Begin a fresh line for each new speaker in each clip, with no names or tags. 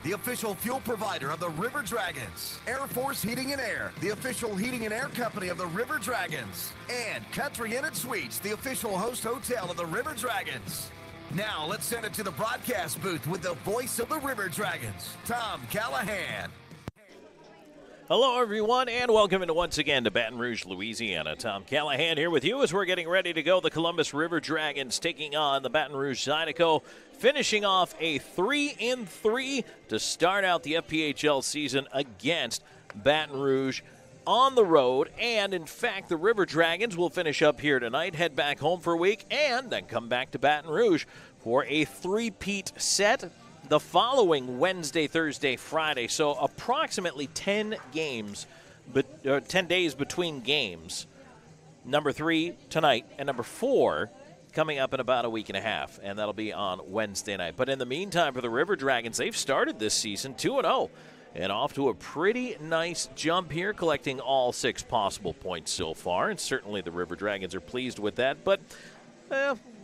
the official fuel provider of the River Dragons. Air Force Heating and Air, the official heating and air company of the River Dragons. And Country Inn & Suites, the official host hotel of the River Dragons. Now let's send it to the broadcast booth with the voice of the River Dragons, Tom Callahan.
Hello, everyone, and welcome once again to Baton Rouge, Louisiana. Tom Callahan here with you as we're getting ready to go. The Columbus River Dragons taking on the Baton Rouge Zydeco, finishing off a 3-3 to start out the FPHL season against Baton Rouge on the road. And, in fact, the River Dragons will finish up here tonight, head back home for a week, and then come back to Baton Rouge for a three-peat set the following Wednesday, Thursday, Friday. So approximately 10 games, 10 days between games. Number 3 tonight and number 4 coming up in about a week and a half, and that'll be on Wednesday night. But in the meantime, for the River Dragons, they've started this season 2-0 and off to a pretty nice jump here, collecting all 6 possible points so far. And certainly the River Dragons are pleased with that. But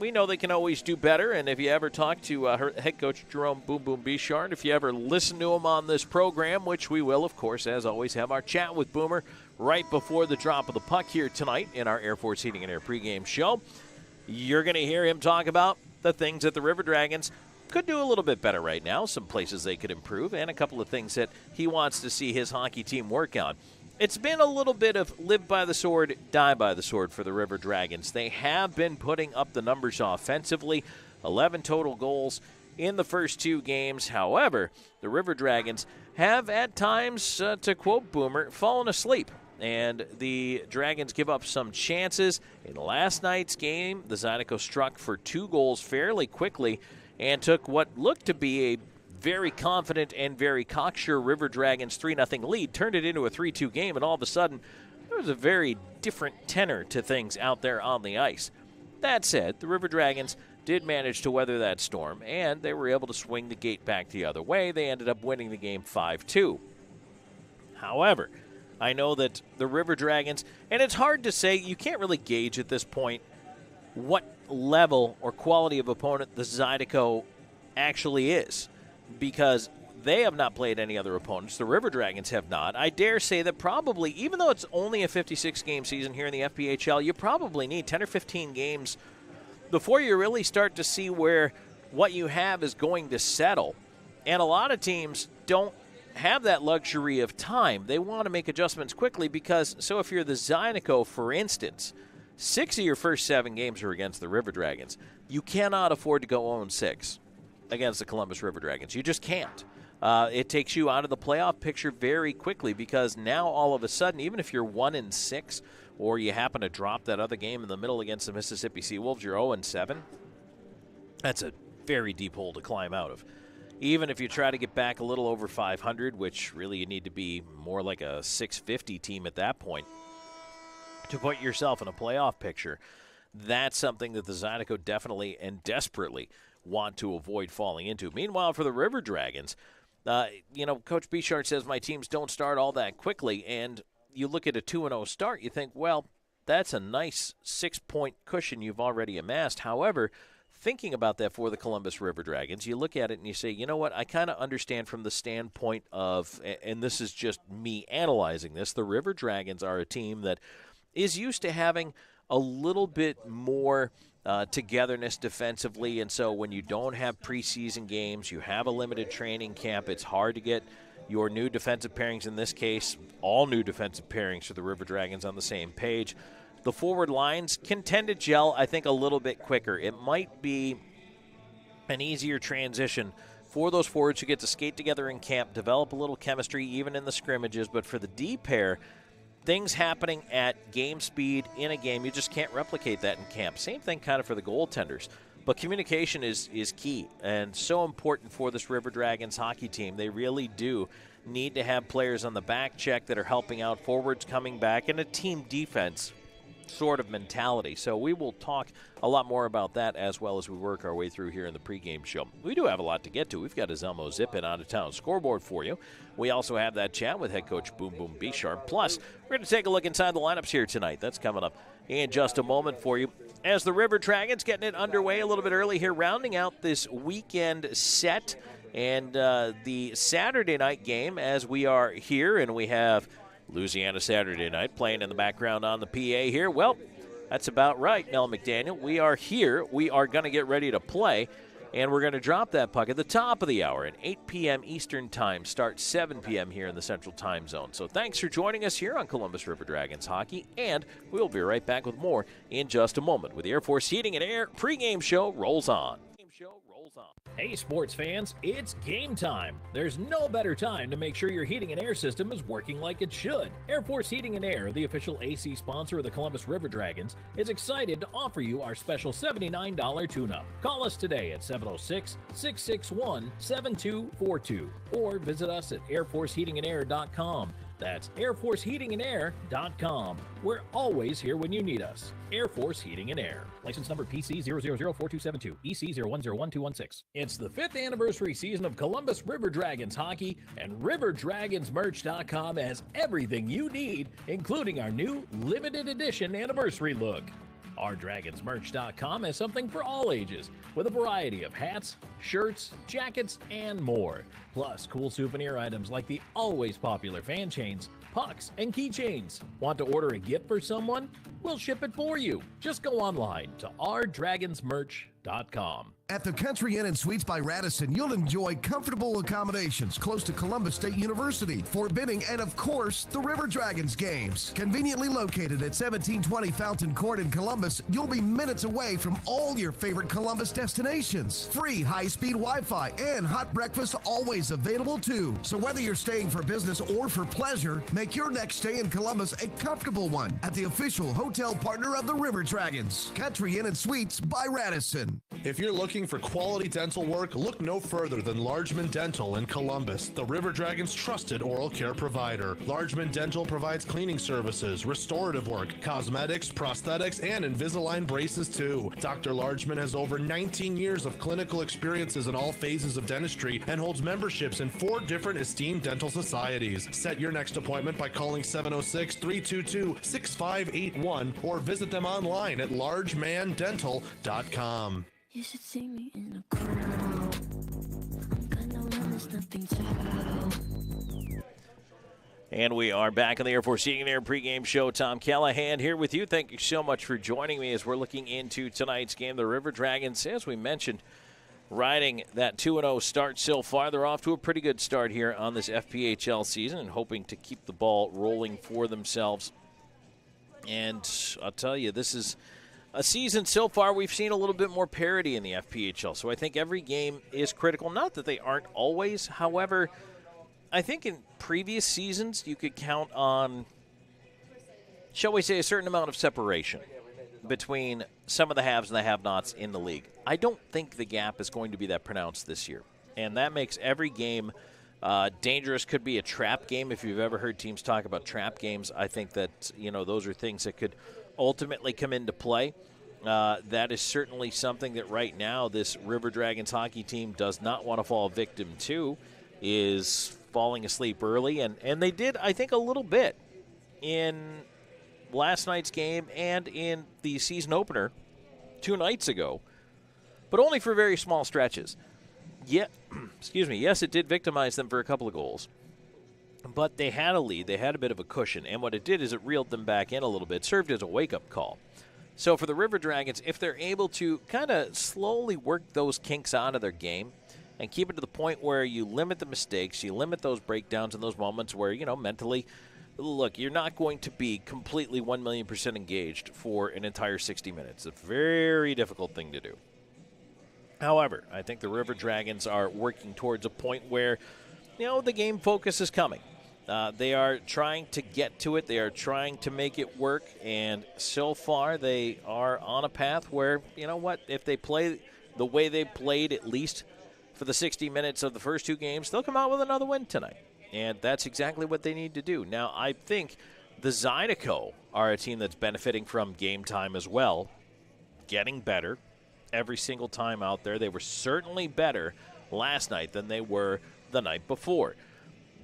we know they can always do better, and if you ever talk to head coach Jerome Boom Boom Boshart, if you ever listen to him on this program, which we will, of course, as always, have our chat with Boomer right before the drop of the puck here tonight in our Air Force Heating and Air pregame show, you're going to hear him talk about the things that the River Dragons could do a little bit better right now, some places they could improve, and a couple of things that he wants to see his hockey team work on. It's been a little bit of live by the sword, die by the sword for the River Dragons. They have been putting up the numbers offensively, 11 total goals in the first 2 games. However, the River Dragons have at times, to quote Boomer, fallen asleep. And the Dragons give up some chances. In last night's game, the Zydeco struck for 2 goals fairly quickly and took what looked to be a very confident and very cocksure River Dragons 3-0 lead, turned it into a 3-2 game, and all of a sudden, there was a very different tenor to things out there on the ice. That said, the River Dragons did manage to weather that storm, and they were able to swing the gate back the other way. They ended up winning the game 5-2. However, I know that the River Dragons, and it's hard to say, you can't really gauge at this point what level or quality of opponent the Zydeco actually is, because they have not played any other opponents. The River Dragons have not. I dare say that probably, even though it's only a 56-game season here in the FPHL, you probably need 10 or 15 games before you really start to see where what you have is going to settle. And a lot of teams don't have that luxury of time. They want to make adjustments quickly because, so if you're the Zydeco, for instance, 6 of your first 7 games are against the River Dragons. You cannot afford to go 0-6 against the Columbus River Dragons. You just can't. It takes you out of the playoff picture very quickly because now all of a sudden, even if you're 1-6 or you happen to drop that other game in the middle against the Mississippi Seawolves, you're 0-7. That's a very deep hole to climb out of. Even if you try to get back a little over 500, which really you need to be more like a 650 team at that point to put yourself in a playoff picture, that's something that the Zydeco definitely and desperately want to avoid falling into. Meanwhile, for the River Dragons, Coach Boshart says my teams don't start all that quickly, and you look at a 2-0 start, you think, well, that's a nice 6-point cushion you've already amassed. However, thinking about that for the Columbus River Dragons, you look at it and you say, you know what, I kind of understand from the standpoint of, and this is just me analyzing this, the River Dragons are a team that is used to having a little bit more togetherness defensively, and so when you don't have preseason games, you have a limited training camp, it's hard to get your new defensive pairings, in this case, all new defensive pairings for the River Dragons on the same page. The forward lines can tend to gel, I think, a little bit quicker. It might be an easier transition for those forwards who get to skate together in camp, develop a little chemistry even in the scrimmages, but for the D pair, things happening at game speed in a game, you just can't replicate that in camp. Same thing kind of for the goaltenders. But communication is key and so important for this River Dragons hockey team. They really do need to have players on the back check that are helping out, forwards coming back, and a team defense sort of mentality. So we will talk a lot more about that as well as we work our way through here in the pregame show. We do have a lot to get to. We've got a Zelmo Zip-In out-of-town scoreboard for you. We also have that chat with head coach Boom Boom Boshart. Plus, we're going to take a look inside the lineups here tonight. That's coming up in just a moment for you. As the River Dragons getting it underway a little bit early here, rounding out this weekend set And the Saturday night game, as we are here, and we have Louisiana Saturday night playing in the background on the PA here. Well, that's about right, Nell McDaniel. We are here. We are going to get ready to play, and we're going to drop that puck at the top of the hour at 8 p.m. Eastern Time, start 7 p.m. here in the Central Time Zone. So thanks for joining us here on Columbus River Dragons Hockey, and we'll be right back with more in just a moment with the Air Force Heating and Air pregame show rolls on.
Hey sports fans, it's game time. There's no better time to make sure your heating and air system is working like it should. Air Force Heating and Air, the official AC sponsor of the Columbus River Dragons, is excited to offer you our special $79 tune-up. Call us today at 706-661-7242 or visit us at airforceheatingandair.com. That's airforceheatingandair.com. We're always here when you need us. Air Force Heating and Air. License number PC0004272, EC0101216. It's the 5th anniversary season of Columbus River Dragons hockey, and RiverDragonsMerch.com has everything you need, including our new limited edition anniversary look. OurDragonsMerch.com has something for all ages, with a variety of hats, shirts, jackets, and more. Plus, cool souvenir items like the always popular fan chains, pucks, and keychains. Want to order a gift for someone? We'll ship it for you. Just go online to OurDragonsMerch.com.
At the Country Inn and Suites by Radisson, you'll enjoy comfortable accommodations close to Columbus State University, Fort Benning, and of course, the River Dragons games. Conveniently located at 1720 Fountain Court in Columbus, you'll be minutes away from all your favorite Columbus destinations. Free high-speed Wi-Fi and hot breakfast always available too. So whether you're staying for business or for pleasure, make your next stay in Columbus a comfortable one at the official hotel partner of the River Dragons, Country Inn and Suites by Radisson.
If you're looking for quality dental work, look no further than Largeman Dental in Columbus, the River Dragons' trusted oral care provider. Largeman Dental provides cleaning services, restorative work, cosmetics, prosthetics, and Invisalign braces too. Dr. Largeman has over 19 years of clinical experiences in all phases of dentistry and holds memberships in 4 different esteemed dental societies. Set your next appointment by calling 706-322-6581 or visit them online at largemandental.com.
You should see me in the crowd. Got no one, there's nothing to help.
And we are back on the Air Force Heating and Air pregame show. Tom Callahan here with you. Thank you so much for joining me as we're looking into tonight's game. The River Dragons, as we mentioned, riding that 2-0 start so far. They're off to a pretty good start here on this FPHL season and hoping to keep the ball rolling for themselves. And I'll tell you, this is a season so far we've seen a little bit more parity in the FPHL. So I think every game is critical. Not that they aren't always. However, I think in previous seasons you could count on, shall we say, a certain amount of separation between some of the haves and the have-nots in the league. I don't think the gap is going to be that pronounced this year. And that makes every game dangerous. Could be a trap game. If you've ever heard teams talk about trap games, I think that, those are things that could ultimately come into play. That is certainly something that right now this River Dragons hockey team does not want to fall victim to, is falling asleep early. And they did, I think, a little bit in last night's game and in the season opener 2 nights ago, but only for very small stretches. Yes, it did victimize them for a couple of goals. But they had a lead. They had a bit of a cushion. And what it did is it reeled them back in a little bit, served as a wake-up call. So for the River Dragons, if they're able to kind of slowly work those kinks out of their game and keep it to the point where you limit the mistakes, you limit those breakdowns and those moments where, mentally, look, you're not going to be completely 1,000,000% engaged for an entire 60 minutes. It's a very difficult thing to do. However, I think the River Dragons are working towards a point where, the game focus is coming. They are trying to get to it. They are trying to make it work. And so far, they are on a path where, if they play the way they played at least for the 60 minutes of the first 2 games, they'll come out with another win tonight. And that's exactly what they need to do. Now, I think the Zydeco are a team that's benefiting from game time as well, getting better every single time out there. They were certainly better last night than they were the night before.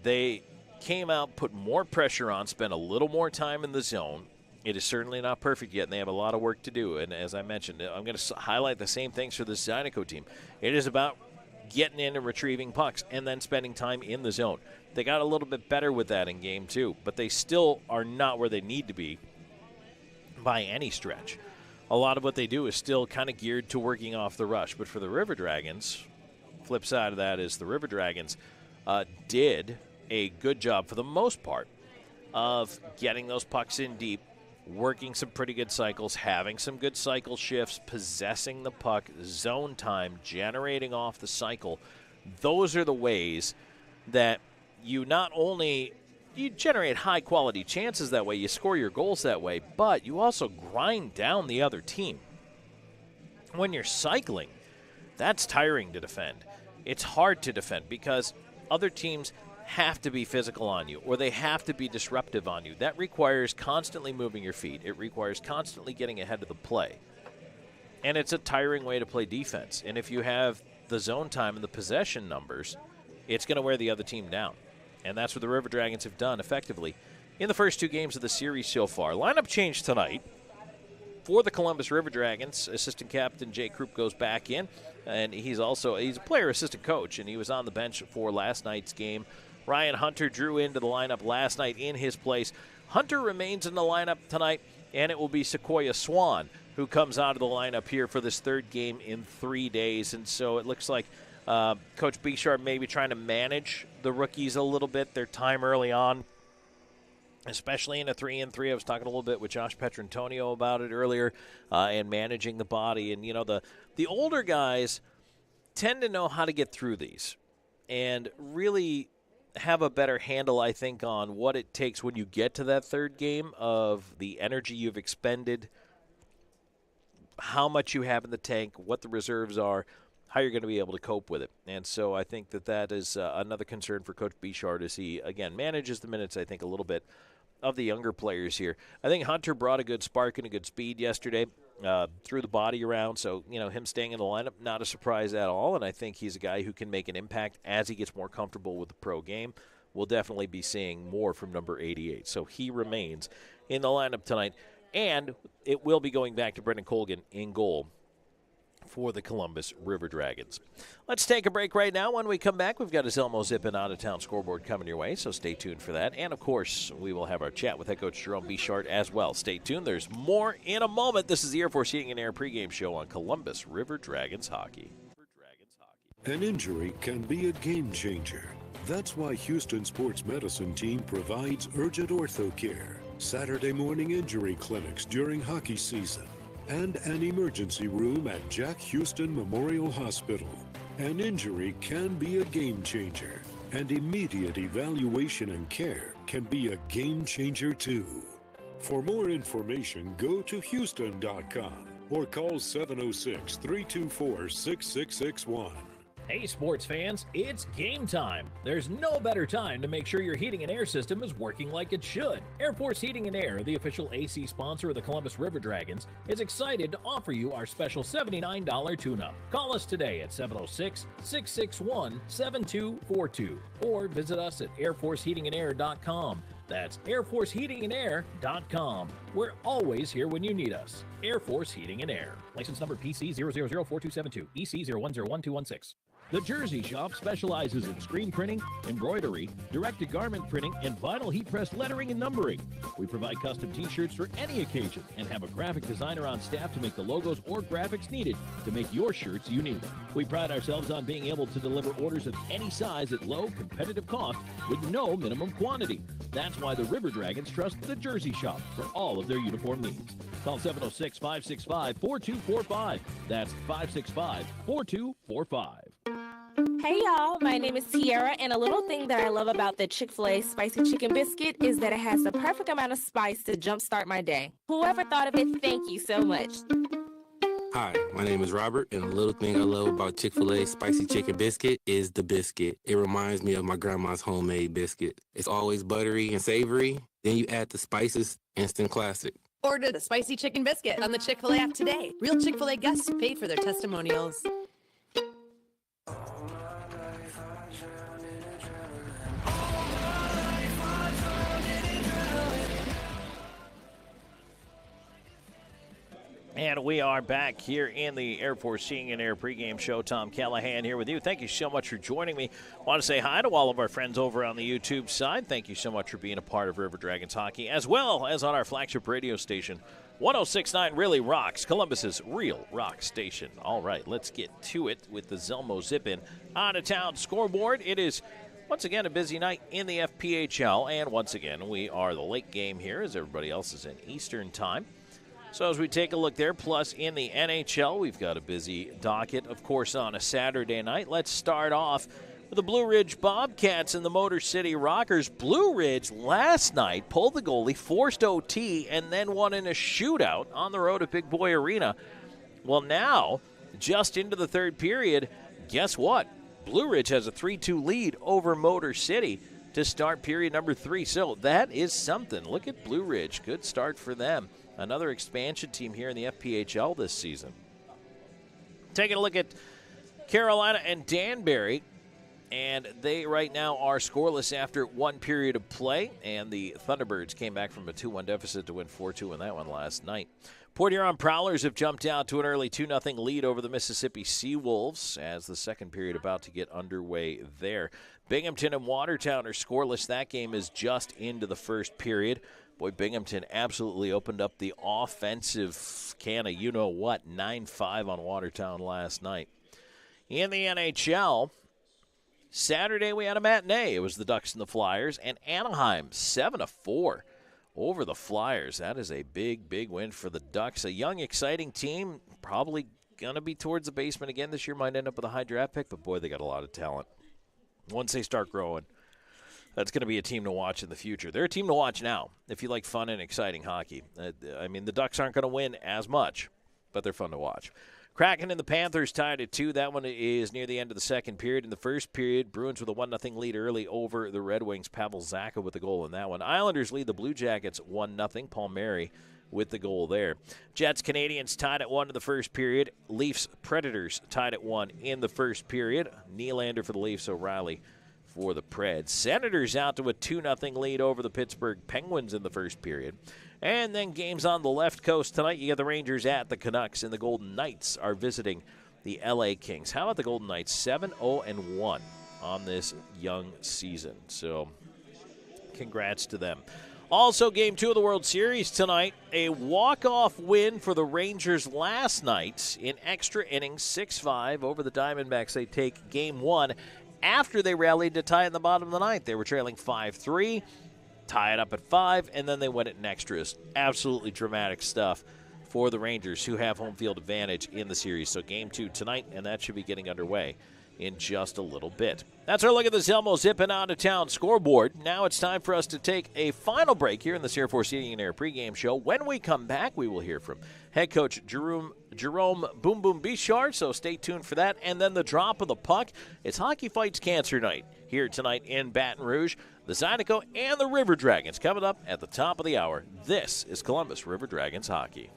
They came out, put more pressure on, spent a little more time in the zone. It is certainly not perfect yet, and they have a lot of work to do. And as I mentioned, I'm going to highlight the same things for the Zydeco team. It is about getting in and retrieving pucks and then spending time in the zone. They got a little bit better with that in Game 2, but they still are not where they need to be by any stretch. A lot of what they do is still kind of geared to working off the rush. But for the River Dragons, flip side of that is the River Dragons did a good job for the most part of getting those pucks in deep, working some pretty good cycles, having some good cycle shifts, possessing the puck, zone time, generating off the cycle. Those are the ways that you not only you generate high-quality chances that way, you score your goals that way, but you also grind down the other team. When you're cycling, that's tiring to defend. It's hard to defend because other teams have to be physical on you, or they have to be disruptive on you. That requires constantly moving your feet. It requires constantly getting ahead of the play. And it's a tiring way to play defense. And if you have the zone time and the possession numbers, it's going to wear the other team down. And that's what the River Dragons have done effectively in the first 2 games of the series so far. Lineup change tonight for the Columbus River Dragons. Assistant captain Jay Krupp goes back in, and he's a player assistant coach, and he was on the bench for last night's game. Ryan Hunter drew into the lineup last night in his place. Hunter remains in the lineup tonight, and it will be Sequoia Swan who comes out of the lineup here for this 3rd game in 3 days. And so it looks like Coach Boshart may be trying to manage the rookies a little bit, their time early on, especially in a 3-and-3. I was talking a little bit with Josh Petrantonio about it earlier, and managing the body. And, the older guys tend to know how to get through these and really have a better handle, I think, on what it takes when you get to that 3rd game of the energy you've expended, how much you have in the tank, what the reserves are, how you're going to be able to cope with it. And so I think that is another concern for Coach Boshart as he, again, manages the minutes, I think, a little bit of the younger players here. I think Hunter brought a good spark and a good speed yesterday, threw the body around. So, him staying in the lineup, not a surprise at all. And I think he's a guy who can make an impact as he gets more comfortable with the pro game. We'll definitely be seeing more from number 88. So he remains in the lineup tonight. And it will be going back to Brendan Colgan in goal for the Columbus River Dragons. Let's take a break right now. When we come back, we've got a Zelmo Zippin out-of-town scoreboard coming your way, so stay tuned for that. And, of course, we will have our chat with head coach Jerome Boshart as well. Stay tuned. There's more in a moment. This is the Air Force Heating and Air pregame show on Columbus River Dragons hockey.
An injury can be a game changer. That's why Houston Sports Medicine Team provides urgent ortho care, Saturday morning injury clinics during hockey season, and an emergency room at Jack Houston Memorial Hospital. An injury can be a game changer, and immediate evaluation and care can be a game changer too. For more information, go to Houston.com or call 706-324-6661.
Hey sports fans, it's game time. There's no better time to make sure your heating and air system is working like it should. Air Force Heating and Air, the official AC sponsor of the Columbus River Dragons, is excited to offer you our special $79 tune-up. Call us today at 706-661-7242 or visit us at airforceheatingandair.com. That's airforceheatingandair.com. We're always here when you need us. Air Force Heating and Air. License number PC 0004272, EC 0101216. The Jersey Shop specializes in screen printing, embroidery, direct-to-garment printing, and vinyl heat-pressed lettering and numbering. We provide custom t-shirts for any occasion and have a graphic designer on staff to make the logos or graphics needed to make your shirts unique. We pride ourselves on being able to deliver orders of any size at low, competitive cost with no minimum quantity. That's why the River Dragons trust the Jersey Shop for all of their uniform needs. Call 706-565-4245. That's 565-4245.
Hey y'all, my name is Tiara, and a little thing that I love about the Chick-fil-A spicy chicken biscuit is that it has the perfect amount of spice to jumpstart my day. Whoever thought of it, thank you so much.
Hi, my name is Robert, and a little thing I love about Chick-fil-A spicy chicken biscuit is the biscuit. It reminds me of my grandma's homemade biscuit. It's always buttery and savory. Then you add the spices, instant classic.
Order the spicy chicken biscuit on the Chick-fil-A app today. Real Chick-fil-A guests paid for their testimonials.
And we are back here in the Air Force Heating and Air pregame show. Tom Callahan here with you. Thank you so much for joining me. I want to say hi to all of our friends over on the YouTube side. Thank you so much for being a part of River Dragons hockey, as well as on our flagship radio station. 106.9 really rocks, Columbus's real rock station. All right, let's get to it with the Zelmo Zip-In out-of-town scoreboard. It is once again a busy night in the FPHL, and once again we are the late game here as everybody else is in Eastern time. So as we take a look there, plus in the NHL, we've got a busy docket, of course, on a Saturday night. Let's start off with the Blue Ridge Bobcats and the Motor City Rockers. Blue Ridge last night pulled the goalie, forced OT, and then won in a shootout on the road at Big Boy Arena. Well, now, just into the third period, guess what? Blue Ridge has a 3-2 lead over Motor City to start period number 3. So that is something. Look at Blue Ridge. Good start for them. Another expansion team here in the FPHL this season. Taking a look at Carolina and Danbury, and they right now are scoreless after one period of play, and the Thunderbirds came back from a 2-1 deficit to win 4-2 in that one last night. Port Huron Prowlers have jumped out to an early 2-0 lead over the Mississippi Seawolves as the second period about to get underway there. Binghamton and Watertown are scoreless. That game is just into the first period. Boy, Binghamton absolutely opened up the offensive can of you-know-what, 9-5 on Watertown last night. In the NHL, Saturday we had a matinee. It was the Ducks and the Flyers, and Anaheim 7-4 over the Flyers. That is a big, big win for the Ducks. A young, exciting team, probably going to be towards the basement again this year, might end up with a high draft pick, but boy, they got a lot of talent. Once they start growing, that's going to be a team to watch in the future. They're a team to watch now if you like fun and exciting hockey. I mean, the Ducks aren't going to win as much, but they're fun to watch. Kraken and the Panthers tied at 2. That one is near the end of the second period. In the first period, Bruins with a 1-0 lead early over the Red Wings. Pavel Zacha with the goal in that one. Islanders lead the Blue Jackets 1-0. Paul Mary with the goal there. Jets Canadians tied at 1 in the first period. Leafs Predators tied at 1 in the first period. Nylander for the Leafs, O'Reilly for the Preds. Senators out to a 2-0 lead over the Pittsburgh Penguins in the first period. And then games on the left coast tonight. You got the Rangers at the Canucks, and the Golden Knights are visiting the LA Kings. How about the Golden Knights? 7-0-1 on this young season. So congrats to them. Also, Game 2 of the World Series tonight. A walk-off win for the Rangers last night in extra innings, 6-5 over the Diamondbacks. They take Game 1 after they rallied to tie in the bottom of the ninth. They were trailing 5-3, tie it up at 5, and then they went it in extras. Absolutely dramatic stuff for the Rangers, who have home field advantage in the series. So Game 2 tonight, and that should be getting underway in just a little bit. That's our look at the Zelmo Zip-In out-of-town scoreboard. Now it's time for us to take a final break here in the Air Force Heating and Air pregame show. When we come back, we will hear from head coach Jerome Boom Boom Boshart, so stay tuned for that. And then the drop of the puck. It's Hockey Fights Cancer Night here tonight in Baton Rouge. The Zydeco and the River Dragons coming up at the top of the hour. This is Columbus River Dragons hockey.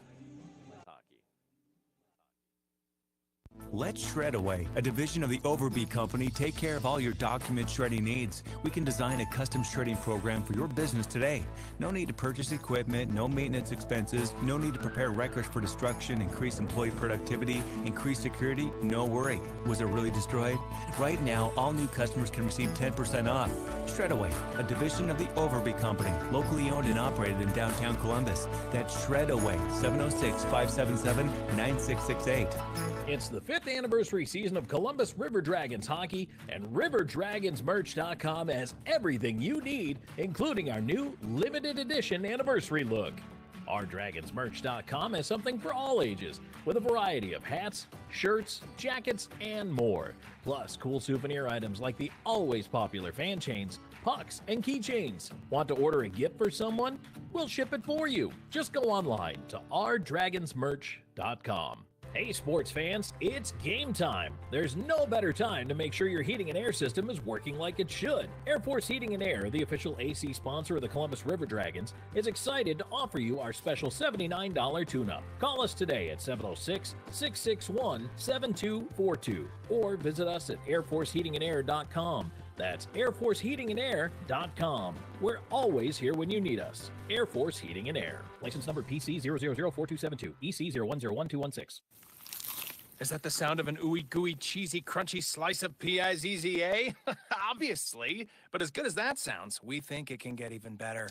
Let Shredaway, a division of the Overby Company, take care of all your document shredding needs. We can design a custom shredding program for your business today. No need to purchase equipment, no maintenance expenses, no need to prepare records for destruction, increase employee productivity, increase security, no worry. Was it really destroyed? Right now, all new customers can receive 10% off. Shredaway, a division of the Overby Company, locally owned and operated in downtown Columbus. That's Shredaway, 706-577-9668.
It's the 5th anniversary season of Columbus River Dragons hockey, and RiverDragonsMerch.com has everything you need, including our new limited edition anniversary look. OurDragonsMerch.com has something for all ages, with a variety of hats, shirts, jackets, and more. Plus, cool souvenir items like the always popular fan chains, pucks, and keychains. Want to order a gift for someone? We'll ship it for you. Just go online to OurDragonsMerch.com. Hey sports fans, it's game time. There's no better time to make sure your heating and air system is working like it should. Air Force Heating and Air, the official AC sponsor of the Columbus River Dragons, is excited to offer you our special $79 tune-up. Call us today at 706-661-7242 or visit us at airforceheatingandair.com. That's airforceheatingandair.com. We're always here when you need us. Air Force Heating and Air. License number PC 0004272, EC 0101216.
Is that the sound of an ooey gooey cheesy crunchy slice of P-I-Z-Z-A? Obviously, but as good as that sounds, we think it can get even better.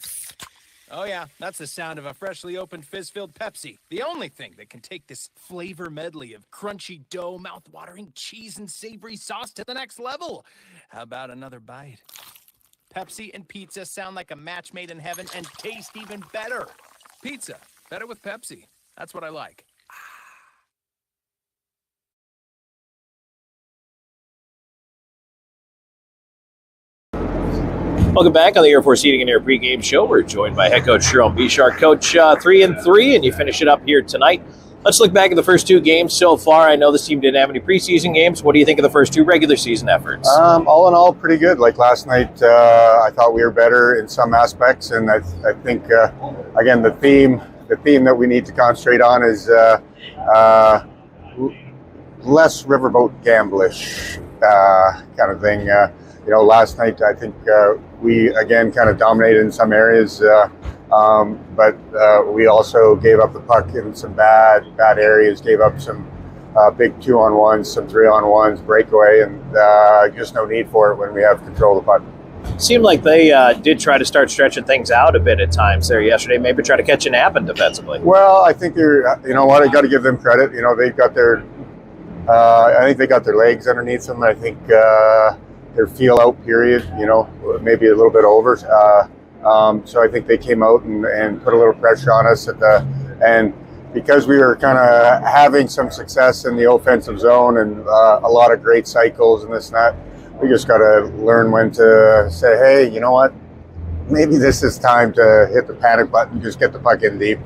Oh yeah, that's the sound of a freshly opened fizz-filled Pepsi. The only thing that can take this flavor medley of crunchy dough, mouth-watering cheese, and savory sauce to the next level. How about another bite? Pepsi and pizza sound like a match made in heaven and taste even better. Pizza, better with Pepsi. That's what I like.
Welcome back on the Air Force Heating and Air pregame show. We're joined by head coach Jerome Boshart. Coach, 3-3, and you finish it up here tonight. Let's look back at the first two games so far. I know this team didn't have any preseason games. What do you think of the first two regular season efforts?
All in all, pretty good. Like last night, I thought we were better in some aspects, and I think again the theme that we need to concentrate on is less riverboat gamblish kind of thing. Last night I think we again kind of dominated in some areas, but we also gave up the puck in some bad areas. Gave up some big 2-on-1s, some 3-on-1s, breakaway, and just no need for it when we have control of the puck.
Seemed like they did try to start stretching things out a bit at times there yesterday. Maybe try to catch an Appen defensively.
Well, I think they're. I got to give them credit. They've got their. I think they got their legs underneath them. I think. Their feel out period, maybe a little bit over. So I think they came out and put a little pressure on us and because we were kind of having some success in the offensive zone and a lot of great cycles and this and that, we just got to learn when to say, hey, you know what? Maybe this is time to hit the panic button, just get the puck in deep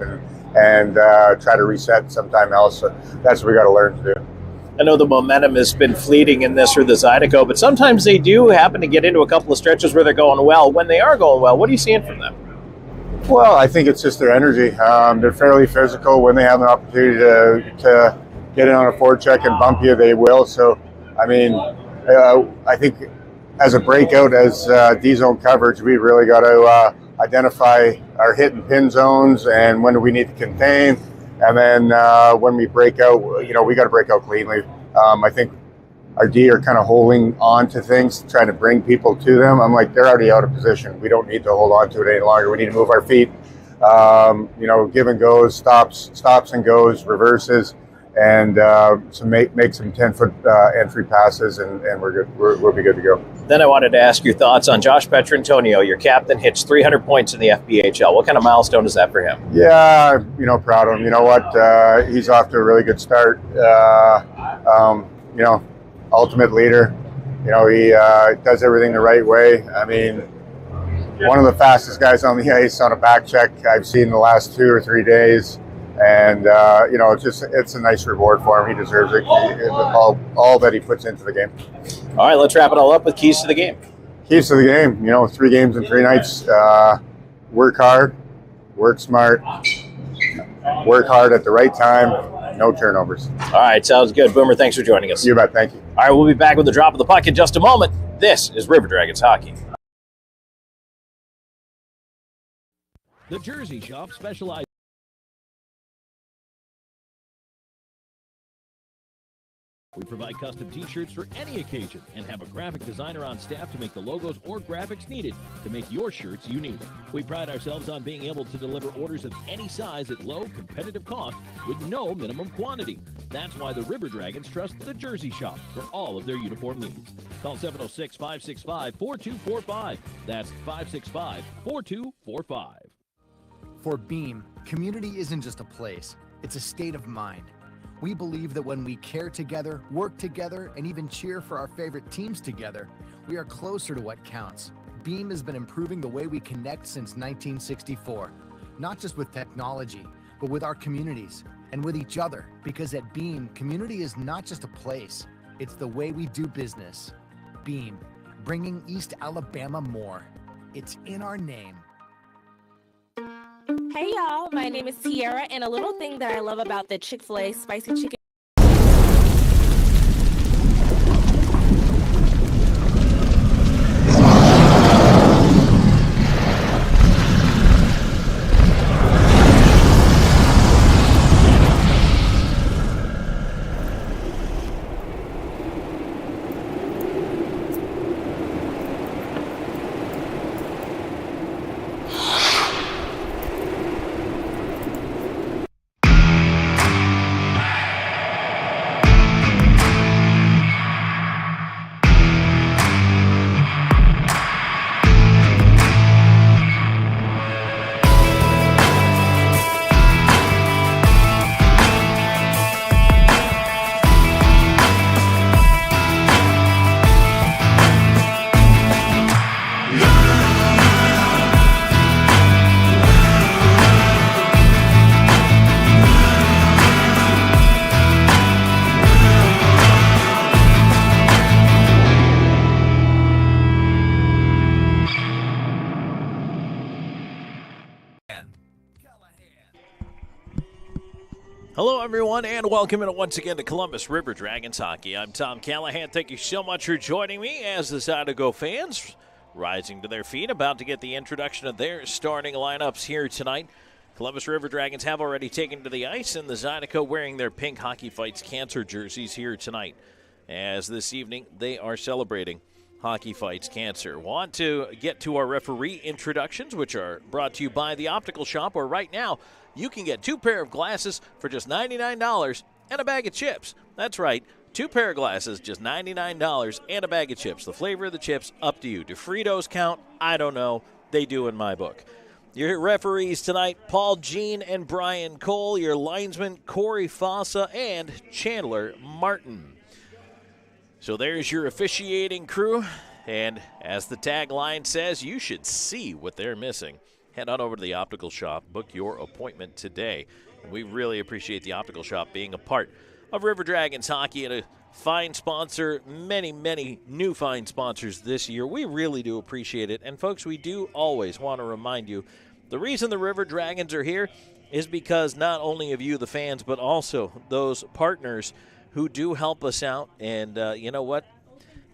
and try to reset sometime else. So that's what we got to learn to do.
I know the momentum has been fleeting in this for the Zydeco, but sometimes they do happen to get into a couple of stretches where they're going well. When they are going well, what are you seeing from them?
Well, I think it's just their energy. They're fairly physical. When they have an opportunity to get in on a forecheck and bump you, they will. So, I think as a breakout, as D-zone coverage, we really got to identify our hit and pin zones and when do we need to contain. And then when we break out, we got to break out cleanly. I think our D are kind of holding on to things, trying to bring people to them. I'm like, they're already out of position. We don't need to hold on to it any longer. We need to move our feet. Give and goes, stops and goes, reverses, and make some 10-foot entry passes, and we're good. We'll be good to go.
Then I wanted to ask your thoughts on Josh Petrantonio. Your captain hits 300 points in the FBHL. What kind of milestone is that for him?
Yeah, proud of him. You know what? He's off to a really good start. Ultimate leader. He does everything the right way. I mean, one of the fastest guys on the ice on a back check I've seen the last 2 or 3 days. And, it's a nice reward for him. He deserves it. All that he puts into the game.
All right, let's wrap it all up with keys to the game.
Keys to the game, 3 games in 3 nights. Work hard, work smart, work hard at the right time, no turnovers.
All right, sounds good. Boomer, thanks for joining us.
You bet, thank you.
All right, we'll be back with the drop of the puck in just a moment. This is River Dragons Hockey.
The Jersey Shop specializes. We provide custom t-shirts for any occasion and have a graphic designer on staff to make the logos or graphics needed to make your shirts unique. We pride ourselves on being able to deliver orders of any size at low, competitive cost with no minimum quantity. That's why the River Dragons trust the Jersey Shop for all of their uniform needs. Call 706-565-4245. That's 565-4245.
For Beam, community isn't just a place, it's a state of mind. We believe that when we care together, work together, and even cheer for our favorite teams together, we are closer to what counts. Beam has been improving the way we connect since 1964, not just with technology, but with our communities and with each other, because at Beam, community is not just a place, it's the way we do business. Beam, bringing East Alabama more. It's in our name.
Hey y'all, my name is Tiara, and a little thing that I love about the Chick-fil-A spicy chicken.
Hello, everyone, and welcome in once again to Columbus River Dragons Hockey. I'm Tom Callahan. Thank you so much for joining me as the Zydeco fans rising to their feet, about to get the introduction of their starting lineups here tonight. Columbus River Dragons have already taken to the ice, and the Zydeco wearing their pink Hockey Fights Cancer jerseys here tonight, as this evening they are celebrating Hockey Fights Cancer. Want to get to our referee introductions, which are brought to you by the Optical Shop, where right now you can get 2 pair of glasses for just $99 and a bag of chips. That's right, 2 pair of glasses, just $99 and a bag of chips. The flavor of the chips, up to you. Do Fritos count? I don't know. They do in my book. Your referees tonight, Paul Jean and Brian Cole. Your linesmen, Corey Fossa and Chandler Martin. So there's your officiating crew. And as the tagline says, you should see what they're missing. Head on over to the Optical Shop. Book your appointment today. And we really appreciate the Optical Shop being a part of River Dragons Hockey and a fine sponsor. Many, many new fine sponsors this year. We really do appreciate it. And, folks, we do always want to remind you, the reason the River Dragons are here is because not only of you, the fans, but also those partners who do help us out. And you know what?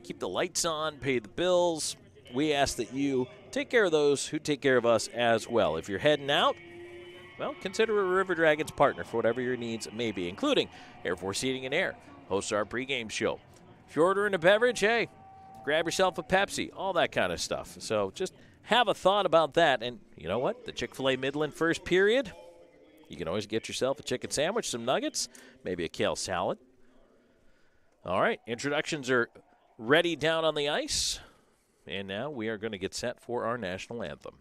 Keep the lights on, pay the bills. We ask that you take care of those who take care of us as well. If you're heading out, well, consider a River Dragons partner for whatever your needs may be, including Air Force Heating and Air, hosts our pregame show. If you're ordering a beverage, hey, grab yourself a Pepsi, all that kind of stuff. So just have a thought about that. And you know what? The Chick-fil-A Midland first period, you can always get yourself a chicken sandwich, some nuggets, maybe a kale salad. All right, introductions are ready down on the ice. And now we are going to get set for our national anthem.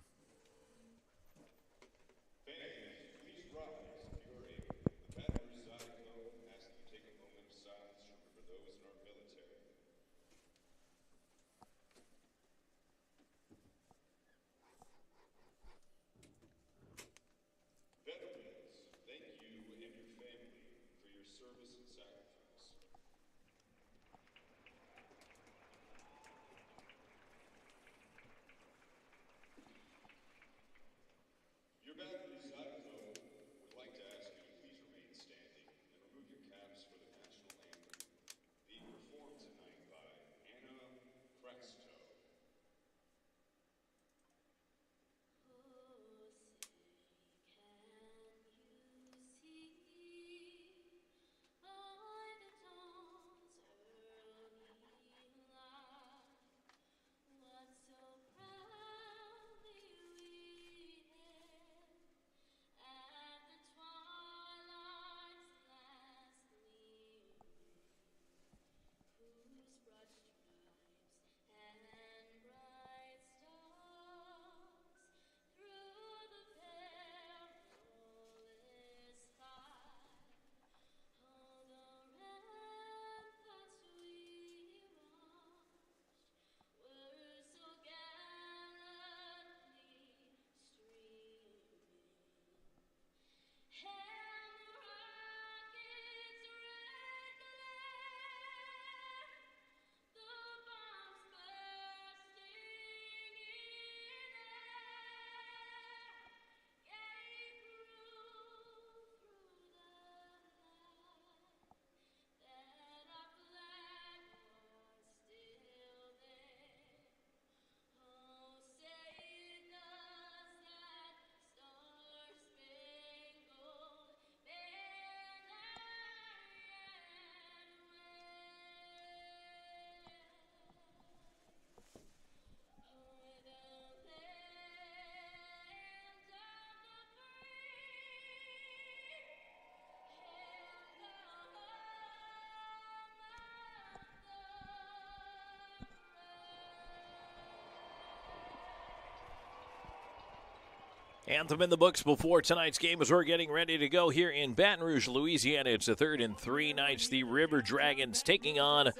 Anthem in the books before tonight's game as we're getting ready to go here in Baton Rouge, Louisiana. It's the third in 3 nights. The River Dragons taking on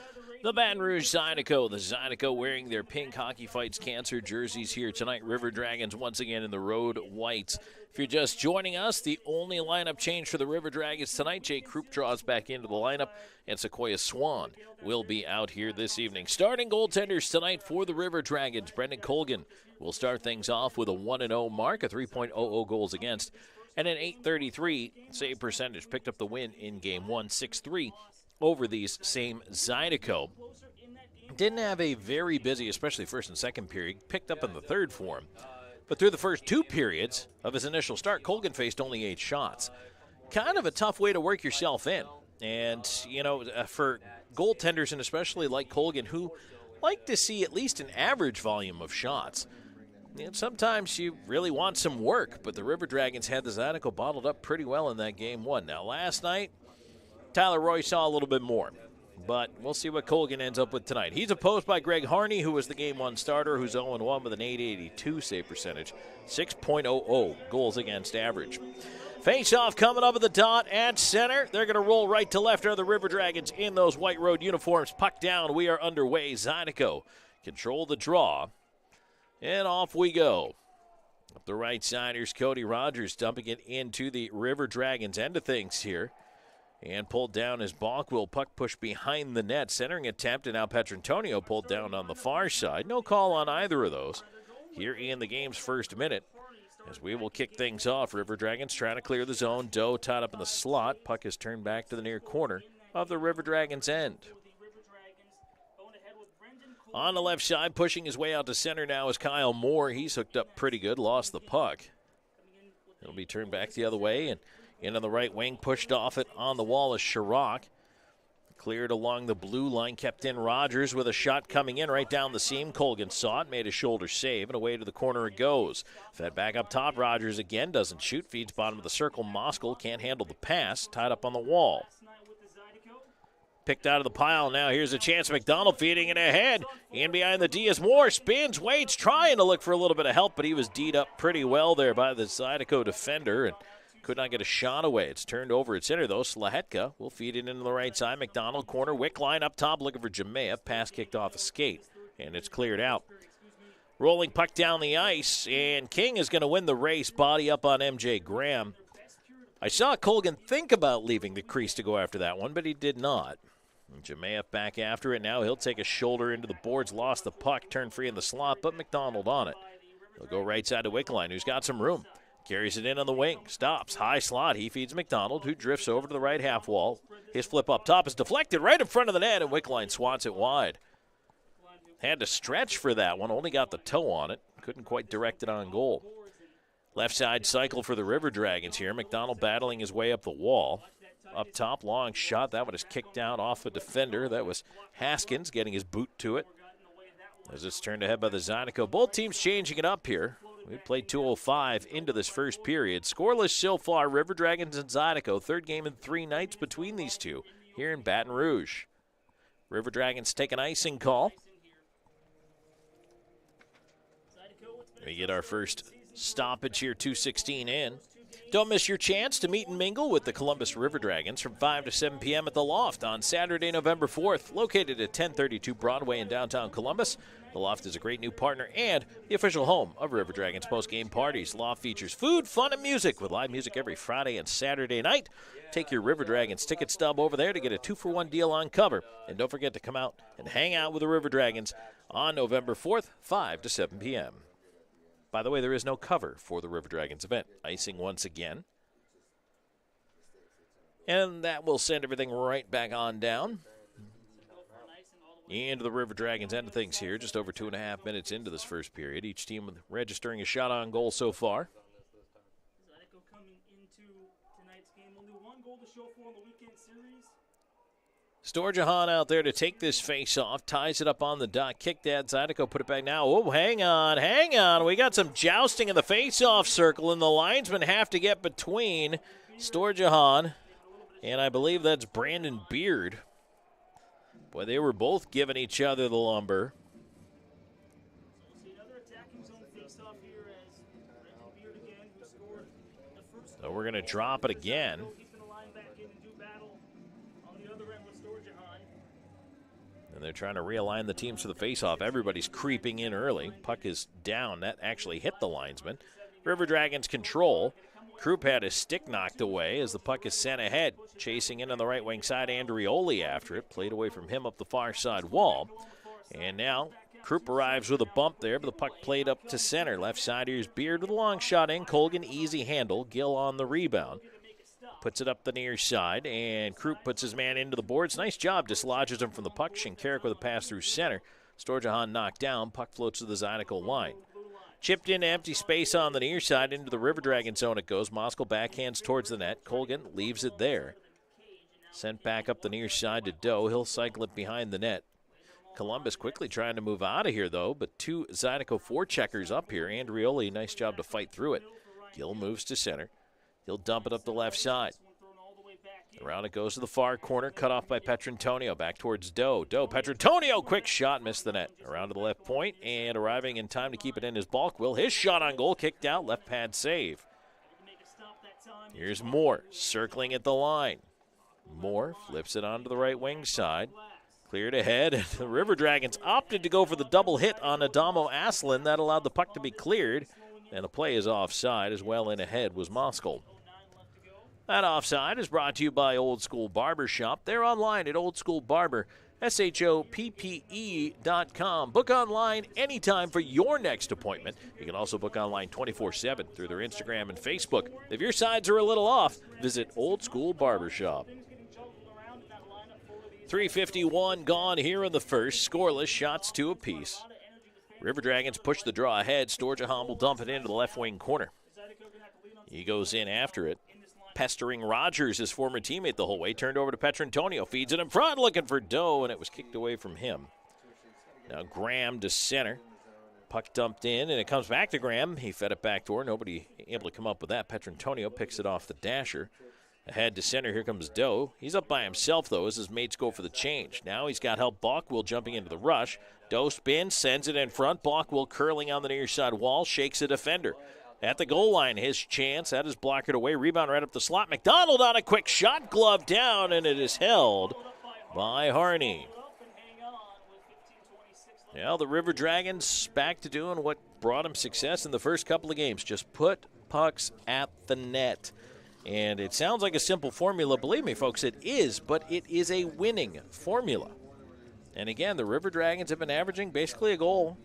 the Baton Rouge Zydeco. The Zydeco wearing their pink Hockey Fights Cancer jerseys here tonight. River Dragons once again in the road whites. If you're just joining us, the only lineup change for the River Dragons tonight, Jay Krupp draws back into the lineup, and Sequoia Swan will be out here this evening. Starting goaltenders tonight for the River Dragons, Brendan Colgan will start things off with a 1-0 mark, a 3.00 goals against. and an .833 save percentage. Picked up the win in Game 1, 6-3 over these same Zydeco. Didn't have a very busy, especially first and second period. Picked up in the third for him. But through the first 2 periods of his initial start, Colgan faced only 8 shots. Kind of a tough way to work yourself in. And, for goaltenders, and especially like Colgan, who like to see at least an average volume of shots, sometimes you really want some work. But the River Dragons had the Zydeco bottled up pretty well in that Game 1. Now, last night, Tyler Roy saw a little bit more. But we'll see what Colgan ends up with tonight. He's opposed by Greg Harney, who was the Game 1 starter, who's 0-1 with an .882 save percentage, 6.00 goals against average. Face-off coming up at the dot at center. They're going to roll right to left. Are the River Dragons in those white road uniforms? Puck down. We are underway. Zydeco control the draw. And off we go. Up the right side, here's Cody Rogers dumping it into the River Dragons end of things here. And pulled down as Balkwell. Puck pushed behind the net. Centering attempt, and now Petrantonio pulled down on the far side. No call on either of those here in the game's first minute. As we will kick things off, River Dragons trying to clear the zone. Doe tied up in the slot. Puck is turned back to the near corner of the River Dragons end. On the left side, pushing his way out to center now is Kyle Moore. He's hooked up pretty good, lost the puck. It'll be turned back the other way, and in on the right wing, pushed off it on the wall is Sherrock. Cleared along the blue line, kept in Rogers with a shot coming in right down the seam. Colgan saw it, made a shoulder save, and away to the corner it goes. Fed back up top, Rogers again doesn't shoot, feeds bottom of the circle. Moskal can't handle the pass, tied up on the wall. Picked out of the pile now, here's a chance. McDonald feeding it ahead. In behind the D is Moore, spins, waits, trying to look for a little bit of help, but he was D'd up pretty well there by the Zydeco defender, and could not get a shot away. It's turned over at center, though. Slahetka will feed it into the right side. McDonald, corner, Wick line up top, looking for Jamea. Pass kicked off a skate, and it's cleared out. Rolling puck down the ice, and King is going to win the race. Body up on MJ Graham. I saw Colgan think about leaving the crease to go after that one, but he did not. Jamea back after it now. He'll take a shoulder into the boards, lost the puck, turned free in the slot, but McDonald on it. He'll go right side to Wickline, who's got some room. Carries it in on the wing, stops, high slot. He feeds McDonald, who drifts over to the right half wall. His flip up top is deflected right in front of the net, and Wickline swats it wide. Had to stretch for that one, only got the toe on it. Couldn't quite direct it on goal. Left side cycle for the River Dragons here. McDonald battling his way up the wall. Up top, long shot. That one is kicked out off a defender. That was Haskins getting his boot to it. As it's turned ahead by the Zydeco. Both teams changing it up here. We played 2:05 into this first period. Scoreless so far, River Dragons and Zydeco. Third game in 3 nights between these two here in Baton Rouge. River Dragons take an icing call. We get our first stoppage here, 2:16 in. Don't miss your chance to meet and mingle with the Columbus River Dragons from 5 to 7 p.m. at The Loft on Saturday, November 4th, located at 1032 Broadway in downtown Columbus. The Loft is a great new partner and the official home of River Dragons post-game parties. Loft features food, fun, and music with live music every Friday and Saturday night. Take your River Dragons ticket stub over there to get a 2-for-1 deal on cover. And don't forget to come out and hang out with the River Dragons on November 4th, 5 to 7 p.m. By the way, there is no cover for the River Dragons event. Icing once again. And that will send everything right back on down. Into the River Dragons end of things here. Just over 2.5 minutes into this first period. Each team registering a shot on goal so far.
Zydeco coming into tonight's game. Only 1 goal to show for in the weekend series.
Storjahan out there to take this face-off. Ties it up on the dot. Kick that. Zydeco put it back now. Oh, hang on. We got some jousting in the face-off circle, and the linesmen have to get between Storjahan, and I believe that's Brandon Beard. Boy, they were both giving each other the lumber. So we're going to drop it again. And they're trying to realign the teams for the faceoff. Everybody's creeping in early. Puck is down. That actually hit the linesman. River Dragons control. Krupp had his stick knocked away as the puck is sent ahead. Chasing in on the right wing side, Andrioli after it. Played away from him up the far side wall. And now Krupp arrives with a bump there, but the puck played up to center. Left side, here's Beard with a long shot in. Colgan, easy handle. Gill on the rebound. Puts it up the near side, and Krupp puts his man into the boards. Nice job, dislodges him from the puck. Shinkarik with a pass through center. Storjahan knocked down. Puck floats to the Zydeco line. Chipped into empty space on the near side. Into the River Dragon zone it goes. Moskal backhands towards the net. Colgan leaves it there. Sent back up the near side to Doe. He'll cycle it behind the net. Columbus quickly trying to move out of here, though, but two Zydeco forecheckers up here. Andrioli, nice job to fight through it. Gill moves to center. He'll dump it up the left side. Around it goes to the far corner, cut off by Petrantonio. Back towards Doe. Petrantonio, quick shot, missed the net. Around to the left point, and arriving in time to keep it in is Balkwill. His shot on goal, kicked out, left pad save. Here's Moore, circling at the line. Moore flips it onto the right wing side. Cleared ahead, and the River Dragons opted to go for the double hit on Adamo Aslan. That allowed the puck to be cleared, and the play is offside as well. In ahead was Moskal. That offside is brought to you by Old School Barber Shop. They're online at oldschoolbarber.com. Book online anytime for your next appointment. You can also book online 24/7 through their Instagram and Facebook. If your sides are a little off, visit Old School Barber Shop. 3:51 gone here in the first. Scoreless, shots 2 apiece. River Dragons push the draw ahead. Storjahan will dump it into the left wing corner. He goes in after it. Pestering Rogers, his former teammate, the whole way. Turned over to Petrantonio. Feeds it in front, looking for Doe, and it was kicked away from him. Now Graham to center. Puck dumped in, and it comes back to Graham. He fed it back door. Nobody able to come up with that. Petrantonio picks it off the dasher. Ahead to center, here comes Doe. He's up by himself, though, as his mates go for the change. Now he's got help. Balkwill jumping into the rush. Doe spins, sends it in front. Balkwill curling on the near side wall, shakes a defender. At the goal line, his chance. That is blockered away. Rebound right up the slot. McDonald on a quick shot. Glove down, and it is held by Harney. Now the River Dragons back to doing what brought them success in the first couple of games. Just put pucks at the net. And it sounds like a simple formula. Believe me, folks, it is, but it is a winning formula. And again, the River Dragons have been averaging basically a goal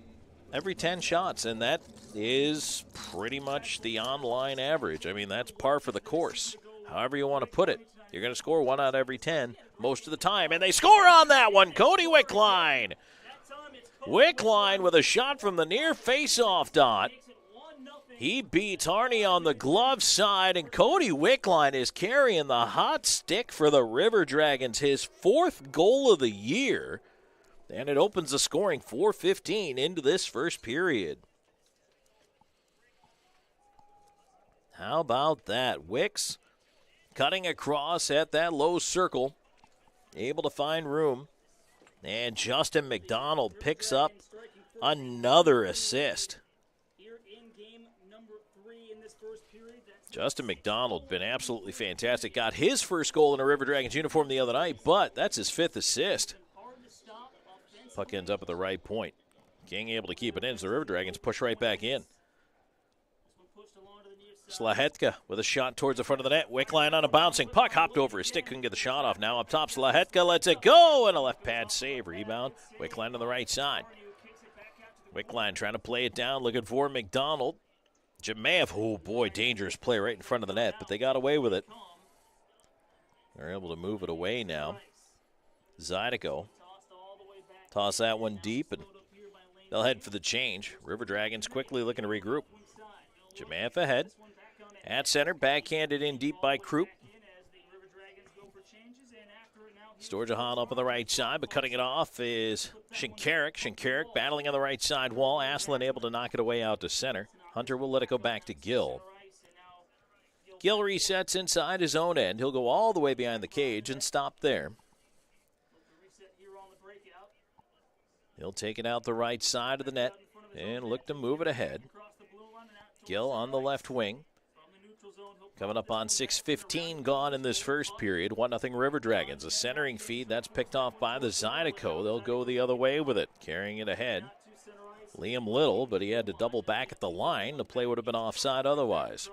every 10 shots, and that is pretty much the online average. I mean, that's par for the course. However you want to put it, you're going to score 1 out of every 10 most of the time, and they score on that one. Cody Wickline. Wickline with a shot from the near face-off dot. He beats Harney on the glove side, and Cody Wickline is carrying the hot stick for the River Dragons, his 4th goal of the year. And it opens the scoring 4:15 into this first period. How about that? Wicks cutting across at that low circle, able to find room. And Justin McDonald picks up another assist. Justin McDonald been absolutely fantastic. Got his first goal in a River Dragons uniform the other night, but that's his 5th assist. Puck ends up at the right point. King able to keep it in as the River Dragons push right back in. Slahetka with a shot towards the front of the net. Wickline on a bouncing puck. Hopped over his stick. Couldn't get the shot off. Now up top, Slahetka lets it go. And a left pad save. Rebound. Wickline on the right side. Wickline trying to play it down. Looking for McDonald. Jemayev. Oh, boy. Dangerous play right in front of the net. But they got away with it. They're able to move it away now. Zydeco. Toss that one deep, and they'll head for the change. River Dragons quickly looking to regroup. Jemayev ahead. At center, backhanded in deep by Krupp. Storjahan up on the right side, but cutting it off is Shinkarik. Shinkarik battling on the right side wall. Aslan able to knock it away out to center. Hunter will let it go back to Gill. Gill resets inside his own end. He'll go all the way behind the cage and stop there. He'll take it out the right side of the net and look to move it ahead. Gill on the left wing. Coming up on 6:15 gone in this first period. 1-0 River Dragons. A centering feed that's picked off by the Zydeco. They'll go the other way with it, carrying it ahead. Liam Little, but he had to double back at the line. The play would have been offside otherwise.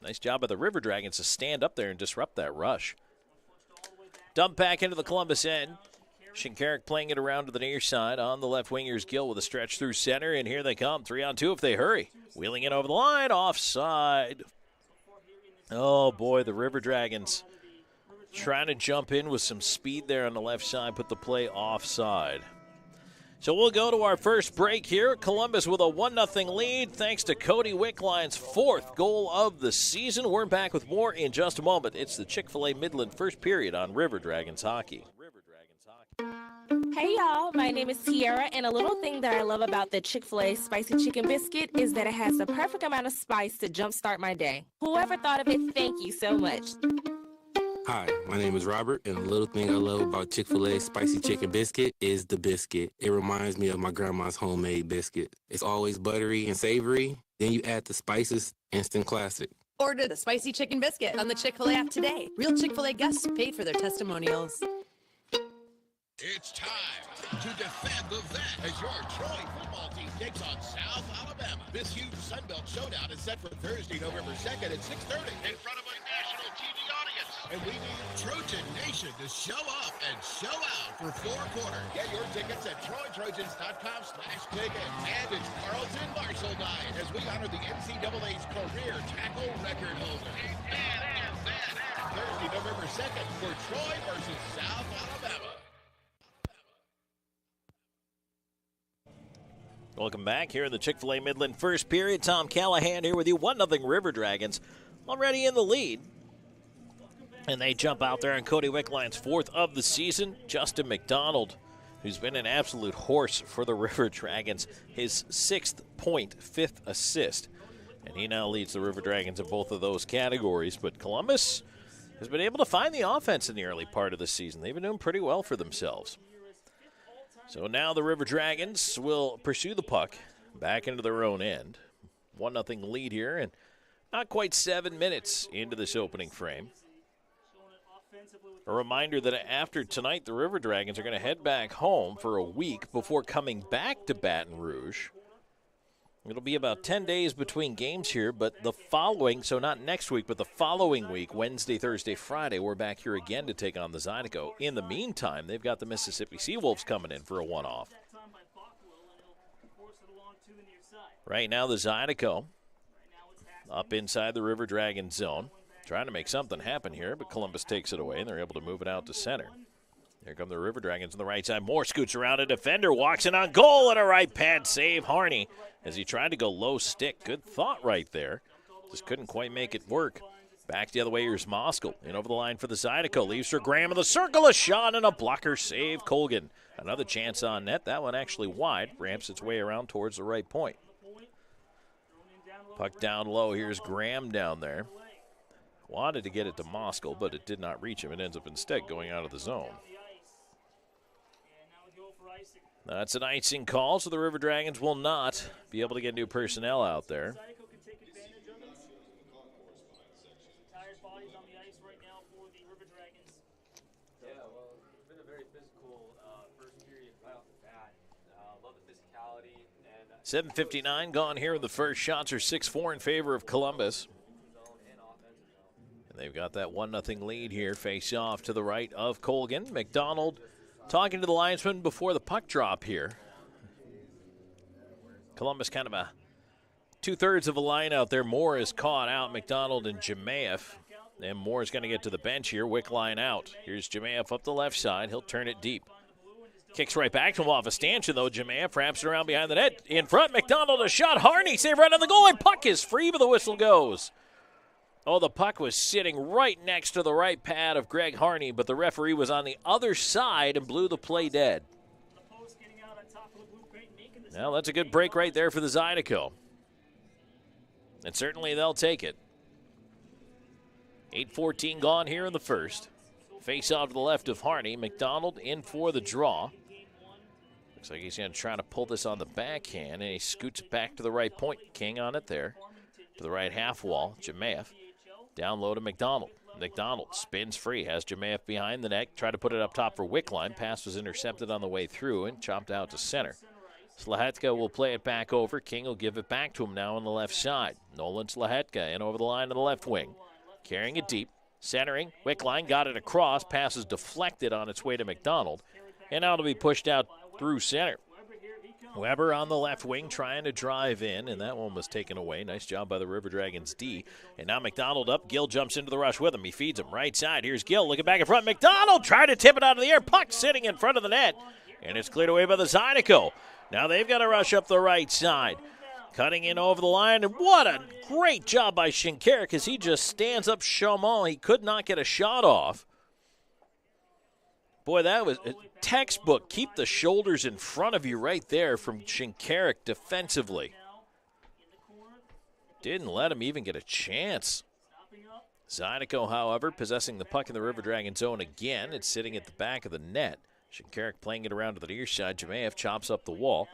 Nice job by the River Dragons to stand up there and disrupt that rush. Dump back into the Columbus end. Shinkarik playing it around to the near side. On the left wing, here's Gill with a stretch through center, and here they come. 3-on-2 if they hurry. Wheeling it over the line, offside. Oh, boy, the River Dragons trying to jump in with some speed there on the left side, put the play offside. So we'll go to our first break here. Columbus with a 1-0 lead thanks to Cody Wickline's 4th goal of the season. We're back with more in just a moment. It's the Chick-fil-A Midland first period on River Dragons Hockey.
Hey y'all, my name is Tiara, and a little thing that I love about the Chick-fil-A spicy chicken biscuit is that it has the perfect amount of spice to jumpstart my day. Whoever thought of it, thank you so much.
Hi, my name is Robert, and the little thing I love about Chick-fil-A spicy chicken biscuit is the biscuit. It reminds me of my grandma's homemade biscuit. It's always buttery and savory. Then you add the spices, instant classic.
Order the spicy chicken biscuit on the Chick-fil-A app today. Real Chick-fil-A guests paid for their testimonials.
It's time to defend the vet as your Troy football team takes on South Alabama. This huge Sun Belt showdown is set for Thursday, November 2nd at 6:30 in front of a national TV audience. And we need Trojan Nation to show up and show out for 4 quarters. Get your tickets at TroyTrojans.com/ticket. And it's Carlton Marshall night as we honor the NCAA's career tackle record holder. Thursday, November 2nd for Troy versus South Alabama.
Welcome back here in the Chick-fil-A Midland first period. Tom Callahan here with you. 1-0 River Dragons already in the lead. And they jump out there on Cody Wickline's 4th of the season. Justin McDonald, who's been an absolute horse for the River Dragons, his 6th point, 5th assist. And he now leads the River Dragons in both of those categories. But Columbus has been able to find the offense in the early part of the season. They've been doing pretty well for themselves. So now the River Dragons will pursue the puck back into their own end. 1-0 lead here, and not quite 7 minutes into this opening frame. A reminder that after tonight, the River Dragons are going to head back home for a week before coming back to Baton Rouge. It'll be about 10 days between games here, but the following, so not next week, but the following week, Wednesday, Thursday, Friday, we're back here again to take on the Zydeco. In the meantime, they've got the Mississippi Seawolves coming in for a one-off. Right now, the Zydeco up inside the River Dragons zone, trying to make something happen here, but Columbus takes it away, and they're able to move it out to center. Here come the River Dragons on the right side. Moore scoots around a defender, walks in on goal, and a right pad save. Harney, as he tried to go low stick. Good thought right there. Just couldn't quite make it work. Back the other way, here's Moskal. In over the line for the Zydeco. Leaves for Graham in the circle. A shot and a blocker save. Colgan. Another chance on net. That one actually wide. Ramps its way around towards the right point. Puck down low. Here's Graham down there. Wanted to get it to Moskal, but it did not reach him. It ends up instead going out of the zone. That's an icing call, so the River Dragons will not be able to get new personnel out there.
Yeah, well, it's been a very physical first period right off the bat. Love the physicality. And
7:59 gone here in the first. Shots are 6-4 in favor of Columbus. And they've got that 1-0 lead here. Face off to the right of Colgan. McDonald talking to the linesman before the puck drop here. Columbus kind of a 2/3 of a line out there. Moore is caught out. McDonald and Jemayev. And Moore is going to get to the bench here. Wickline out. Here's Jemayev up the left side. He'll turn it deep. Kicks right back to him off a stanchion, though. Jemayev wraps it around behind the net. In front, McDonald, a shot. Harney save right on the goal, and puck is free, but the whistle goes. Oh, the puck was sitting right next to the right pad of Greg Harney, but the referee was on the other side and blew the play dead. Well, that's a good break right there for the Zydeco. And certainly they'll take it. 8:14 gone here in the first. Face off to the left of Harney. McDonald in for the draw. Looks like he's going to try to pull this on the backhand, and he scoots back to the right point. King on it there. To the right half wall, Jemayev. Down low to McDonald. McDonald spins free, has Jemayev behind the net. Try to put it up top for Wickline. Pass was intercepted on the way through and chopped out to center. Slahetka will play it back over. King will give it back to him now on the left side. Nolan Slahetka in over the line to the left wing. Carrying it deep. Centering. Wickline got it across. Pass is deflected on its way to McDonald. And now it'll be pushed out through center. Weber on the left wing trying to drive in, and that one was taken away. Nice job by the River Dragons D. And now McDonald up. Gill jumps into the rush with him. He feeds him right side. Here's Gill looking back in front. McDonald trying to tip it out of the air. Puck sitting in front of the net, and it's cleared away by the Zydeco. Now they've got to rush up the right side. Cutting in over the line, and what a great job by Shinkarik as he just stands up Chaumont. He could not get a shot off. Boy, that was a textbook. Keep the shoulders in front of you right there from Shinkarik defensively. Didn't let him even get a chance. Zydeco, however, possessing the puck in the River Dragon zone again. It's sitting at the back of the net. Shinkarik playing it around to the near side. Jemayev chops up the wall.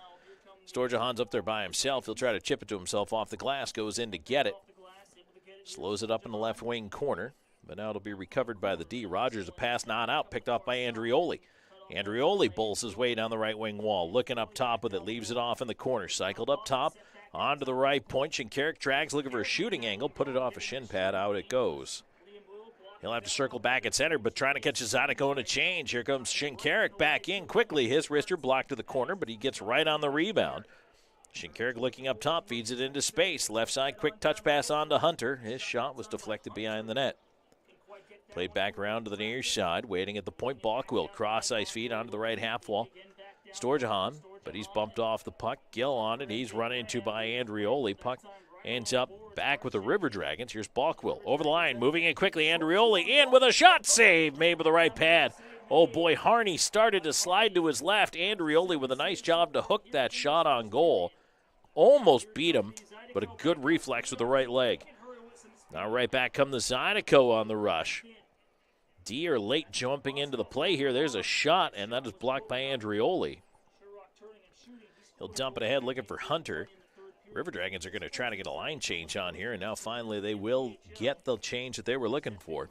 Storjahan's up there by himself. He'll try to chip it to himself off the glass. Goes in to get it. Slows it up in the left wing corner. But now it'll be recovered by the D. Rogers, a pass not out, picked off by Andrioli. Andrioli bowls his way down the right wing wall. Looking up top with it, leaves it off in the corner. Cycled up top, onto the right point. Shinkarik drags, looking for a shooting angle. Put it off a shin pad, out it goes. He'll have to circle back at center, but trying to catch Zydeco in a change. Here comes Shinkarik back in quickly. His wrister blocked to the corner, but he gets right on the rebound. Shinkarik looking up top, feeds it into space. Left side, quick touch pass on to Hunter. His shot was deflected behind the net. Played back around to the near side, waiting at the point. Balkwill cross ice feed onto the right half wall. Storjahan, but he's bumped off the puck. Gill on it. He's run into by Andrioli. Puck ends up back with the River Dragons. Here's Balkwill over the line, moving in quickly. Andrioli in with a shot save made with the right pad. Oh boy, Harney started to slide to his left. Andrioli with a nice job to hook that shot on goal. Almost beat him, but a good reflex with the right leg. Now right back come the Zydeco on the rush. D are late jumping into the play here. There's a shot, and that is blocked by Andrioli. He'll dump it ahead looking for Hunter. River Dragons are going to try to get a line change on here, and now finally they will get the change that they were looking for.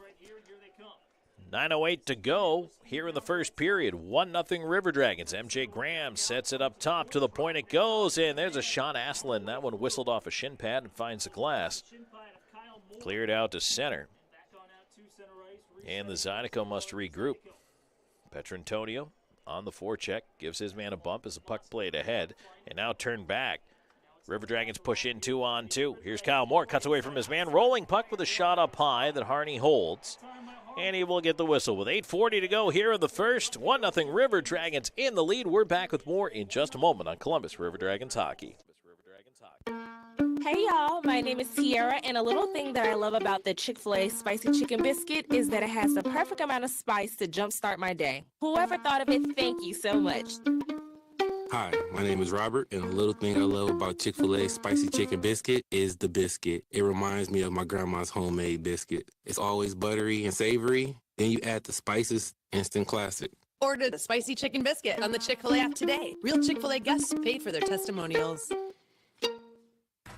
9:08 to go here in the first period. 1-0 River Dragons. MJ Graham sets it up top. To the point it goes, and there's a shot. Aslan, that one whistled off a shin pad and finds the glass. Cleared out to center. And the Zydeco must regroup. Petrantonio on the forecheck, gives his man a bump as the puck played ahead, and now turned back. River Dragons push in 2-on-2. Here's Kyle Moore, cuts away from his man. Rolling puck with a shot up high that Harney holds. And he will get the whistle with 8:40 to go here in the first. 1-0 River Dragons in the lead. We're back with more in just a moment on Columbus River Dragons Hockey.
Hey y'all, my name is Tiara, and a little thing that I love about the Chick-fil-A spicy chicken biscuit is that it has the perfect amount of spice to jumpstart my day. Whoever thought of it, thank you so much.
Hi, my name is Robert, and a little thing I love about Chick-fil-A spicy chicken biscuit is the biscuit. It reminds me of my grandma's homemade biscuit. It's always buttery and savory. Then you add the spices, instant classic.
Order the spicy chicken biscuit on the Chick-fil-A app today. Real Chick-fil-A guests paid for their testimonials.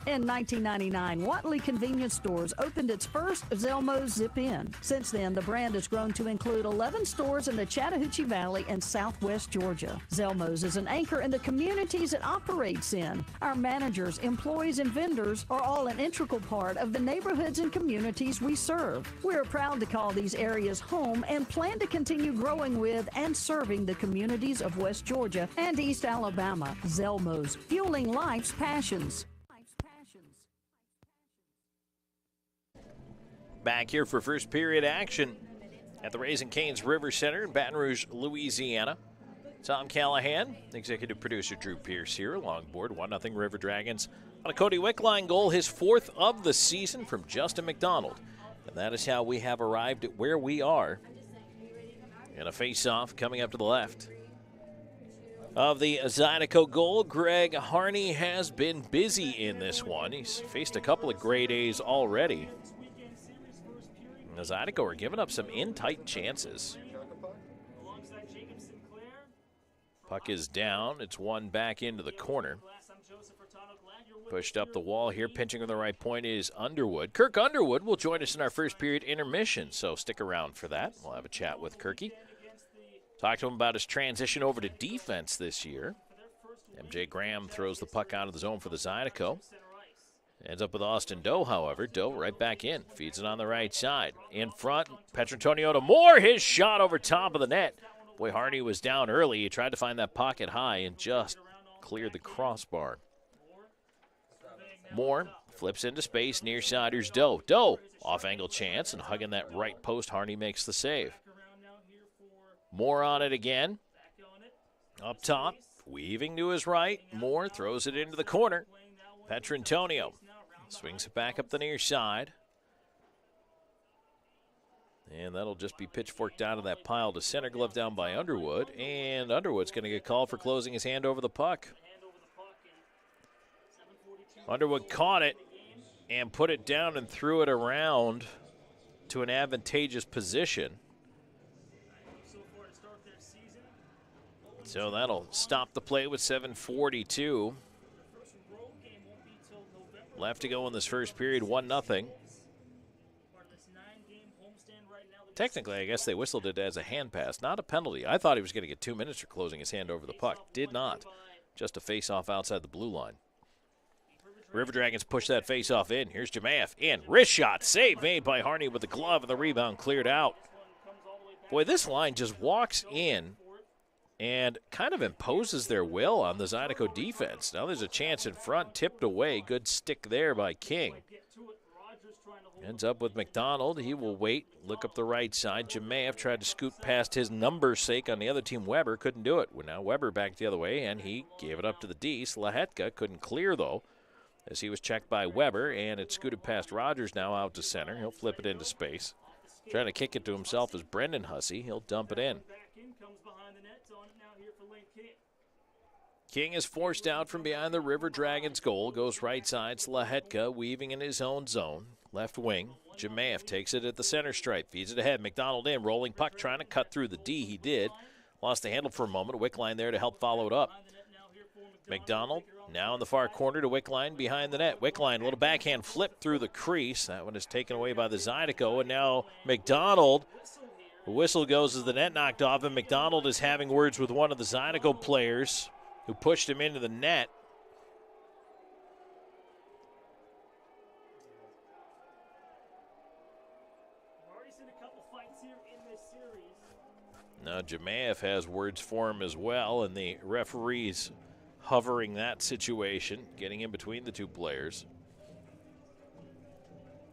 In 1999, Watley Convenience Stores opened its first Zelmo's Zip-In. Since then, the brand has grown to include 11 stores in the Chattahoochee Valley and southwest Georgia. Zelmo's is an anchor in the communities it operates in. Our managers, employees, and vendors are all an integral part of the neighborhoods and communities we serve. We're proud to call these areas home and plan to continue growing with and serving the communities of West Georgia and East Alabama. Zelmo's, fueling life's passions.
Back here for first period action at the Raising Cane's River Center in Baton Rouge, Louisiana. Tom Callahan, executive producer Drew Peirce here, along board. 1-0 River Dragons on a Cody Wickline goal, his fourth of the season from Justin McDonald. And that is how we have arrived at where we are. And a face-off coming up to the left of the Zydeco goal. Greg Harney has been busy in this one. He's faced a couple of grade A's already. Zydeco are giving up some in-tight chances. Puck is down. It's one back into the corner. Pushed up the wall here. Pinching on the right point is Underwood. Kirk Underwood will join us in our first period intermission, so stick around for that. We'll have a chat with Kirky. Talk to him about his transition over to defense this year. MJ Graham throws the puck out of the zone for the Zydeco. Ends up with Austin Doe, however. Doe right back in. Feeds it on the right side. In front, Petrantonio to Moore. His shot over top of the net. Boy, Harney was down early. He tried to find that pocket high and just cleared the crossbar. Moore flips into space, near side. Here's Doe. Doe, off-angle chance, and hugging that right post. Harney makes the save. Moore on it again. Up top, weaving to his right. Moore throws it into the corner. Petrantonio swings it back up the near side. And that'll just be pitchforked down to that pile to center, glove down by Underwood. And Underwood's going to get called for closing his hand over the puck. Underwood caught it and put it down and threw it around to an advantageous position. So that'll stop the play with 7:42 left to go in this first period, 1-0. Technically, I guess they whistled it as a hand pass, not a penalty. I thought he was going to get 2 minutes for closing his hand over the puck. Did not. Just a face-off outside the blue line. River Dragons push that face-off in. Here's Jemayev in. Wrist shot. Save made by Harney with the glove, and the rebound cleared out. Boy, this line just walks in and kind of imposes their will on the Zydeco defense. Now there's a chance in front, tipped away. Good stick there by King. Ends up with McDonald. He will wait, look up the right side. Jemayev tried to scoot past his number's sake on the other team. Weber couldn't do it. Well, now Weber back the other way, and he gave it up to the D. Slahetka couldn't clear, though, as he was checked by Weber, and it scooted past Rogers now out to center. He'll flip it into space. Trying to kick it to himself is Brendan Hussey. He'll dump it in. King is forced out from behind the River Dragons goal. Goes right side. Slahetka weaving in his own zone. Left wing. Jemayev takes it at the center stripe. Feeds it ahead. McDonald in. Rolling puck. Trying to cut through the D. He did. Lost the handle for a moment. Wickline there to help follow it up. McDonald now in the far corner to Wickline behind the net. Wickline, a little backhand flip through the crease. That one is taken away by the Zydeco. And now McDonald. The whistle goes as the net knocked off. And McDonald is having words with one of the Zydeco players who pushed him into the net. Now Jemayev has words for him as well, and the referee's hovering that situation, getting in between the two players.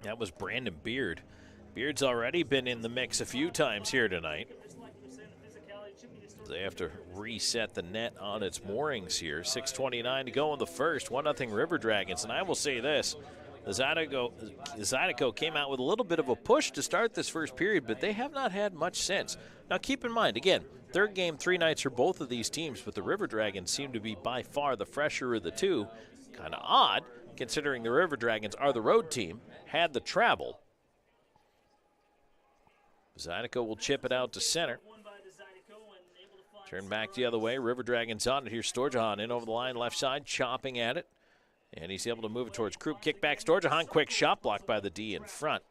That was Brandon Beard. Beard's already been in the mix a few times here tonight. They have to reset the net on its moorings here. 6:29 to go in the first. 1-0 River Dragons. And I will say this. The Zydeco came out with a little bit of a push to start this first period, but they have not had much since. Now keep in mind, again, third game, 3 nights for both of these teams, but the River Dragons seem to be by far the fresher of the two. Kind of odd, considering the River Dragons are the road team, had the travel. Zydeco will chip it out to center. Turn back the other way. River Dragons on it. Here's Storjahan in over the line, left side, chopping at it. And he's able to move it towards Krupp. Kick back. Storjahan, quick shot blocked by the D in front.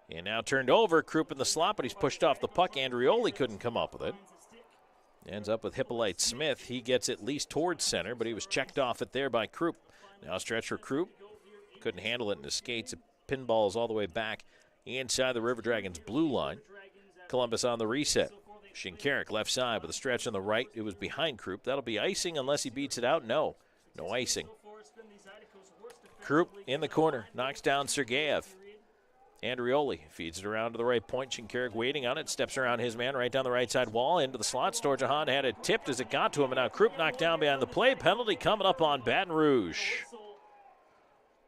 And now turned over. Krupp in the slot, but he's pushed off the puck. Andrioli couldn't come up with it. Ends up with Hippolyte Smith. He gets at least towards center, but he was checked off it there by Krupp. Now stretch for Krupp. Couldn't handle it in the skates. It pinballs all the way back inside the River Dragons blue line. Columbus on the reset. Shinkarik left side with a stretch on the right. It was behind Krupp. That'll be icing unless he beats it out. No icing. Krupp in the corner. Knocks down Sergeyev. Andrioli feeds it around to the right point. Shinkarik waiting on it. Steps around his man right down the right side wall. Into the slot. Storjahan had it tipped as it got to him. And now Krupp knocked down behind the play. Penalty coming up on Baton Rouge.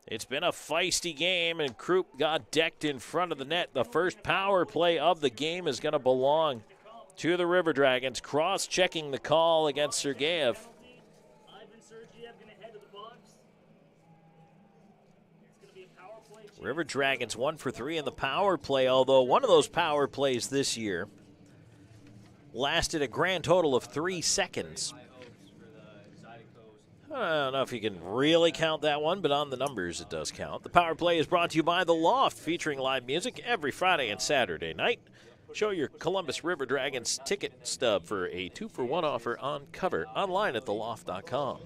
It's been a feisty game, and Krupp got decked in front of the net. The first power play of the game is going to belong to the River Dragons. Cross-checking the call against Sergeyev. River Dragons 1 for 3 in the power play, although one of those power plays this year lasted a grand total of 3 seconds. I don't know if you can really count that one, but on the numbers it does count. The power play is brought to you by The Loft, featuring live music every Friday and Saturday night. Show your Columbus River Dragons ticket stub for a 2-for-1 offer on cover online at theloft.com.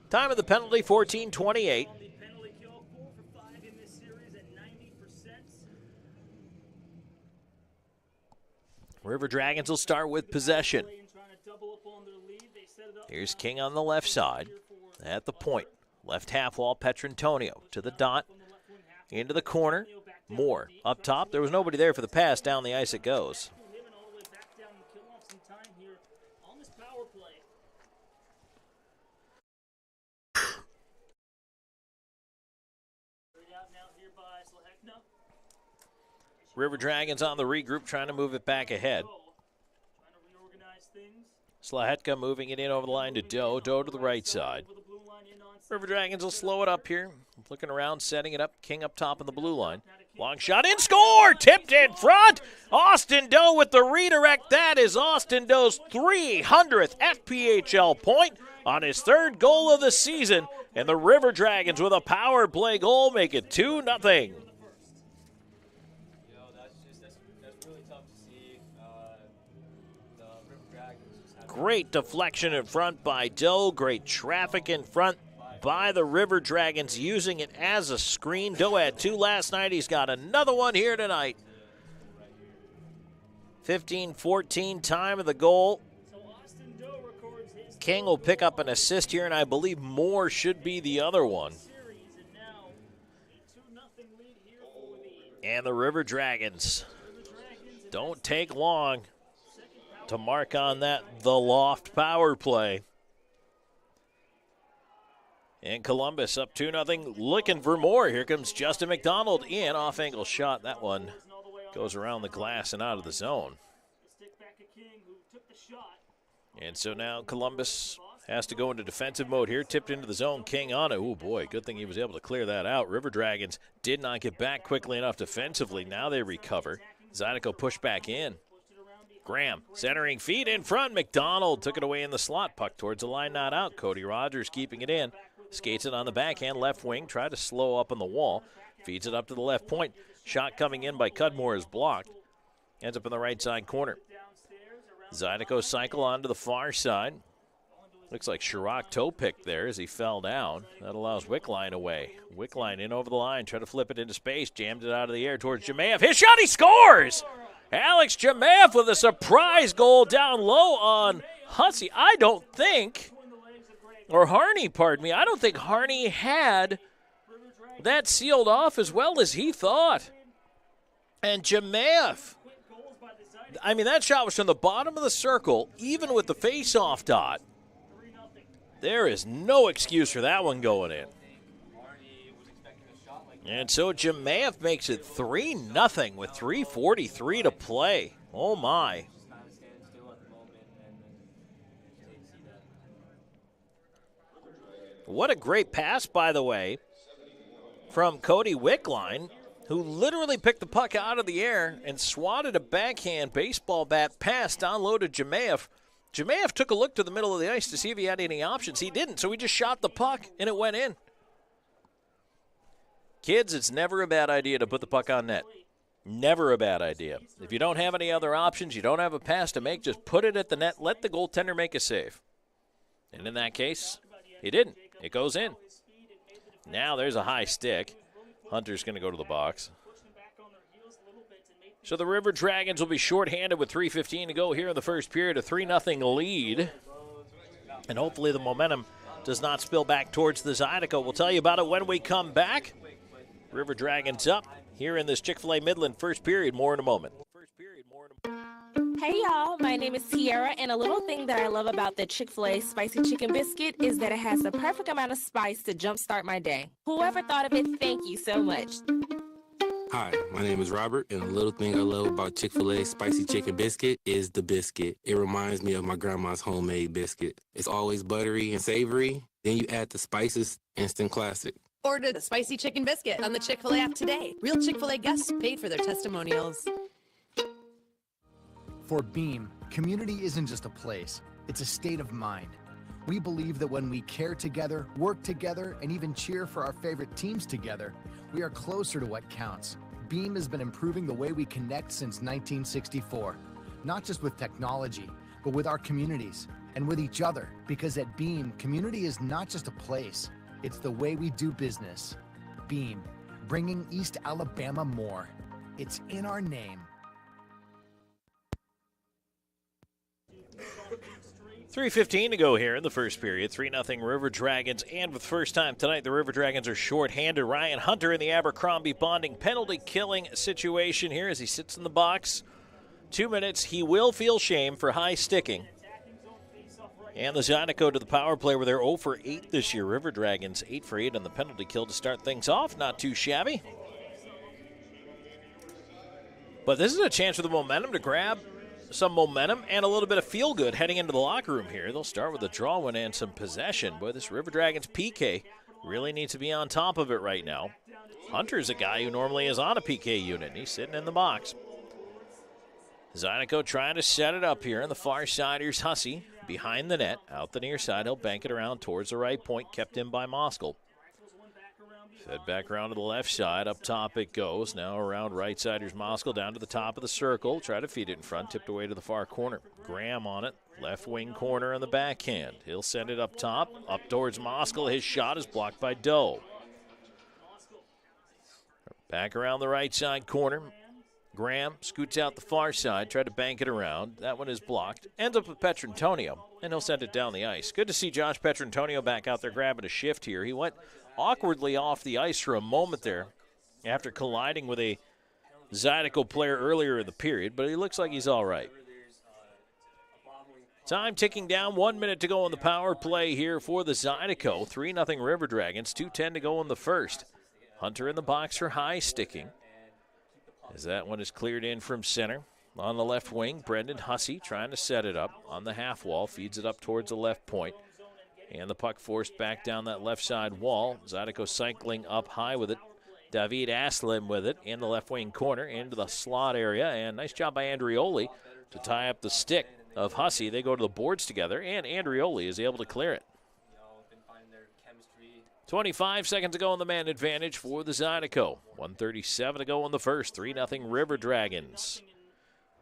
Time of the penalty, 14:28. River Dragons will start with possession. Here's King on the left side at the point. Left half wall, Petrantonio to the dot, into the corner. Moore up top. There was nobody there for the pass. Down the ice it goes. River Dragons on the regroup, trying to move it back ahead. Slahetka moving it in over the line to Doe. Doe to the right side. River Dragons will slow it up here. Looking around, setting it up. King up top on the blue line. Long shot in, score! Tipped in front. Austin Doe with the redirect. That is Austin Doe's 300th FPHL point on his third goal of the season. And the River Dragons with a power play goal make it 2-0. Great deflection in front by Doe. Great traffic in front by the River Dragons, using it as a screen. Doe had 2 last night. He's got another one here tonight. 15-14 time of the goal. King will pick up an assist here, and I believe Moore should be the other one. And the River Dragons don't take long to mark on that the Loft power play. And Columbus up 2-0, looking for more. Here comes Justin McDonald in, off-angle shot. That one goes around the glass and out of the zone. And so now Columbus has to go into defensive mode here. Tipped into the zone, King on it. Oh boy, good thing he was able to clear that out. River Dragons did not get back quickly enough defensively. Now they recover. Zydeco pushed back in. Graham centering feet in front. McDonald took it away in the slot. Puck towards the line, not out. Cody Rogers keeping it in. Skates it on the backhand, left wing. Tried to slow up on the wall. Feeds it up to the left point. Shot coming in by Cudmore is blocked. Ends up in the right side corner. Zydeco cycle onto the far side. Looks like Chirac toe picked there as he fell down. That allows Wickline away. Wickline in over the line. Try to flip it into space. Jammed it out of the air towards Jemaev. His shot, he scores! Alex Jemaev with a surprise goal down low on Hussey. I don't think, or Harney, pardon me, I don't think Harney had that sealed off as well as he thought. And Jemaev, I mean, that shot was from the bottom of the circle, even with the face-off dot. There is no excuse for that one going in. And so Jemaev makes it 3-0 with 3:43 to play. Oh, my. What a great pass, by the way, from Cody Wickline, who literally picked the puck out of the air and swatted a backhand baseball bat pass down low to Jemaev. Jemaev took a look to the middle of the ice to see if he had any options. He didn't, so he just shot the puck, and it went in. Kids, it's never a bad idea to put the puck on net. Never a bad idea. If you don't have any other options, you don't have a pass to make, just put it at the net. Let the goaltender make a save. And in that case, he didn't. It goes in. Now there's a high stick. Hunter's going to go to the box. So the River Dragons will be shorthanded with 3:15 to go here in the first period. A 3-0 lead. And hopefully the momentum does not spill back towards the Zydeco. We'll tell you about it when we come back. River Dragons up here in this Chick-fil-A Midland first period. More in a moment.
Hey y'all, my name is Tiara, and a little thing that I love about the Chick-fil-A spicy chicken biscuit is that it has the perfect amount of spice to jumpstart my day. Whoever thought of it, thank you so much.
Hi, my name is Robert, and a little thing I love about Chick-fil-A spicy chicken biscuit is the biscuit. It reminds me of my grandma's homemade biscuit. It's always buttery and savory. Then you add the spices, instant classic.
Order the spicy chicken biscuit on the Chick-fil-A app today. Real Chick-fil-A guests paid for their testimonials.
For Beam, community isn't just a place, it's a state of mind. We believe that when we care together, work together, and even cheer for our favorite teams together, we are closer to what counts. Beam has been improving the way we connect since 1964, not just with technology, but with our communities and with each other. Because at Beam, community is not just a place, it's the way we do business. Beam, bringing East Alabama more. It's in our name.
3:15 to go here in the first period. 3-0 River Dragons. And for the first time tonight, the River Dragons are shorthanded. Ryan Hunter in the Abercrombie bonding penalty killing situation here as he sits in the box. 2 minutes. He will feel shame for high sticking. And the Zydeco to the power play where they're 0 for 8 this year. River Dragons 8 for 8 on the penalty kill to start things off. Not too shabby. But this is a chance for the momentum to grab some momentum and a little bit of feel-good heading into the locker room here. They'll start with a draw win and some possession. Boy, this River Dragons PK really needs to be on top of it right now. Hunter's a guy who normally is on a PK unit, and he's sitting in the box. Zydeco trying to set it up here on the far side. Here's Hussey behind the net. Out the near side, he'll bank it around towards the right point, kept in by Moskal. Fed back around to the left side. Up top it goes. Now around right side. Here's Moskal down to the top of the circle. Try to feed it in front. Tipped away to the far corner. Graham on it. Left wing corner on the backhand. He'll send it up top. Up towards Moskal. His shot is blocked by Doe. Back around the right side corner. Graham scoots out the far side. Tried to bank it around. That one is blocked. Ends up with Petrantonio. And he'll send it down the ice. Good to see Josh Petrantonio back out there grabbing a shift here. He went awkwardly off the ice for a moment there after colliding with a Zydeco player earlier in the period, but he looks like he's all right. Time ticking down, 1 minute to go on the power play here for the Zydeco. 3-0 River Dragons, 2:10 to go in the first. Hunter in the box for high sticking. As that one is cleared in from center. On the left wing, Brendan Hussey trying to set it up on the half wall, feeds it up towards the left point. And the puck forced back down that left side wall. Zydeco cycling up high with it. David Aslim with it in the left wing corner into the slot area. And nice job by Andrioli to tie up the stick of Hussey. They go to the boards together, and Andrioli is able to clear it. 25 seconds to go on the man advantage for the Zydeco. 1:37 to go in the first. 3-0 River Dragons.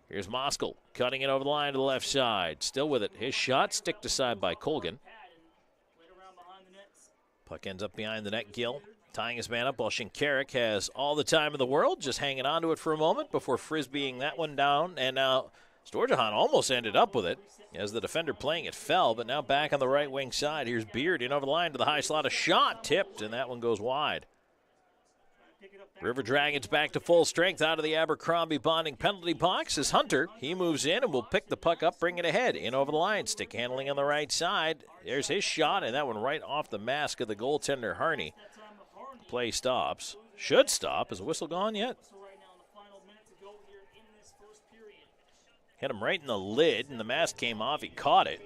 Here's Moskal cutting it over the line to the left side. Still with it. His shot sticked aside by Colgan. Puck ends up behind the net. Gill tying his man up while Shinkarik has all the time in the world, just hanging on to it for a moment before frisbeeing that one down. And now Storjahan almost ended up with it as the defender playing it fell, but now back on the right wing side. Here's Beard in over the line to the high slot. A shot tipped, and that one goes wide. River Dragons back to full strength out of the Abercrombie bonding penalty box as Hunter, he moves in and will pick the puck up, bring it ahead. In over the line, stick handling on the right side. There's his shot, and that one right off the mask of the goaltender, Harney. Play stops. Should stop. Is the whistle gone yet? Hit him right in the lid, and the mask came off. He caught it.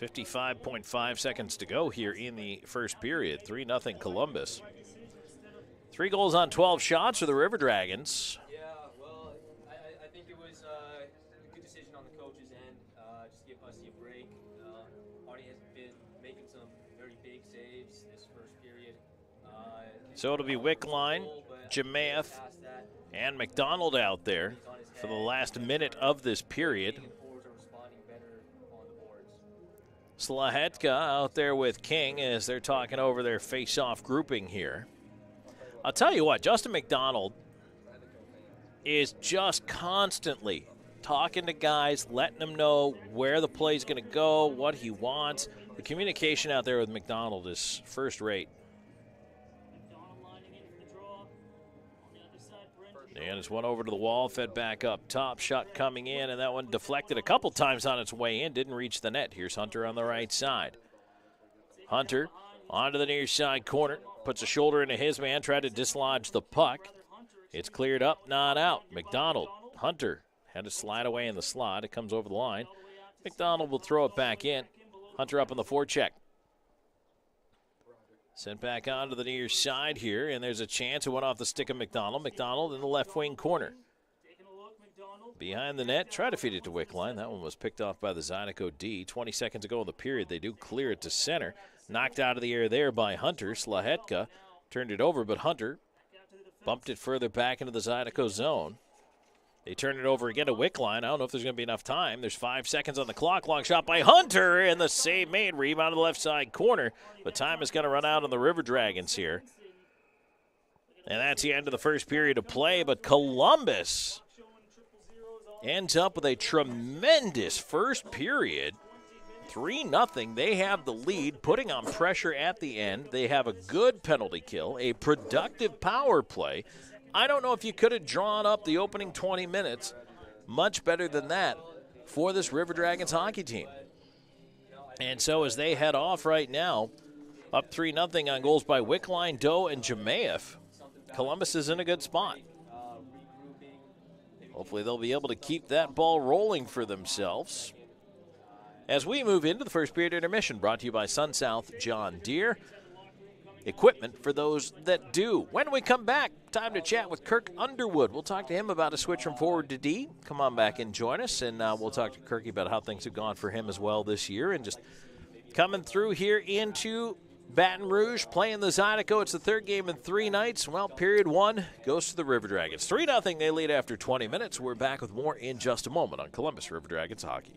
55.5 seconds to go here in the first period. 3-0 Columbus. 3 goals on 12 shots for the River Dragons.
Yeah, well, I think it was a good decision on the coach's end. Just give Hussey a break. Hardy has been making some very big saves this first period.
So it'll be Wickline, Jamaeth, and McDonald out there for the last minute of this period. Slahetka out there with King as they're talking over their face-off grouping here. I'll tell you what, Justin McDonald is just constantly talking to guys, letting them know where the play's going to go, what he wants. The communication out there with McDonald is first rate. And it's one over to the wall, fed back up top, shot coming in, and that one deflected a couple times on its way in, didn't reach the net. Here's Hunter on the right side. Hunter onto the near side corner, puts a shoulder into his man, tried to dislodge the puck. It's cleared up, not out. McDonald, Hunter had to slide away in the slot. It comes over the line. McDonald will throw it back in. Hunter up on the forecheck. Sent back onto the near side here, and there's a chance. It went off the stick of McDonald. McDonald in the left wing corner. Behind the net, try to feed it to Wickline. That one was picked off by the Zydeco D. 20 seconds ago in the period, they do clear it to center. Knocked out of the air there by Hunter. Slahetka turned it over, but Hunter bumped it further back into the Zydeco zone. They turn it over again to Wickline. I don't know if there's going to be enough time. There's 5 seconds on the clock. Long shot by Hunter, and the save made. Rebound to the left side corner. But time is going to run out on the River Dragons here. And that's the end of the first period of play. But Columbus ends up with a tremendous first period. 3-0. They have the lead, putting on pressure at the end. They have a good penalty kill, a productive power play. I don't know if you could have drawn up the opening 20 minutes much better than that for this River Dragons hockey team. And so as they head off right now, up 3-0 on goals by Wickline, Doe, and Jemaeff, Columbus is in a good spot. Hopefully they'll be able to keep that ball rolling for themselves. As we move into the first period intermission, brought to you by SunSouth John Deere. Equipment for those that do. When we come back, time to chat with Kirk Underwood. We'll talk to him about a switch from forward to D. Come on back and join us, and we'll talk to Kirky about how things have gone for him as well this year. And just coming through here into Baton Rouge, playing the Zydeco. It's the third game in 3 nights. Well, period 1 goes to the River Dragons. 3-0, they lead after 20 minutes. We're back with more in just a moment on Columbus River Dragons hockey.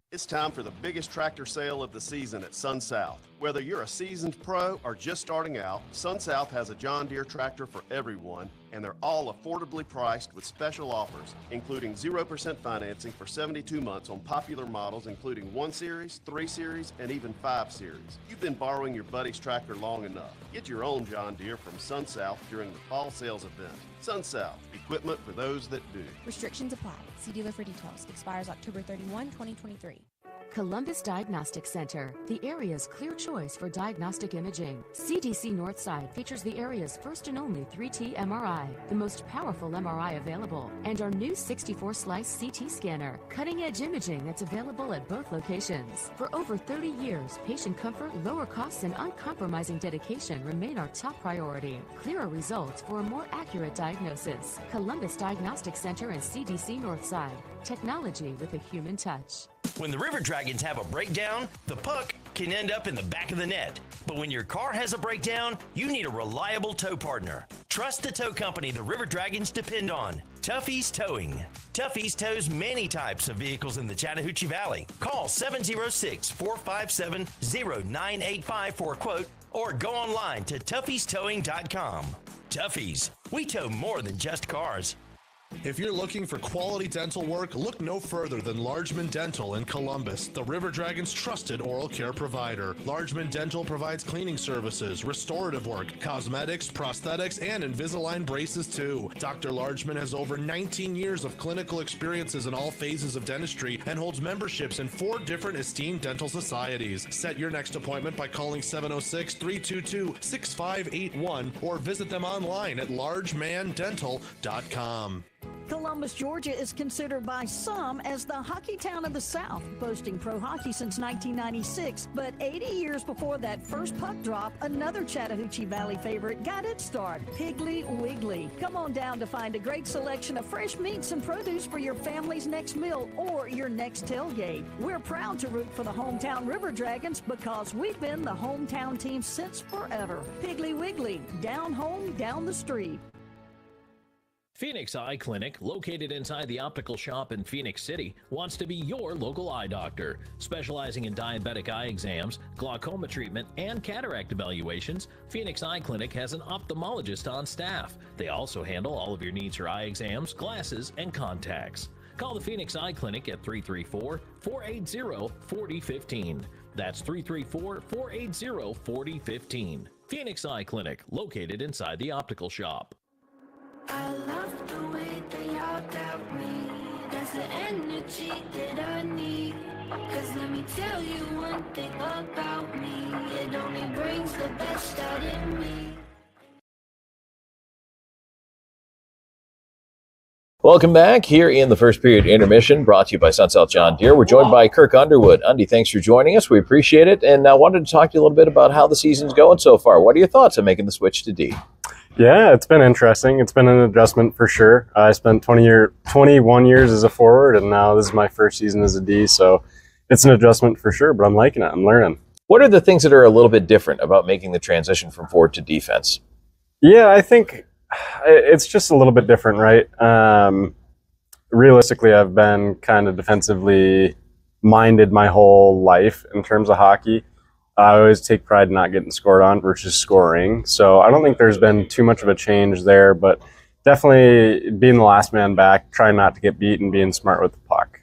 It's time for the biggest tractor sale of the season at SunSouth. Whether you're a seasoned pro or just starting out, SunSouth has a John Deere tractor for everyone, and they're all affordably priced with special offers, including 0% financing for 72 months on popular models, including 1 Series, 3 Series, and even 5 Series. You've been borrowing your buddy's tractor long enough. Get your own John Deere from SunSouth during the fall sales event. SunSouth, equipment for those that do.
Restrictions apply. See dealer for details. Expires October 31, 2023.
Columbus Diagnostic Center, the area's clear choice for diagnostic imaging. CDC Northside features the area's first and only 3T MRI, the most powerful MRI available, and our new 64-slice CT scanner, cutting-edge imaging that's available at both locations. For over 30 years, patient comfort, lower costs, and uncompromising dedication remain our top priority. Clearer results for a more accurate diagnosis. Columbus Diagnostic Center and CDC Northside. Technology with a human touch.
When the River Dragons have a breakdown, the puck can end up in the back of the net. But when your car has a breakdown, you need a reliable tow partner. Trust the tow company the River Dragons depend on. Tuffy's Towing. Tuffy's tows many types of vehicles in the Chattahoochee Valley. Call 706-457-0985 for a quote or go online to tuffystowing.com. Tuffy's, we tow more than just cars.
If you're looking for quality dental work, look no further than Largeman Dental in Columbus, the River Dragons' trusted oral care provider. Largeman Dental provides cleaning services, restorative work, cosmetics, prosthetics, and Invisalign braces too. Dr. Largeman has over 19 years of clinical experiences in all phases of dentistry and holds memberships in 4 different esteemed dental societies. Set your next appointment by calling 706-322-6581 or visit them online at largemandental.com.
Columbus, Georgia is considered by some as the hockey town of the South, boasting pro hockey since 1996. But 80 years before that first puck drop, another Chattahoochee Valley favorite got its start, Piggly Wiggly. Come on down to find a great selection of fresh meats and produce for your family's next meal or your next tailgate. We're proud to root for the hometown River Dragons because we've been the hometown team since forever. Piggly Wiggly, down home, down the street.
Phoenix Eye Clinic, located inside the optical shop in Phoenix City, wants to be your local eye doctor. Specializing in diabetic eye exams, glaucoma treatment, and cataract evaluations, Phoenix Eye Clinic has an ophthalmologist on staff. They also handle all of your needs for eye exams, glasses, and contacts. Call the Phoenix Eye Clinic at 334-480-4015. That's 334-480-4015. Phoenix Eye Clinic, located inside the optical shop.
I love the way they all doubt me. That's the energy that I need. Cause let me tell you one thing about me. It only brings the best out in me.
Welcome back here in the first period intermission, brought to you by SunSouth John Deere. We're joined by Kirk Underwood. Undy, thanks for joining us. We appreciate it. And I wanted to talk to you a little bit about how the season's going so far. What are your thoughts on making the switch to D?
Yeah, it's been interesting. It's been an adjustment for sure. I spent 21 years as a forward, and now this is my first season as a D, so it's an adjustment for sure, but I'm liking it. I'm learning.
What are the things that are a little bit different about making the transition from forward to defense?
Yeah, I think it's just a little bit different, right? Realistically, I've been kind of defensively minded my whole life in terms of hockey. I always take pride in not getting scored on versus scoring. So I don't think there's been too much of a change there, but definitely being the last man back, trying not to get beat, and being smart with the puck.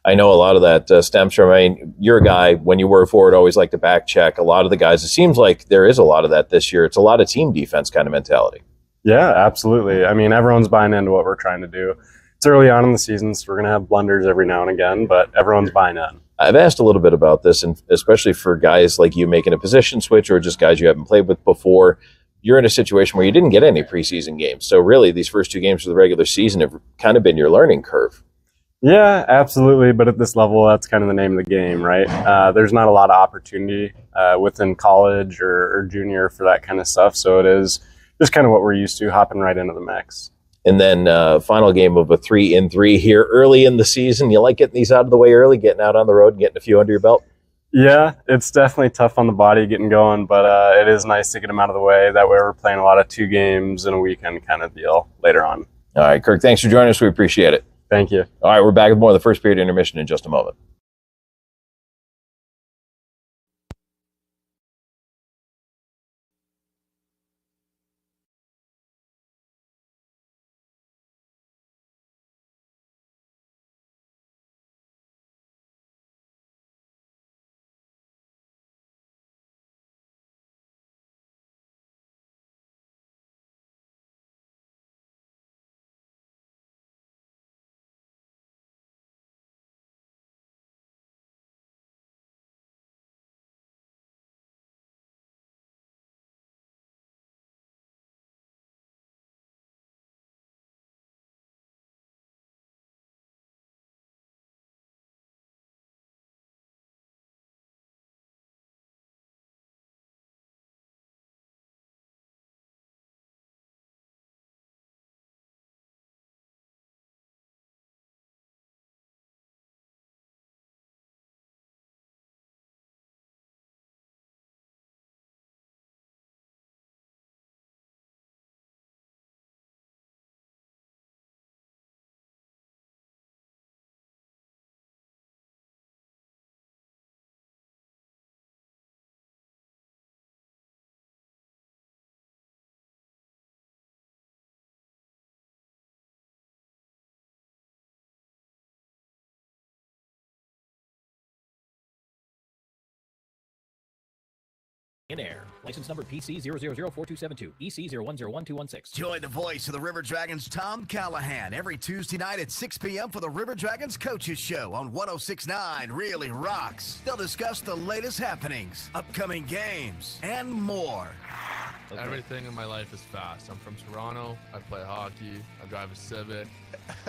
I know a lot of that stems from, I mean, you're a guy, when you were forward, always like to back check. A lot of the guys, it seems like there is a lot of that this year. It's a lot of team defense kind of mentality.
Yeah, absolutely. I mean, everyone's buying into what we're trying to do. It's early on in the season, so we're going to have blunders every now and again, but everyone's buying in.
I've asked a little bit about this, and especially for guys like you making a position switch or just guys you haven't played with before, you're in a situation where you didn't get any preseason games. So really, these first 2 games of the regular season have kind of been your learning curve.
Yeah, absolutely. But at this level, that's kind of the name of the game, right? There's not a lot of opportunity within college or junior for that kind of stuff. So it is just kind of what we're used to, hopping right into the mix.
And then final game of a 3-in-3 here early in the season. You like getting these out of the way early, getting out on the road, and getting a few under your belt?
Yeah, it's definitely tough on the body getting going, but it is nice to get them out of the way. That way we're playing a lot of 2 games in a weekend kind of deal later on.
All right, Kirk, thanks for joining us. We appreciate it.
Thank you.
All right, we're back with more of the first period intermission in just a moment.
In air. License number PC 0004272, EC 0101216.
Join the voice of the River Dragons, Tom Callahan, every Tuesday night at 6 p.m. for the River Dragons Coaches Show on 106.9 Really Rocks. They'll discuss the latest happenings, upcoming games, and more.
Everything in my life is fast. I'm from Toronto. I play hockey. I drive a Civic.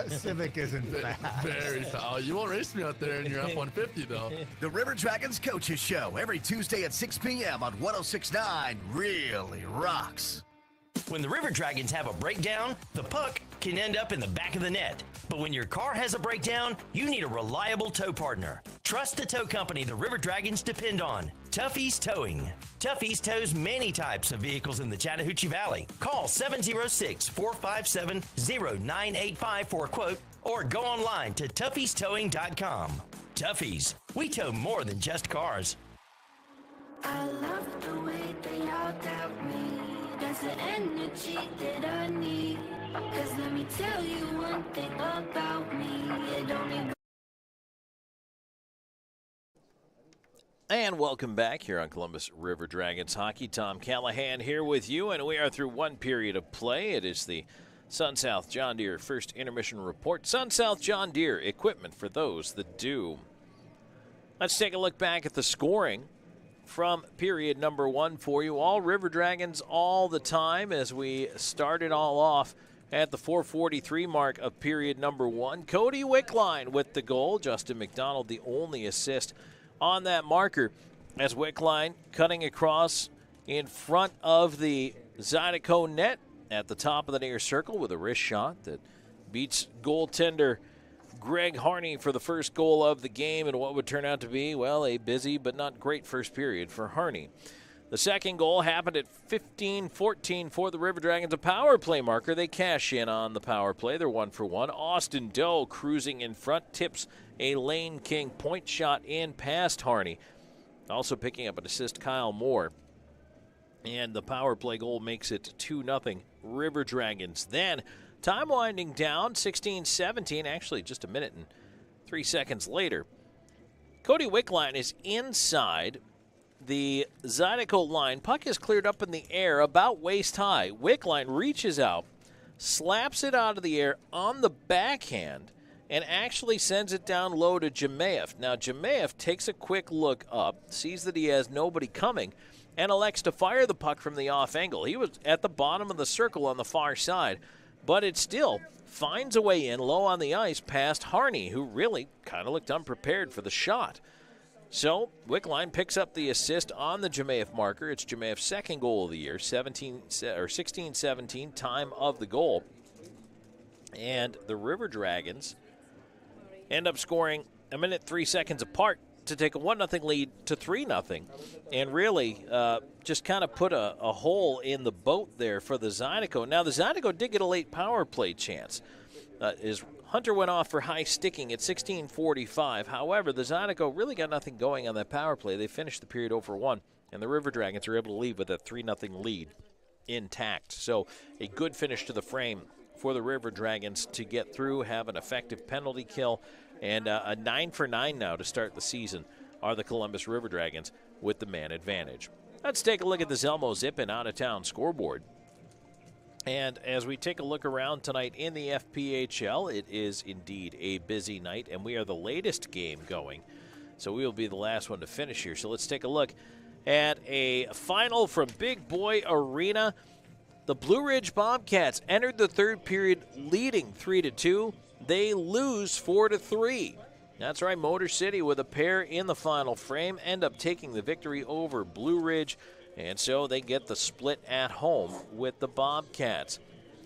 Civic isn't fast.
Very fast. Oh, you won't race me out there in your F-150, though.
The River Dragons Coaches Show every Tuesday at 6 p.m. on 106.9 Really Rocks.
When the River Dragons have a breakdown, the puck can end up in the back of the net. But when your car has a breakdown, you need a reliable tow partner. Trust the tow company the River Dragons depend on. Tuffy's Towing. Tuffy's tows many types of vehicles in the Chattahoochee Valley. Call 706-457-0985 for a quote or go online to tuffystowing.com. Tuffy's, we tow more than just cars.
I love the way they all doubt me. That's the energy that I need. Cause let me tell you one thing about me. It don't even.
And welcome back here on Columbus River Dragons Hockey. Tom Callahan here with you, and we are through 1 period of play. It is the Sun South John Deere first intermission report. Sun South John Deere, equipment for those that do. Let's take a look back at the scoring from period number 1 for you. All River Dragons all the time as we started all off at the 4:43 mark of period number 1. Cody Wickline with the goal. Justin McDonald the only assist on that marker as Wickline cutting across in front of the Zydeco net at the top of the near circle with a wrist shot that beats goaltender Greg Harney for the first goal of the game and what would turn out to be, well, a busy but not great first period for Harney. The second goal happened at 15-14 for the River Dragons, a power play marker. They cash in on the power play. They're 1-for-1. Austin Doe cruising in front, tips a Lane King point shot in past Harney. Also picking up an assist, Kyle Moore. And the power play goal makes it 2-0 River Dragons. Then, time winding down, 16-17, actually just a minute and 3 seconds later. Cody Wickline is inside the Zydeco line. Puck is cleared up in the air about waist high. Wickline reaches out, slaps it out of the air on the backhand, and actually sends it down low to Jemayev. Now, Jemayev takes a quick look up, sees that he has nobody coming, and elects to fire the puck from the off angle. He was at the bottom of the circle on the far side, but it still finds a way in low on the ice past Harney, who really kind of looked unprepared for the shot. So, Wickline picks up the assist on the Jemayev marker. It's Jemayev's second goal of the year, 16-17, time of the goal. And the River Dragons end up scoring a minute 3 seconds apart to take a 1-0 lead to 3-0. And really just kind of put a hole in the boat there for the Zydeco. Now, the Zydeco did get a late power play chance. Hunter went off for high sticking at 16:45. However, the Zydeco really got nothing going on that power play. They finished the period 0-1, and the River Dragons are able to leave with a 3-0 lead intact. So a good finish to the frame for the River Dragons to get through, have an effective penalty kill, and a 9-for-9 now to start the season are the Columbus River Dragons with the man advantage. Let's take a look at the Zelmo Zippin out-of-town scoreboard. And as we take a look around tonight in the FPHL, it is indeed a busy night, and we are the latest game going. So we will be the last one to finish here. So let's take a look at a final from Big Boy Arena. The Blue Ridge Bobcats entered the third period leading 3-2. They lose 4-3. That's right, Motor City with a pair in the final frame end up taking the victory over Blue Ridge. And so they get the split at home with the Bobcats.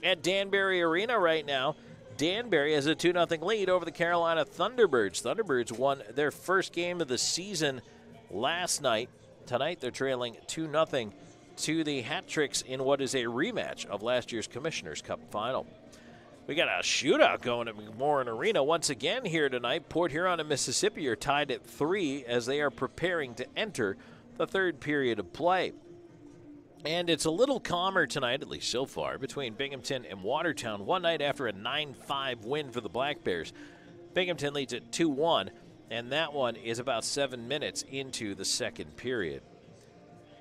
At Danbury Arena right now, Danbury has a 2-0 lead over the Carolina Thunderbirds. Thunderbirds won their first game of the season last night. Tonight they're trailing 2-0 to the Hat Tricks in what is a rematch of last year's Commissioner's Cup final. We got a shootout going at McMorran Arena once again here tonight. Port Huron and Mississippi are tied at 3 as they are preparing to enter the third period of play. And it's a little calmer tonight, at least so far, between Binghamton and Watertown. One night after a 9-5 win for the Black Bears, Binghamton leads at 2-1, and that one is about 7 minutes into the second period.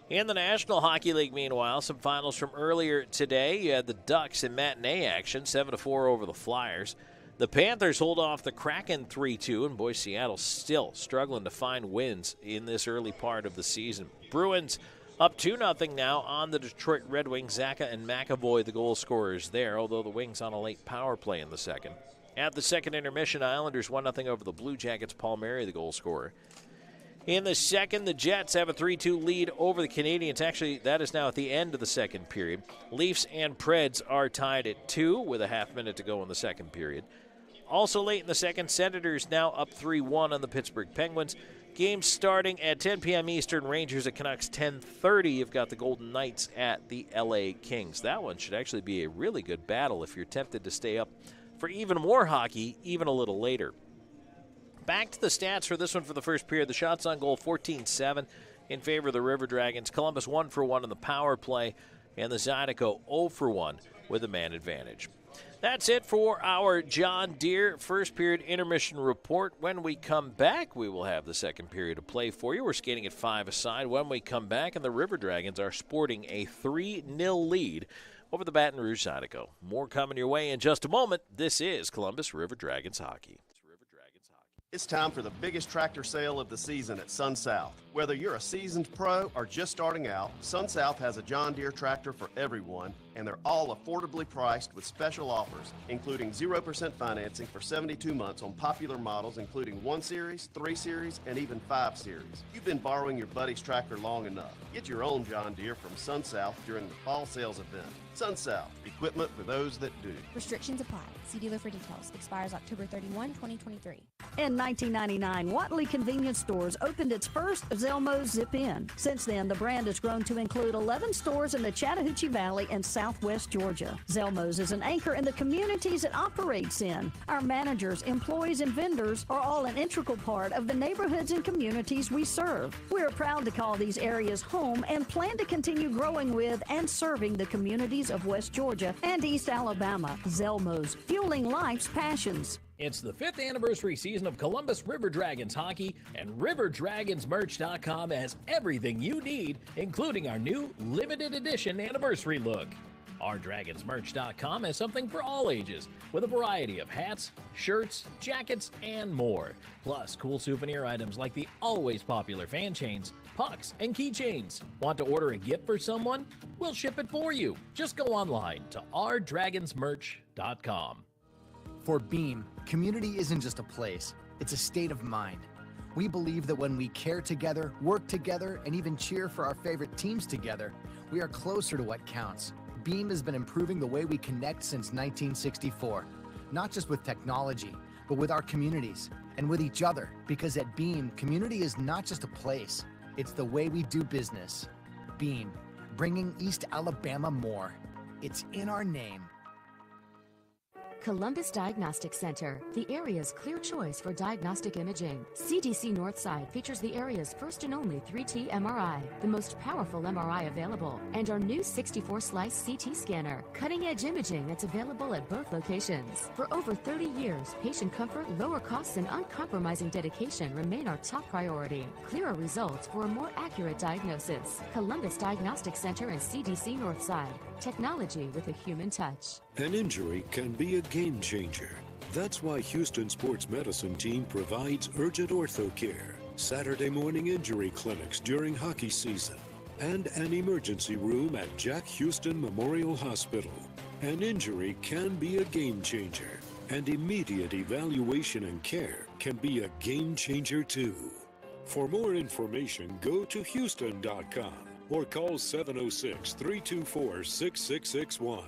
In the National Hockey League, meanwhile, some finals from earlier today. You had the Ducks in matinee action, 7-4 over the Flyers. The Panthers hold off the Kraken 3-2, and boy, Seattle still struggling to find wins in this early part of the season. Bruins up 2-0 now on the Detroit Red Wings. Zaka and McAvoy, the goal scorers there, although the Wings on a late power play in the second. At the second intermission, Islanders 1-0 over the Blue Jackets. Paul Mary, the goal scorer. In the second, the Jets have a 3-2 lead over the Canadiens. Actually, that is now at the end of the second period. Leafs and Preds are tied at 2 with a half minute to go in the second period. Also late in the second, Senators now up 3-1 on the Pittsburgh Penguins. Game starting at 10 p.m. Eastern. Rangers at Canucks 10:30. You've got the Golden Knights at the LA Kings. That one should actually be a really good battle if you're tempted to stay up for even more hockey even a little later. Back to the stats for this one for the first period. The shots on goal 14-7 in favor of the River Dragons. Columbus 1-for-1 in the power play, and the Zydeco 0-for-1 with a man advantage. That's it for our John Deere first period intermission report. When we come back, we will have the second period of play for you. We're skating at 5 aside. When we come back, and the River Dragons are sporting a 3-0 lead over the Baton Rouge Zydeco. More coming your way in just a moment. This is Columbus River Dragons hockey.
It's time for the biggest tractor sale of the season at Sun South. Whether you're a seasoned pro or just starting out, Sun South has a John Deere tractor for everyone, and they're all affordably priced with special offers, including 0% financing for 72 months on popular models, including 1 Series, 3 Series, and even 5 Series. You've been borrowing your buddy's tractor long enough. Get your own John Deere from Sun South during the fall sales event. Sun South, equipment for those that do.
Restrictions apply. See dealer for details. Expires October 31, 2023.
In In 1999, Watley Convenience Stores opened its first Zelmo's Zip-In. Since then, the brand has grown to include 11 stores in the Chattahoochee Valley and southwest Georgia. Zelmo's is an anchor in the communities it operates in. Our managers, employees, and vendors are all an integral part of the neighborhoods and communities we serve. We're proud to call these areas home and plan to continue growing with and serving the communities of West Georgia and East Alabama. Zelmo's, fueling life's passions.
It's the 5th anniversary season of Columbus River Dragons hockey, and RiverDragonsMerch.com has everything you need, including our new limited edition anniversary look. OurDragonsMerch.com has something for all ages, with a variety of hats, shirts, jackets, and more. Plus, cool souvenir items like the always popular fan chains, pucks, and keychains. Want to order a gift for someone? We'll ship it for you. Just go online to OurDragonsMerch.com.
For Beam, community isn't just a place, it's a state of mind. We believe that when we care together, work together, and even cheer for our favorite teams together, we are closer to what counts. Beam has been improving the way we connect since 1964, not just with technology, but with our communities and with each other, because at Beam, community is not just a place, it's the way we do business. Beam, bringing East Alabama more. It's in our name.
Columbus Diagnostic Center, the area's clear choice for diagnostic imaging. CDC Northside features the area's first and only 3T MRI, the most powerful MRI available, and our new 64-slice CT scanner, cutting-edge imaging that's available at both locations. For over 30 years, patient comfort, lower costs, and uncompromising dedication remain our top priority. Clearer results for a more accurate diagnosis. Columbus Diagnostic Center and CDC Northside. Technology with a human touch.
An injury can be a game changer. That's why Houston Sports Medicine Team provides urgent ortho care, Saturday morning injury clinics during hockey season, and an emergency room at Jack Houston Memorial Hospital. An injury can be a game changer, and immediate evaluation and care can be a game changer too. For more information, go to Houston.com. or call 706-324-6661.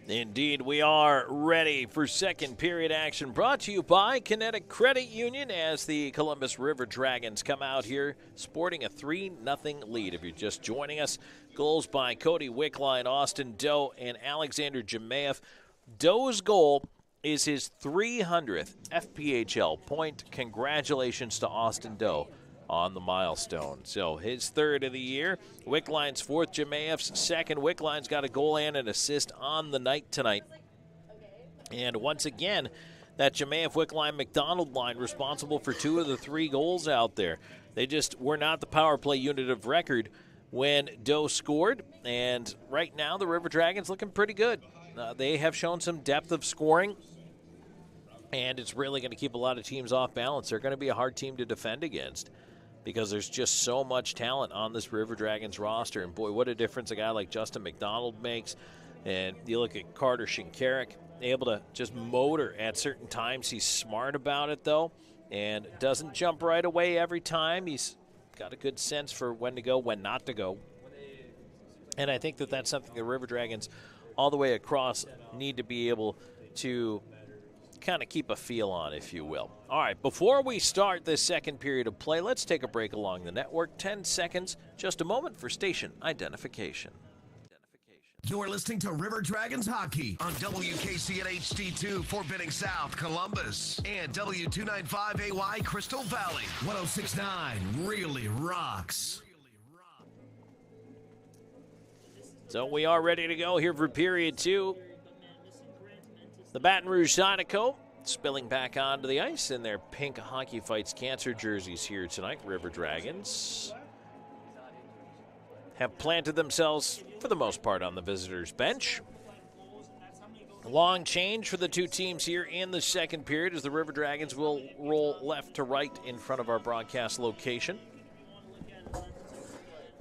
Indeed, we are ready for second period action, brought to you by Kinetic Credit Union as the Columbus River Dragons come out here sporting a 3-0 lead. If you're just joining us, goals by Cody Wickline, Austin Doe, and Alexander Jemayev. Doe's goal is his 300th FPHL point. Congratulations to Austin Doe on the milestone. So his third of the year. Wickline's fourth, Jemaev's second. Wickline's got a goal and an assist on the night tonight. And once again, that Jemaev-Wickline-McDonald line responsible for 2 of the 3 goals out there. They just were not the power play unit of record when Doe scored. And right now, the River Dragons looking pretty good. They have shown some depth of scoring, and it's really going to keep a lot of teams off balance. They're going to be a hard team to defend against, because there's just so much talent on this River Dragons roster. And boy, what a difference a guy like Justin McDonald makes. And you look at Carter Shinkarik, able to just motor at certain times. He's smart about it, though, and doesn't jump right away every time. He's got a good sense for when to go, when not to go. And I think that that's something the River Dragons all the way across need to be able to kind of keep a feel on, if you will. All right, before we start this second period of play, let's take a break along the network. 10 seconds, just a moment for station identification.
You're listening to River Dragons Hockey on WKC and HD2 for Benning South, Columbus, and W295AY Crystal Valley. 106.9 really rocks.
So we are ready to go here for period 2. The Baton Rouge Zydeco spilling back onto the ice in their pink Hockey Fights Cancer jerseys here tonight. River Dragons have planted themselves, for the most part, on the visitors' bench. Long change for the two teams here in the second period as the River Dragons will roll left to right in front of our broadcast location.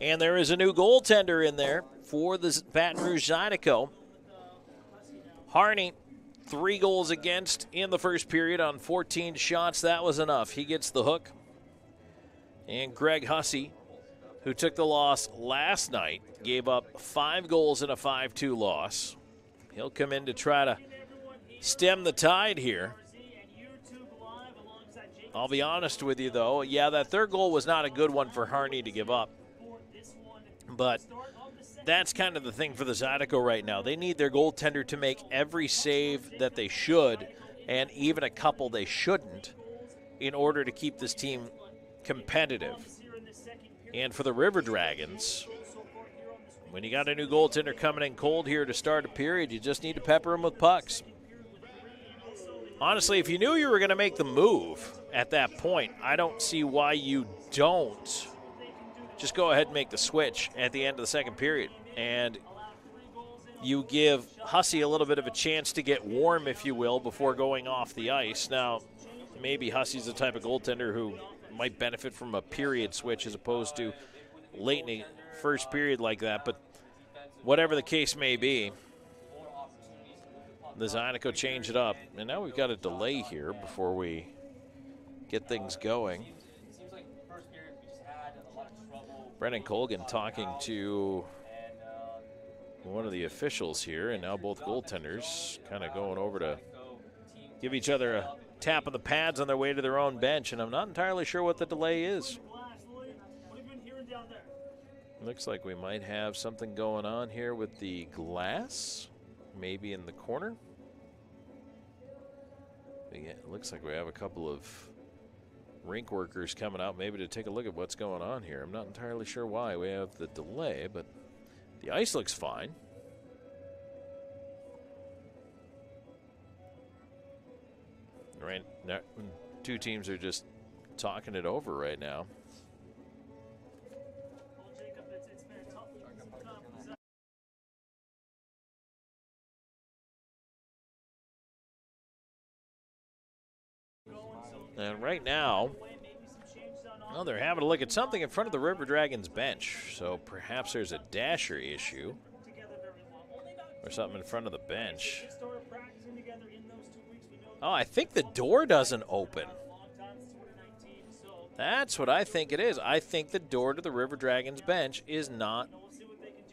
And there is a new goaltender in there for the Baton Rouge Zydeco. Harney 3 goals against in the first period on 14 shots. That was enough. He gets the hook. And Greg Hussey, who took the loss last night, gave up 5 goals in a 5-2 loss. He'll come in to try to stem the tide here. I'll be honest with you, though. Yeah, that third goal was not a good one for Harney to give up. But that's kind of the thing for the Zydeco right now. They need their goaltender to make every save that they should, and even a couple they shouldn't, in order to keep this team competitive. And for the River Dragons, when you got a new goaltender coming in cold here to start a period, you just need to pepper him with pucks. Honestly, if you knew you were going to make the move at that point, I don't see why you don't just go ahead and make the switch at the end of the second period. And you give Hussey a little bit of a chance to get warm, if you will, before going off the ice. Now, maybe Hussey's the type of goaltender who might benefit from a period switch as opposed to late in the first period like that. But whatever the case may be, the Zydeco changed it up. And now we've got a delay here before we get things going. Brendan Colgan talking to one of the officials here, and now both goaltenders kind of going over to give each other a tap on the pads on their way to their own bench, and I'm not entirely sure what the delay is. Looks like we might have something going on here with the glass, maybe in the corner. It looks like we have a couple of rink workers coming out maybe to take a look at what's going on here. I'm not entirely sure why we have the delay, but the ice looks fine. Right now, two teams are just talking it over right now. And right now, well, they're having a look at something in front of the River Dragons bench. So perhaps there's a dasher issue or something in front of the bench. Oh, I think the door doesn't open. That's what I think it is. I think the door to the River Dragons bench is not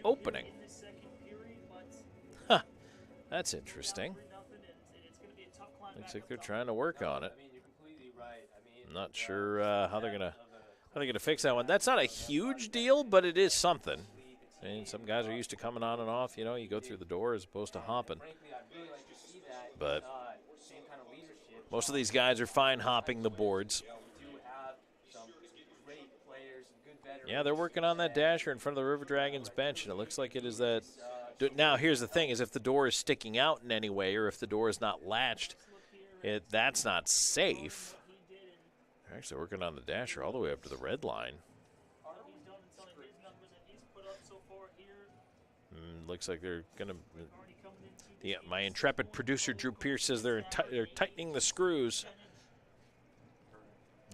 opening. Huh. That's interesting. Looks like they're trying to work on it. I'm not sure how they're gonna fix that one. That's not a huge deal, but it is something. I mean, some guys are used to coming on and off. You know, you go through the door as opposed to hopping. But most of these guys are fine hopping the boards. Yeah, they're working on that dasher in front of the River Dragons bench, and it looks like it is that. Now, here's the thing: is if the door is sticking out in any way, or if the door is not latched, that's not safe. They're actually working on the dasher all the way up to the red line. Looks like they're going to. My intrepid producer, Drew Peirce, says they're tightening the screws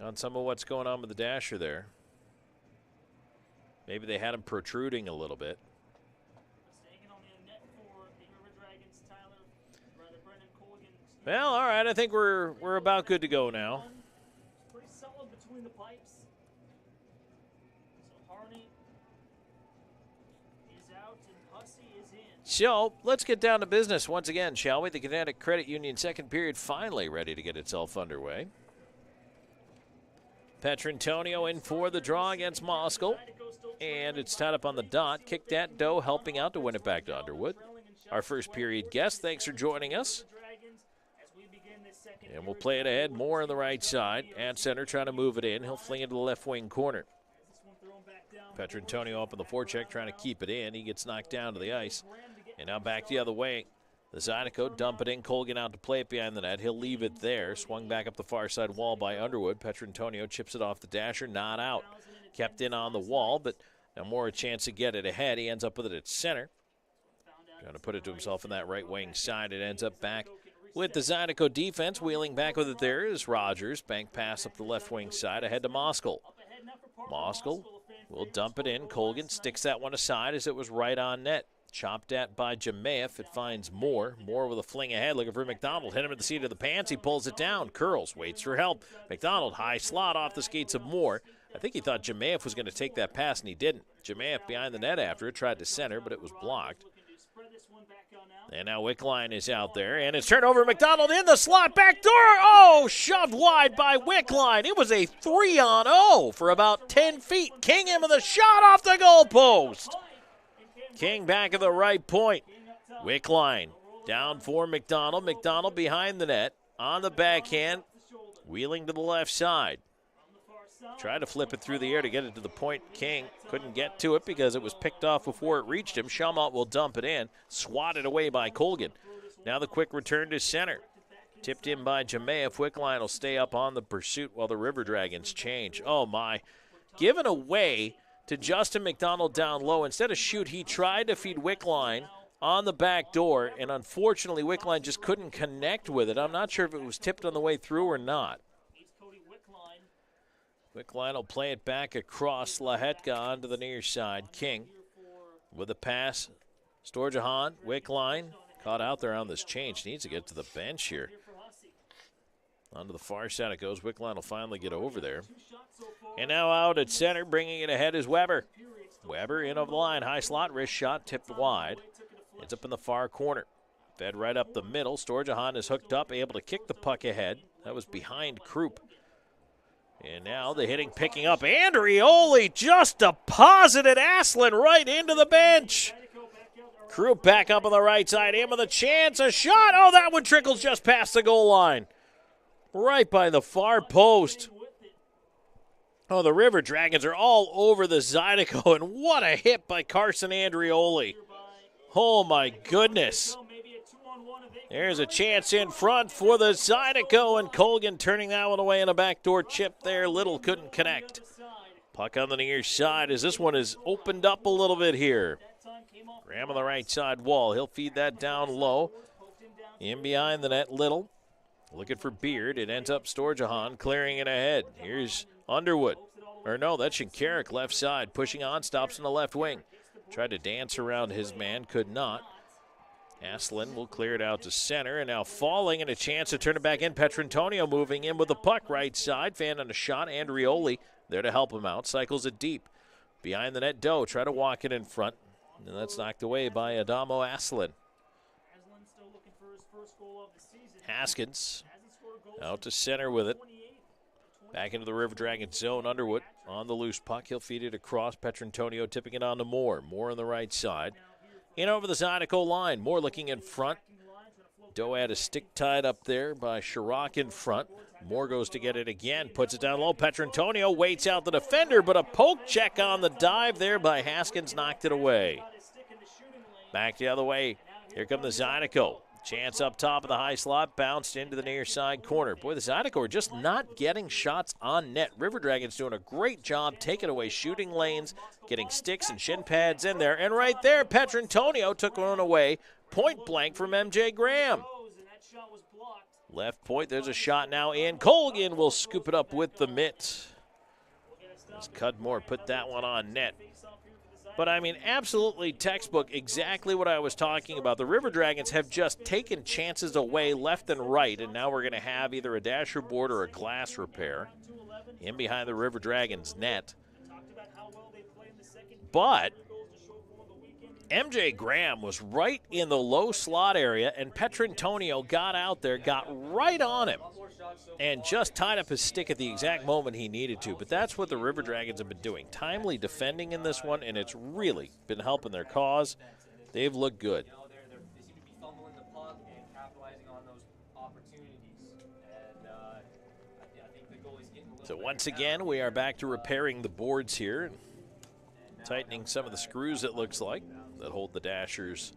on some of what's going on with the dasher there. Maybe they had him protruding a little bit. Well, all right. I think we're about good to go now.
Pretty solid between the pipes. So Harney is out and Hussey is in.
So let's get down to business once again, shall we? The Connecticut Credit Union second period finally ready to get itself underway. Petrantonio in for the draw against Moskal. And it's tied up on the dot. Kicked at Doe, helping out to win it back to Underwood. Our first period guest, thanks for joining us. And we'll play it ahead more on the right side. At center, trying to move it in. He'll fling it to the left wing corner. Petrantonio up in the forecheck, trying to keep it in. He gets knocked down to the ice. And now back the other way. The Zydeco dump it in. Colgan out to play it behind the net. He'll leave it there. Swung back up the far side wall by Underwood. Petrantonio chips it off the dasher. Not out. Kept in on the wall, but now more a chance to get it ahead. He ends up with it at center. Trying to put it to himself on that right wing side. It ends up back with the Zydeco defense. Wheeling back with it there is Rogers. Bank pass up the left wing side ahead to Moskal. Moskal will dump it in. Colgan sticks that one aside as it was right on net. Chopped at by Jemayeff. It finds Moore. Moore with a fling ahead, looking for McDonald. Hit him at the seat of the pants. He pulls it down. Curls, waits for help. McDonald, high slot off the skates of Moore. I think he thought Jemayeff was going to take that pass, and he didn't. Jemayeff behind the net after it, tried to center, but it was blocked. And now Wickline is out there, and it's turned over. McDonald in the slot, back door. Oh, shoved wide by Wickline. It was a 3-on-0 for about 10 feet. King in with a shot off the goalpost. King back at the right point. Wickline down for McDonald. McDonald behind the net on the backhand, wheeling to the left side. Tried to flip it through the air to get it to the point. King couldn't get to it because it was picked off before it reached him. Schaumont will dump it in. Swatted away by Colgan. Now the quick return to center. Tipped in by Jemayeff. Wickline will stay up on the pursuit while the River Dragons change. Oh, my. Given away to Justin McDonald down low. Instead of shoot, he tried to feed Wickline on the back door, and unfortunately Wickline just couldn't connect with it. I'm not sure if it was tipped on the way through or not. Wickline will play it back across Lahetka onto the near side. King with a pass. Storjahan, Wickline, caught out there on this change. Needs to get to the bench here. Onto the far side it goes. Wickline will finally get over there. And now out at center, bringing it ahead is Weber. Weber in over the line. High slot, wrist shot, tipped wide. It's up in the far corner. Fed right up the middle. Storjahan is hooked up, able to kick the puck ahead. That was behind Krupp. And now the hitting picking up. Andrioli just deposited Aslan right into the bench. Krupp back up on the right side. In with a chance. A shot. Oh, that one trickles just past the goal line. Right by the far post. Oh, the River Dragons are all over the Zydeco. And what a hit by Carson Andrioli. Oh, my goodness. There's a chance in front for the Zydeco, and Colgan turning that one away in a backdoor chip there. Little couldn't connect. Puck on the near side as this one is opened up a little bit here. Graham on the right side wall. He'll feed that down low. In behind the net, Little. Looking for Beard. It ends up Storjahan clearing it ahead. Here's Underwood. Or no, that's Shinkarik left side. Pushing on, stops in the left wing. Tried to dance around his man, could not. Aslan will clear it out to center, and now falling, and a chance to turn it back in. Petrantonio moving in with the puck right side. Fan on a shot. Andrioli there to help him out. Cycles it deep. Behind the net, Doe. Try to walk it in front. And that's knocked away by Adamo Aslan. Haskins out to center with it. Back into the River Dragons zone. Underwood on the loose puck. He'll feed it across. Petrantonio tipping it on to Moore. Moore on the right side. In over the Zydeco line. Moore looking in front. Doe had a stick tied up there by Chirac in front. Moore goes to get it again. Puts it down low. Petrantonio waits out the defender, but a poke check on the dive there by Haskins knocked it away. Back the other way. Here come the Zydeco. Chance up top of the high slot. Bounced into the near side corner. Boy, the Zydeco are just not getting shots on net. River Dragons doing a great job taking away shooting lanes, getting sticks and shin pads in there. And right there, Petrantonio took one away. Point blank from MJ Graham. Left point, there's a shot now in. Colgan will scoop it up with the mitt. As Cudmore put that one on net. But, I mean, absolutely textbook, exactly what I was talking about. The River Dragons have just taken chances away left and right, and now we're going to have either a dasher board or a glass repair in behind the River Dragons net. But MJ Graham was right in the low slot area, and Petrantonio got out there, got right on him, and just tied up his stick at the exact moment he needed to. But that's what the River Dragons have been doing. Timely defending in this one, and it's really been helping their cause. They've looked good.
They seem to be fumbling the puck and capitalizing on those opportunities. And I think the goalie's getting a little
So once again, we are back to repairing the boards here. Tightening some of the screws, it looks like, that hold the dashers.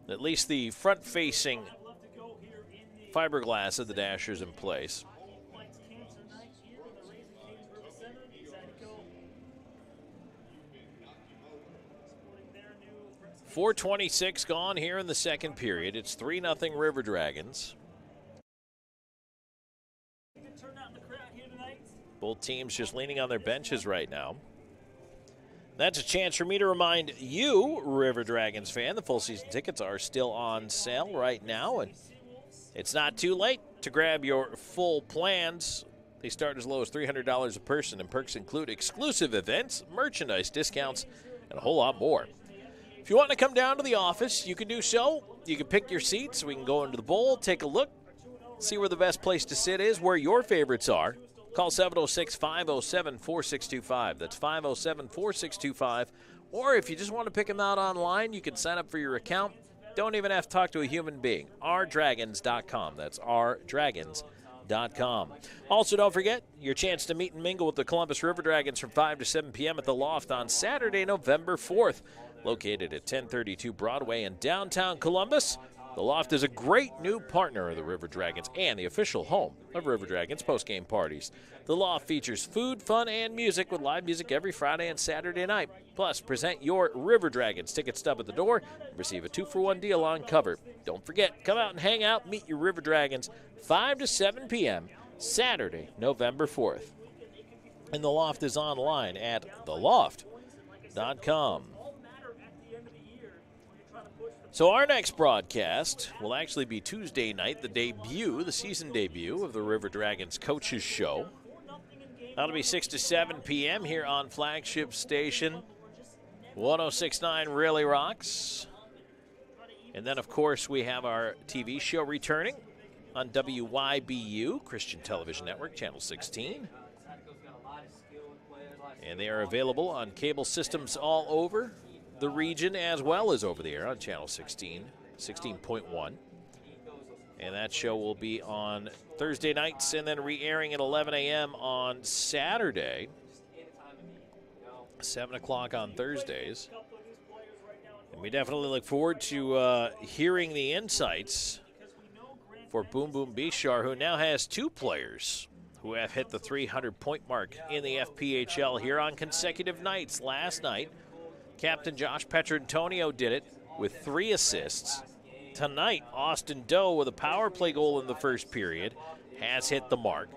At least the front-facing fiberglass of the dashers in place. .426 gone here in the second period. It's 3-0 River Dragons. Both teams just leaning on their benches right now. That's a chance for me to remind you, River Dragons fan, the full season tickets are still on sale right now, and it's not too late to grab your full plans. They start as low as $300 a person, and perks include exclusive events, merchandise discounts, and a whole lot more. If you want to come down to the office, you can do so. You can pick your seats. We can go into the bowl, take a look, see where the best place to sit is, where your favorites are. Call 706-507-4625. That's 507-4625. Or if you just want to pick them out online, you can sign up for your account. Don't even have to talk to a human being. rdragons.com. That's rdragons.com. Also, don't forget your chance to meet and mingle with the Columbus River Dragons from 5 to 7 p.m. at the Loft on Saturday, November 4th. Located at 1032 Broadway in downtown Columbus. The Loft is a great new partner of the River Dragons and the official home of River Dragons postgame parties. The Loft features food, fun, and music with live music every Friday and Saturday night. Plus, present your River Dragons ticket stub at the door and receive a 2-for-1 deal on cover. Don't forget, come out and hang out, meet your River Dragons, 5 to 7 p.m., Saturday, November 4th. And The Loft is online at theloft.com. So our next broadcast will actually be Tuesday night, the season debut of the River Dragons Coaches Show. That'll be 6 to 7 p.m. here on Flagship Station, 106.9 Really Rocks. And then, of course, we have our TV show returning on WYBU, Christian Television Network, Channel 16. And they are available on cable systems all over the region as well as over the air on Channel 16, 16.1. And that show will be on Thursday nights and then re-airing at 11 a.m. on Saturday, 7 o'clock on Thursdays. And we definitely look forward to hearing the insights for Boom Boom Boshart, who now has 2 players who have hit the 300-point mark in the FPHL here on consecutive nights. Last night, Captain Josh Petrantonio did it with 3 assists. Tonight, Austin Doe with a power play goal in the first period has hit the mark.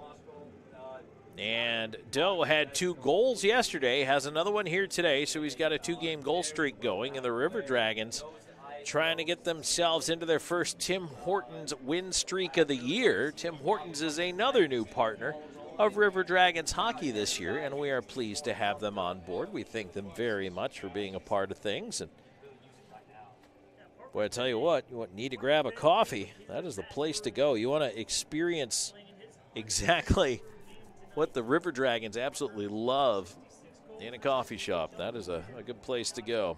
And Doe had 2 goals yesterday, has another one here today, so he's got a 2-game goal streak going. And the River Dragons trying to get themselves into their first Tim Hortons win streak of the year. Tim Hortons is another new partner of River Dragons hockey this year, and we are pleased to have them on board. We thank them very much for being a part of things. And boy, I tell you what, you need to grab a coffee. That is the place to go. You want to experience exactly what the River Dragons absolutely love in a coffee shop. That is a good place to go.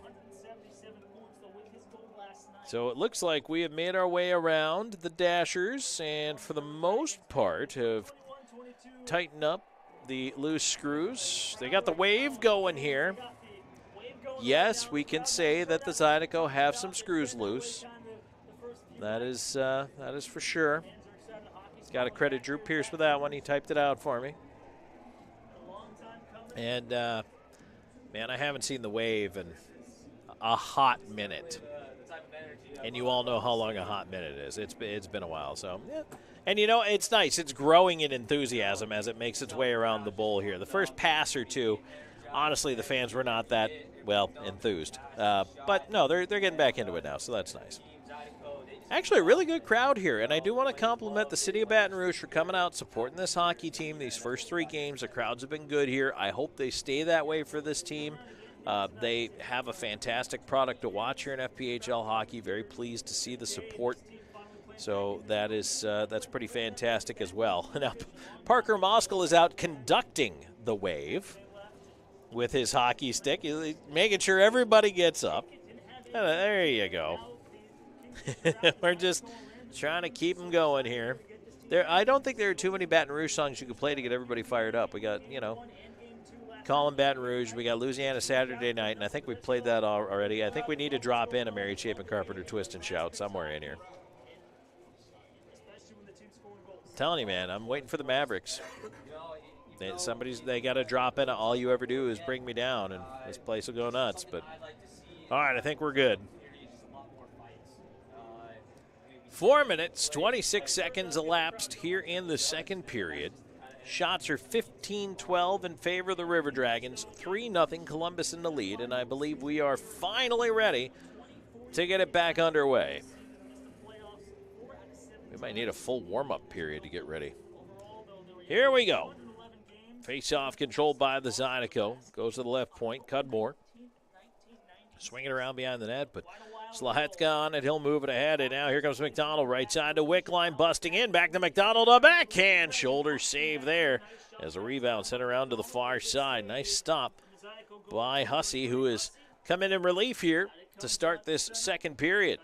So it looks like we have made our way around the Dashers, and for the most part have tighten up the loose screws. They got the wave going here. Yes, we can say that the Zydeco have some screws loose. That is for sure. Got to credit Drew Peirce for that one. He typed it out for me. And, man, I haven't seen the wave in a hot minute. And you all know how long a hot minute is. It's been a while, so yeah. And, you know, it's nice. It's growing in enthusiasm as it makes its way around the bowl here. The first pass or two, honestly, the fans were not that, well, enthused. But, no, they're getting back into it now, so that's nice. Actually, a really good crowd here, and I do want to compliment the city of Baton Rouge for coming out, supporting this hockey team. These first 3 games, the crowds have been good here. I hope they stay that way for this team. They have a fantastic product to watch here in FPHL hockey. Very pleased to see the support. So that's pretty fantastic as well. Now, Parker Moskal is out conducting the wave with his hockey stick, making sure everybody gets up. There you go. We're just trying to keep them going here. I don't think there are too many Baton Rouge songs you could play to get everybody fired up. We got, Calling Baton Rouge. We got Louisiana Saturday Night, and I think we played that already. I think we need to drop in a Mary Chapin Carpenter Twist and Shout somewhere in here. I'm telling you, man, I'm waiting for the Mavericks. They got to drop in. All you ever do is bring me down, and this place will go nuts. But all right, I think we're good. 4 minutes, 26 seconds elapsed here in the second period. Shots are 15-12 in favor of the River Dragons. 3-0 Columbus in the lead, and I believe we are finally ready to get it back underway. We might need a full warm-up period to get ready. Here we go. Face-off controlled by the Zydeco. Goes to the left point. Cudmore swinging around behind the net, but Slahet's gone, and he'll move it ahead. And now here comes McDonald, right side to Wickline, busting in. Back to McDonald, a backhand shoulder save there as a rebound sent around to the far side. Nice stop by Hussey, who has come in relief here to start this second period.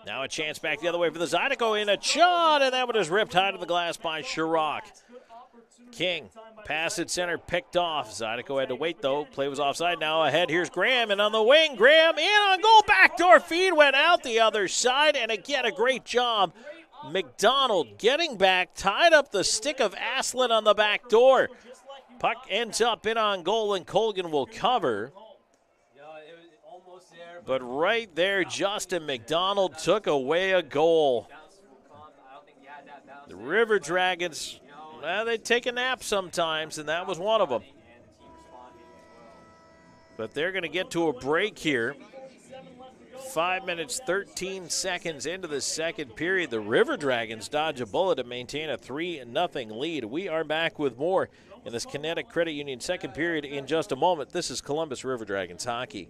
Now a chance back the other way for the Zydeco in a shot, and that one is ripped high to the glass by Chirac. King, pass at center, picked off. Zydeco had to wait, though. Play was offside. Now ahead, here's Graham, and on the wing, Graham in on goal. Backdoor feed went out the other side, and again, a great job. McDonald getting back, tied up the stick of Aslan on the back door. Puck ends up in on goal, and Colgan will cover. But right there, Justin McDonald took away a goal. The River Dragons, well, they take a nap sometimes, and that was one of them. But they're going to get to a break here. 5 minutes, 13 seconds into the second period. The River Dragons dodge a bullet to maintain a 3-0 lead. We are back with more in this Kinetic Credit Union second period in just a moment. This is Columbus River Dragons hockey.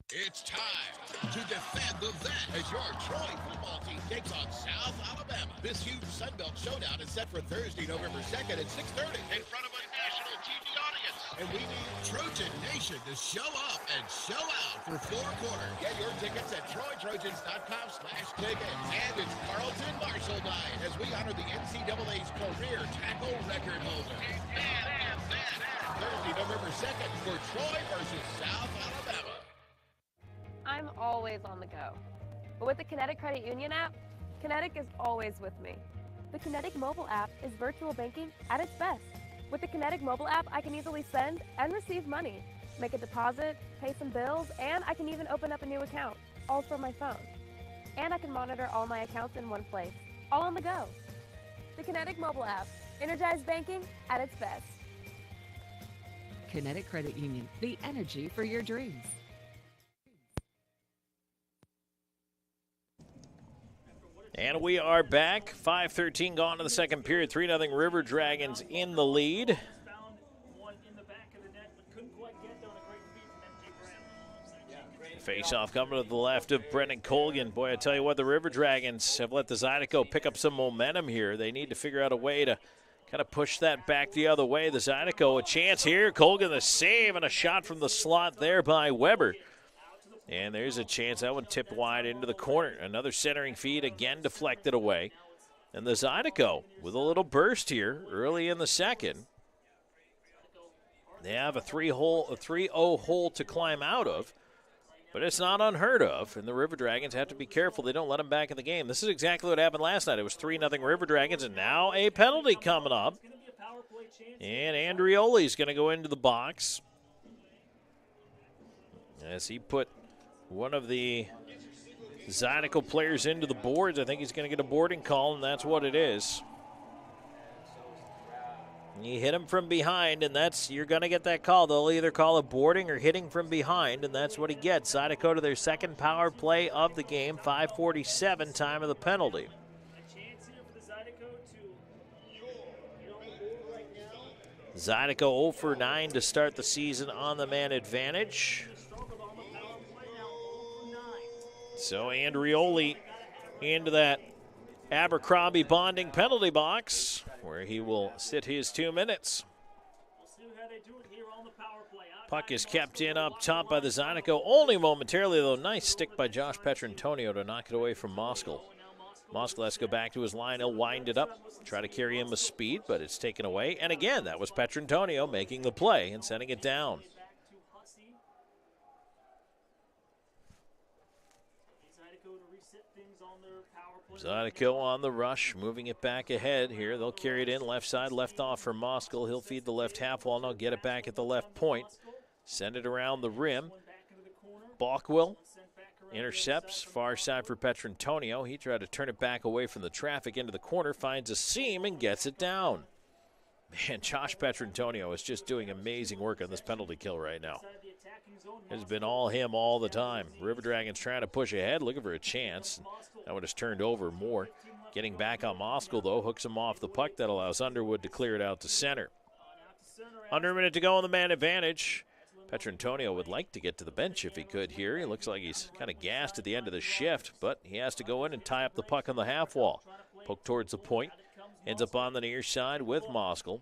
It's time to defend the vet as your Troy football team takes on South Alabama. This huge Sunbelt showdown is set for Thursday, November 2nd at 6:30 in front of a national TV audience. And we need Trojan Nation to show up and show out for 4 quarters. Get your tickets at TroyTrojans.com/tickets. And it's Carlton Marshall Night as we honor the NCAA's career tackle record holder. Thursday, November 2nd for Troy versus South Alabama.
I'm always on the go. But with the Kinetic Credit Union app, Kinetic is always with me. The Kinetic mobile app is virtual banking at its best. With the Kinetic mobile app, I can easily send and receive money, make a deposit, pay some bills, and I can even open up a new account, all from my phone. And I can monitor all my accounts in one place, all on the go. The Kinetic mobile app, energized banking at its best.
Kinetic Credit Union, the energy for your dreams.
And we are back. 5:13 gone to the second period. 3-0 River Dragons in the lead. Face-off coming to the left of Brendan Colgan. Boy, I tell you what, the River Dragons have let the Zydeco pick up some momentum here. They need to figure out a way to kind of push that back the other way. The Zydeco, a chance here. Colgan the save and a shot from the slot there by Weber. And there's a chance that one tipped wide into the corner. Another centering feed, again deflected away. And the Zydeco with a little burst here early in the second. They have a 3-0 hole to climb out of, but it's not unheard of. And the River Dragons have to be careful they don't let them back in the game. This is exactly what happened last night. It was 3-0 River Dragons, and now a penalty coming up. And Andrioli's going to go into the box as he put one of the Zydeco players into the boards. I think he's going to get a boarding call, and that's what it is. You hit him from behind, and you're going to get that call. They'll either call it boarding or hitting from behind, and that's what he gets. Zydeco to their second power play of the game, 5:47 time of the penalty. Zydeco 0 for 9 to start the season on the man advantage. So Andrioli into that Abercrombie bonding penalty box where he will sit his 2 minutes. Puck is kept in up top by the Zydeco, only momentarily though. Nice stick by Josh Petrantonio to knock it away from Moskal. Moskal has to go back to his line. He'll wind it up, try to carry him with speed, but it's taken away. And again, that was Petrantonio making the play and sending it down. Zydeco on the rush, moving it back ahead here. They'll carry it in, left side, left off for Moskal. He'll feed the left half wall, now get it back at the left point. Send it around the rim. Balkwell intercepts, far side for Petrantonio. He tried to turn it back away from the traffic into the corner, finds a seam and gets it down. Man, Josh Petrantonio is just doing amazing work on this penalty kill right now. It's been all him all the time. River Dragons trying to push ahead, looking for a chance. That one is turned over more. Getting back on Moskal, though, hooks him off the puck. That allows Underwood to clear it out to center. Under a minute to go on the man advantage. Petrantonio would like to get to the bench if he could here. He looks like he's kind of gassed at the end of the shift, but he has to go in and tie up the puck on the half wall. Poke towards the point. Ends up on the near side with Moskal.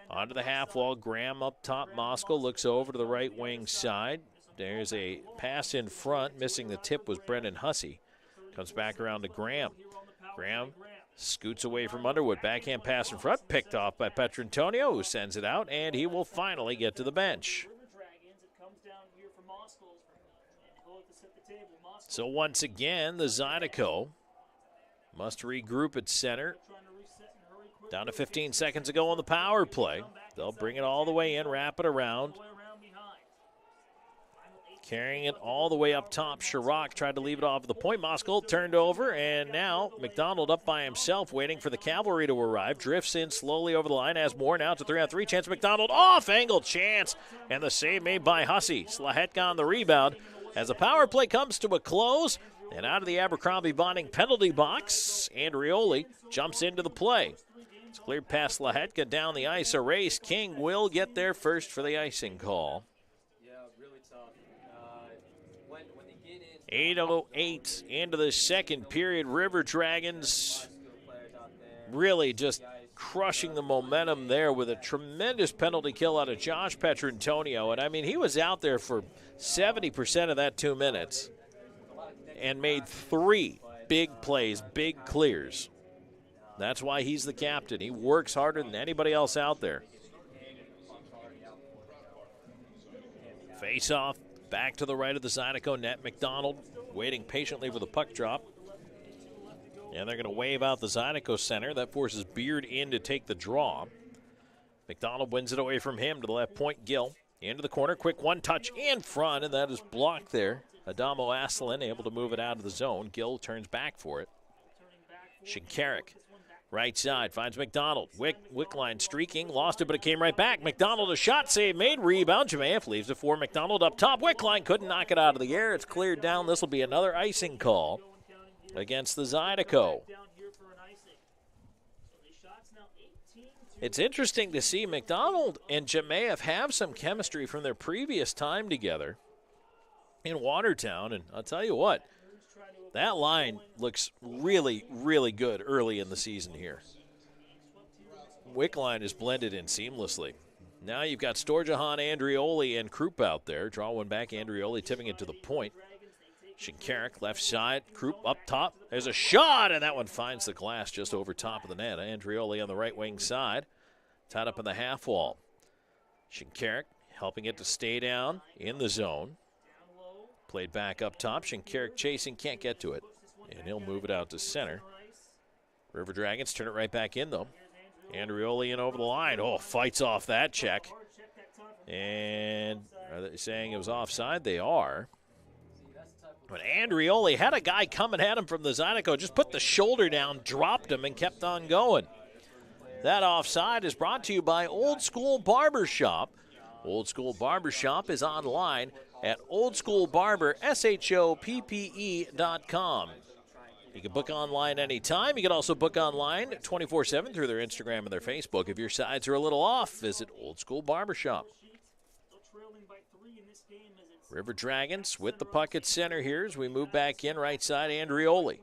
Onto the half wall. Graham up top. Moskal looks over to the right wing side. There's a pass in front. Missing the tip was Brendan Hussey. Comes back around to Graham. Graham scoots away from Underwood. Backhand pass in front. Picked off by Petrantonio, who sends it out, and he will finally get to the bench. So once again, the Zydeco must regroup at center. Down to 15 seconds to go on the power play. They'll bring it all the way in, wrap it around. Carrying it all the way up top. Chirac tried to leave it off the point. Moskal turned over, and now McDonald up by himself, waiting for the cavalry to arrive. Drifts in slowly over the line, has more. Now it's a 3-on-3 chance. McDonald off, angle chance, and the save made by Hussey. Slahetka on the rebound. As the power play comes to a close, and out of the Abercrombie Bonding penalty box, Andrioli jumps into the play. It's cleared past Slahetka down the ice. A race. King will get there first for the icing call. 8:08 into the second period. River Dragons really just crushing the momentum there with a tremendous penalty kill out of Josh Petrantonio. And, I mean, he was out there for 70% of that 2 minutes and made 3 big plays, big clears. That's why he's the captain. He works harder than anybody else out there. Face off. Back to the right of the Zydeco net. McDonald waiting patiently for the puck drop. And they're going to wave out the Zydeco center. That forces Beard in to take the draw. McDonald wins it away from him to the left point. Gill into the corner. Quick one touch in front, and that is blocked there. Adamo Asselin able to move it out of the zone. Gill turns back for it. Shinkarik. Right side, finds McDonald. Wickline streaking, lost it, but it came right back. McDonald, a shot save made, rebound. Jemayeff leaves it for McDonald up top. Wickline couldn't knock it out of the air. It's cleared down. This will be another icing call against the Zydeco. It's interesting to see McDonald and Jemayeff have some chemistry from their previous time together in Watertown, and I'll tell you what, that line looks really, really good early in the season here. Wickline is blended in seamlessly. Now you've got Storjahan, Andrioli, and Krupp out there. Draw one back, Andrioli tipping it to the point. Shinkarik left side, Krupp up top. There's a shot, and that one finds the glass just over top of the net. Andrioli on the right wing side, tied up in the half wall. Shinkarik helping it to stay down in the zone. Played back up top. Shinkarik chasing, can't get to it. And he'll move it out to center. River Dragons turn it right back in, though. Andrioli in over the line. Oh, fights off that check. And are they saying it was offside? They are. But Andrioli had a guy coming at him from the Zydeco. Just put the shoulder down, dropped him, and kept on going. That offside is brought to you by Old School Barbershop. Old School Barbershop is online at oldschoolbarbershoppe.com. You can book online anytime. You can also book online 24/7 through their Instagram and their Facebook. If your sides are a little off, visit Old School Barbershop. River Dragons with the puck at center here as we move back in right side. Andrioli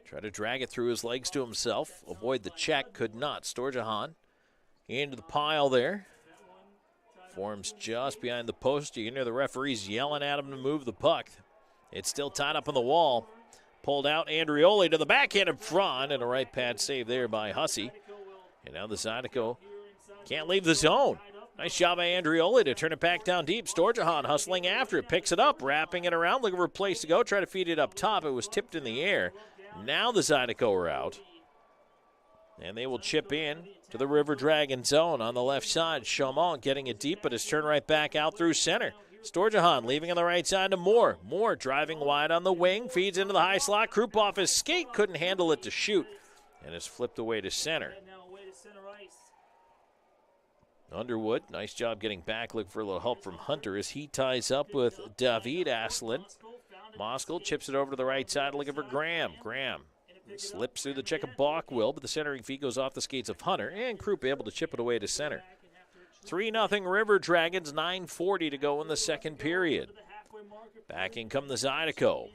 try to drag it through his legs to himself. Avoid the check, could not. Storjahan into the pile there. Forms just behind the post. You can hear the referees yelling at him to move the puck. It's still tied up on the wall. Pulled out Andrioli to the backhand in front, and a right pad save there by Hussey. And now the Zydeco can't leave the zone. Nice job by Andrioli to turn it back down deep. Storjahan hustling after it, picks it up, wrapping it around, looking for a place to go, try to feed it up top. It was tipped in the air. Now the Zydeco are out. And they will chip in to the River Dragon zone on the left side. Chaumont getting it deep, but it's turned right back out through center. Storjahan leaving on the right side to Moore. Moore driving wide on the wing, feeds into the high slot. Krupp off his skate, couldn't handle it to shoot, and is flipped away to center. Underwood, nice job getting back. Look for a little help from Hunter as he ties up with David Aslan. Moskal chips it over to the right side looking for Graham. Graham slips through the check of Bockwell, but the centering feed goes off the skates of Hunter, and Krupp able to chip it away to center. 3-0 River Dragons, 9:40 to go in the second period. Back in come the Zydeco.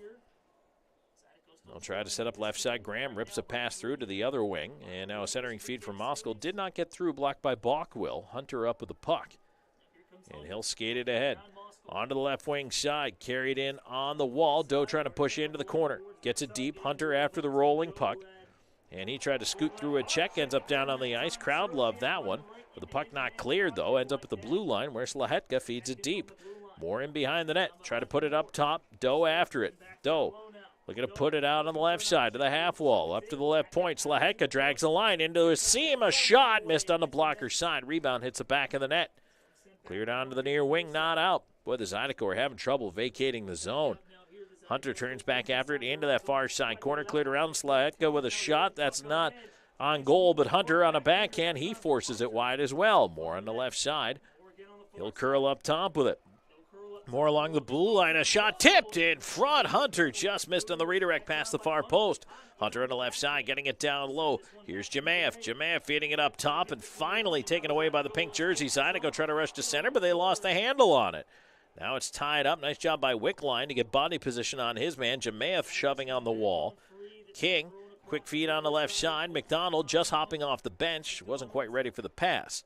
They'll try to set up left side. Graham rips a pass through to the other wing, and now a centering feed from Moskal. Did not get through, blocked by Bockwell. Hunter up with the puck, and he'll skate it ahead. Onto the left wing side, carried in on the wall. Doe trying to push into the corner. Gets it deep. Hunter after the rolling puck. And he tried to scoot through a check, ends up down on the ice. Crowd loved that one. But the puck not cleared, though. Ends up at the blue line where Slahetka feeds it deep. More in behind the net. Try to put it up top. Doe after it. Doe looking to put it out on the left side to the half wall. Up to the left point. Slahetka drags the line into a seam. A shot missed on the blocker side. Rebound hits the back of the net. Cleared on to the near wing, not out. Boy, the Zydeco are having trouble vacating the zone. Hunter turns back after it into that far side corner. Cleared around. Slahetka with a shot. That's not on goal, but Hunter on a backhand. He forces it wide as well. More on the left side. He'll curl up top with it. More along the blue line. A shot tipped in front. Hunter just missed on the redirect past the far post. Hunter on the left side getting it down low. Here's Jemaev. Jemaev feeding it up top and finally taken away by the pink jersey side. Go try to rush to center, but they lost the handle on it. Now it's tied up. Nice job by Wickline to get body position on his man. Jemaev shoving on the wall. King, quick feed on the left side. McDonald just hopping off the bench. Wasn't quite ready for the pass.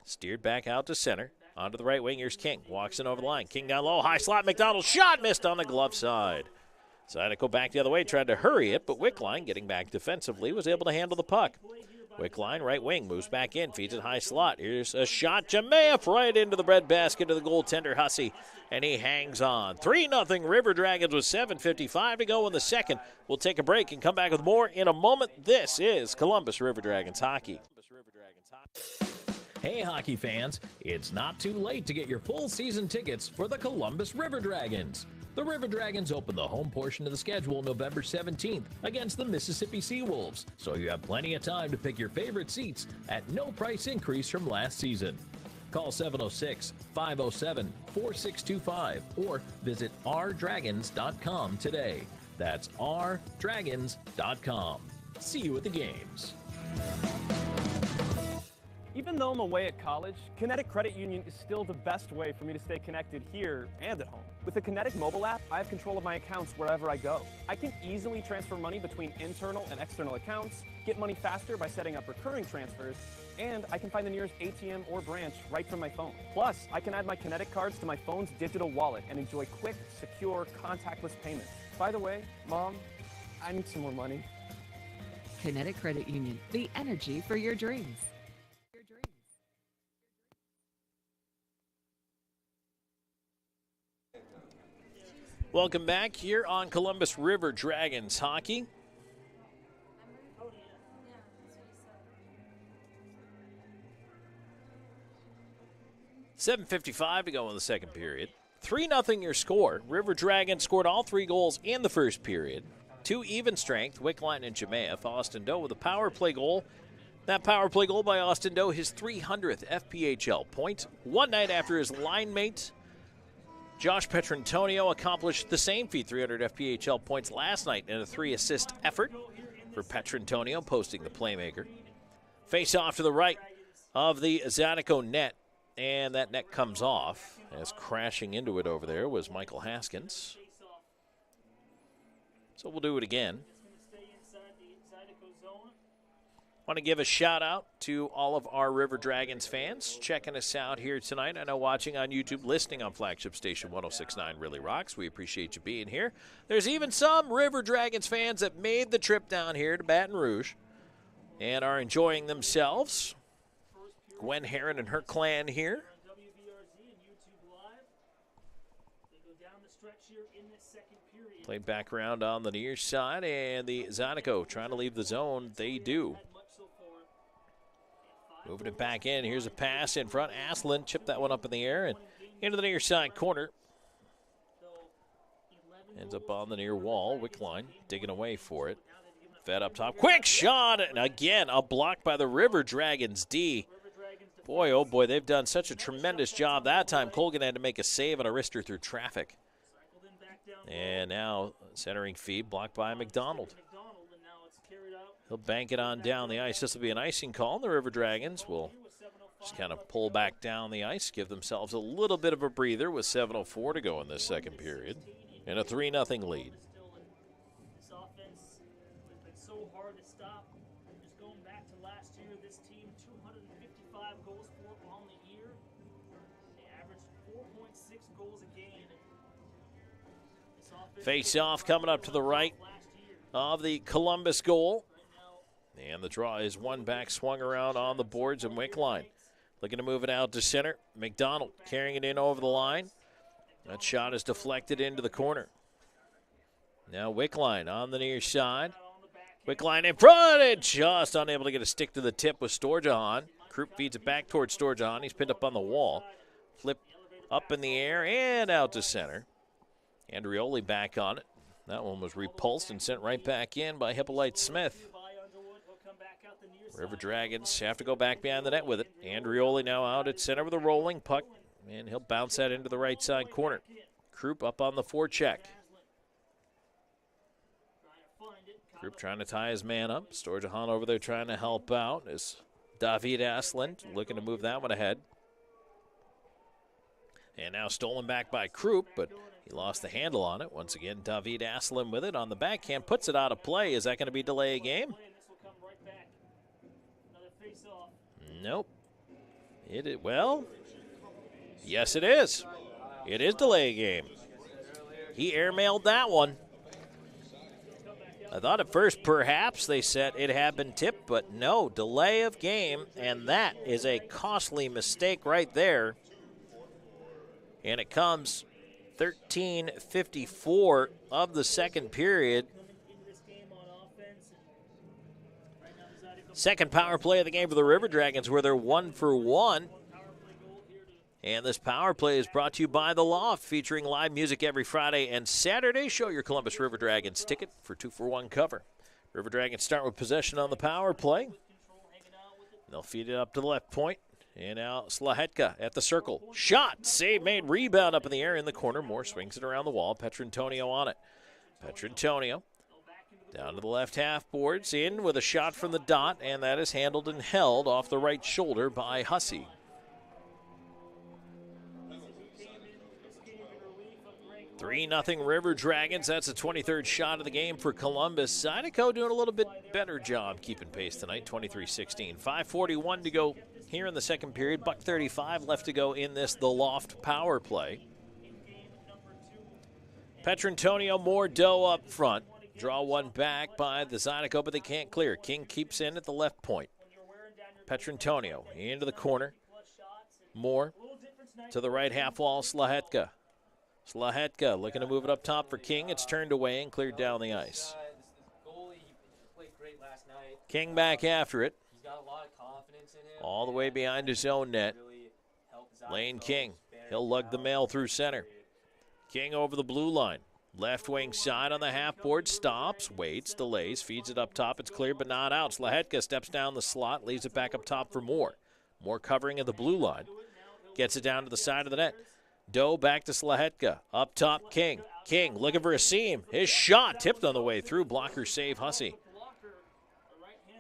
Steered back out to center. Onto the right wing, here's King. Walks in over the line. King down low, high slot. McDonald shot missed on the glove side. Zydeco back the other way, tried to hurry it, but Wickline, getting back defensively, was able to handle the puck. Wickline, right wing, moves back in, feeds it high slot. Here's a shot. Jemaev right into the breadbasket of the goaltender, Hussey, and he hangs on. 3-0 River Dragons with 7:55 to go in the second. We'll take a break and come back with more in a moment. This is Columbus River Dragons Hockey.
Hey, hockey fans, it's not too late to get your full season tickets for the Columbus River Dragons. The River Dragons open the home portion of the schedule November 17th against the Mississippi Seawolves, so you have plenty of time to pick your favorite seats at no price increase from last season. Call 706-507-4625 or visit rdragons.com today. That's rdragons.com. See you at the games.
Even though I'm away at college, Kinetic Credit Union is still the best way for me to stay connected here and at home. With the Kinetic mobile app, I have control of my accounts wherever I go. I can easily transfer money between internal and external accounts, get money faster by setting up recurring transfers, and I can find the nearest ATM or branch right from my phone. Plus, I can add my Kinetic cards to my phone's digital wallet and enjoy quick, secure, contactless payments. By the way, Mom, I need some more money.
Kinetic Credit Union, the energy for your dreams.
Welcome back here on Columbus River Dragons Hockey. $7:55 to go in the second period. 3-0 your score. River Dragons scored all 3 goals in the first period. 2 even strength, Wickline and Jemaev. Austin Doe with a power play goal. That power play goal by Austin Doe, his 300th FPHL point. One night after his line mate, Josh Petrantonio, accomplished the same feat, 300 FPHL points last night in a 3-assist effort for Petrantonio, posting the playmaker. Face off to the right of the Zydeco net, and that net comes off as crashing into it over there was Michael Haskins. So we'll do it again. Want to give a shout out to all of our River Dragons fans checking us out here tonight. I know watching on YouTube, listening on flagship station 106.9 Really Rocks. We appreciate you being here. There's even some River Dragons fans that made the trip down here to Baton Rouge and are enjoying themselves. Gwen Heron and her clan here. Played back around on the near side, and the Zydeco trying to leave the zone. They do. Moving it back in. Here's a pass in front. Aslan chipped that one up in the air and into the near side corner. Ends up on the near wall. Wickline digging away for it. Fed up top. Quick shot. And again, a block by the River Dragons D. Boy, oh boy, they've done such a tremendous job. That time, Colgan had to make a save on a wrister through traffic. And now, centering feed blocked by McDonald. He'll bank it on down the ice. This will be an icing call, and the River Dragons will just kind of pull back down the ice, give themselves a little bit of a breather with 7:04 to go in this second period, and a 3-0 lead.
This offense has been so hard to stop. Just going back to last year, this team 255 goals for on the year. They averaged 4.6 goals a game.
Face off coming up to the right of the Columbus goal. And the draw is one back, swung around on the boards, and Wickline looking to move it out to center. McDonald carrying it in over the line. That shot is deflected into the corner. Now Wickline on the near side. Wickline in front and just unable to get a stick to the tip with Storjahan. Krupp feeds it back towards Storjahan. He's pinned up on the wall. Flip up in the air and out to center. Andrioli back on it. That one was repulsed and sent right back in by Hippolyte Smith. River Dragons have to go back behind the net with it. Andrioli now out at center with a rolling puck, and he'll bounce that into the right side corner. Krupp up on the forecheck. Krupp trying to tie his man up. Storjahan over there trying to help out as David Aslan looking to move that one ahead. And now stolen back by Krupp, but he lost the handle on it. Once again, David Aslan with it on the backhand, puts it out of play. Is that going to be delay a game? Nope. Well, yes it is. It is delay a game. He airmailed that one. I thought at first perhaps they said it had been tipped, but no, delay of game, and that is a costly mistake right there. And it comes 13:54 of the second period. Second power play of the game for the River Dragons, where they're 1 for 1. And this power play is brought to you by The Loft, featuring live music every Friday and Saturday. Show your Columbus River Dragons ticket for 2-for-1 cover. River Dragons start with possession on the power play. They'll feed it up to the left point. And now Slahetka at the circle. Shot, save made, rebound up in the air in the corner. Moore swings it around the wall. Petrantonio on it. Petrantonio down to the left half boards, in with a shot from the dot, and that is handled and held off the right shoulder by Hussey. 3-0 River Dragons. That's the 23rd shot of the game for Columbus. Zydeco doing a little bit better job keeping pace tonight, 23-16. 5:41 to go here in the second period. $1:35 left to go in this The Loft power play. Petrantonio, more dough up front. Draw one back by the Zydeco, but they can't clear. King keeps in at the left point. Petrantonio into the corner. Moore to the right half wall, Slahetka. Slahetka looking to move it up top for King. It's turned away and cleared down the ice. King back after it. All the way behind his own net. Lane King. He'll lug the mail through center. King over the blue line. Left wing side on the half board, stops, waits, delays, feeds it up top. It's cleared but not out. Slahetka steps down the slot, leaves it back up top for Moore. Moore covering at the blue line. Gets it down to the side of the net. Doe back to Slahetka. Up top, King. King looking for a seam. His shot tipped on the way through. Blocker save, Hussey.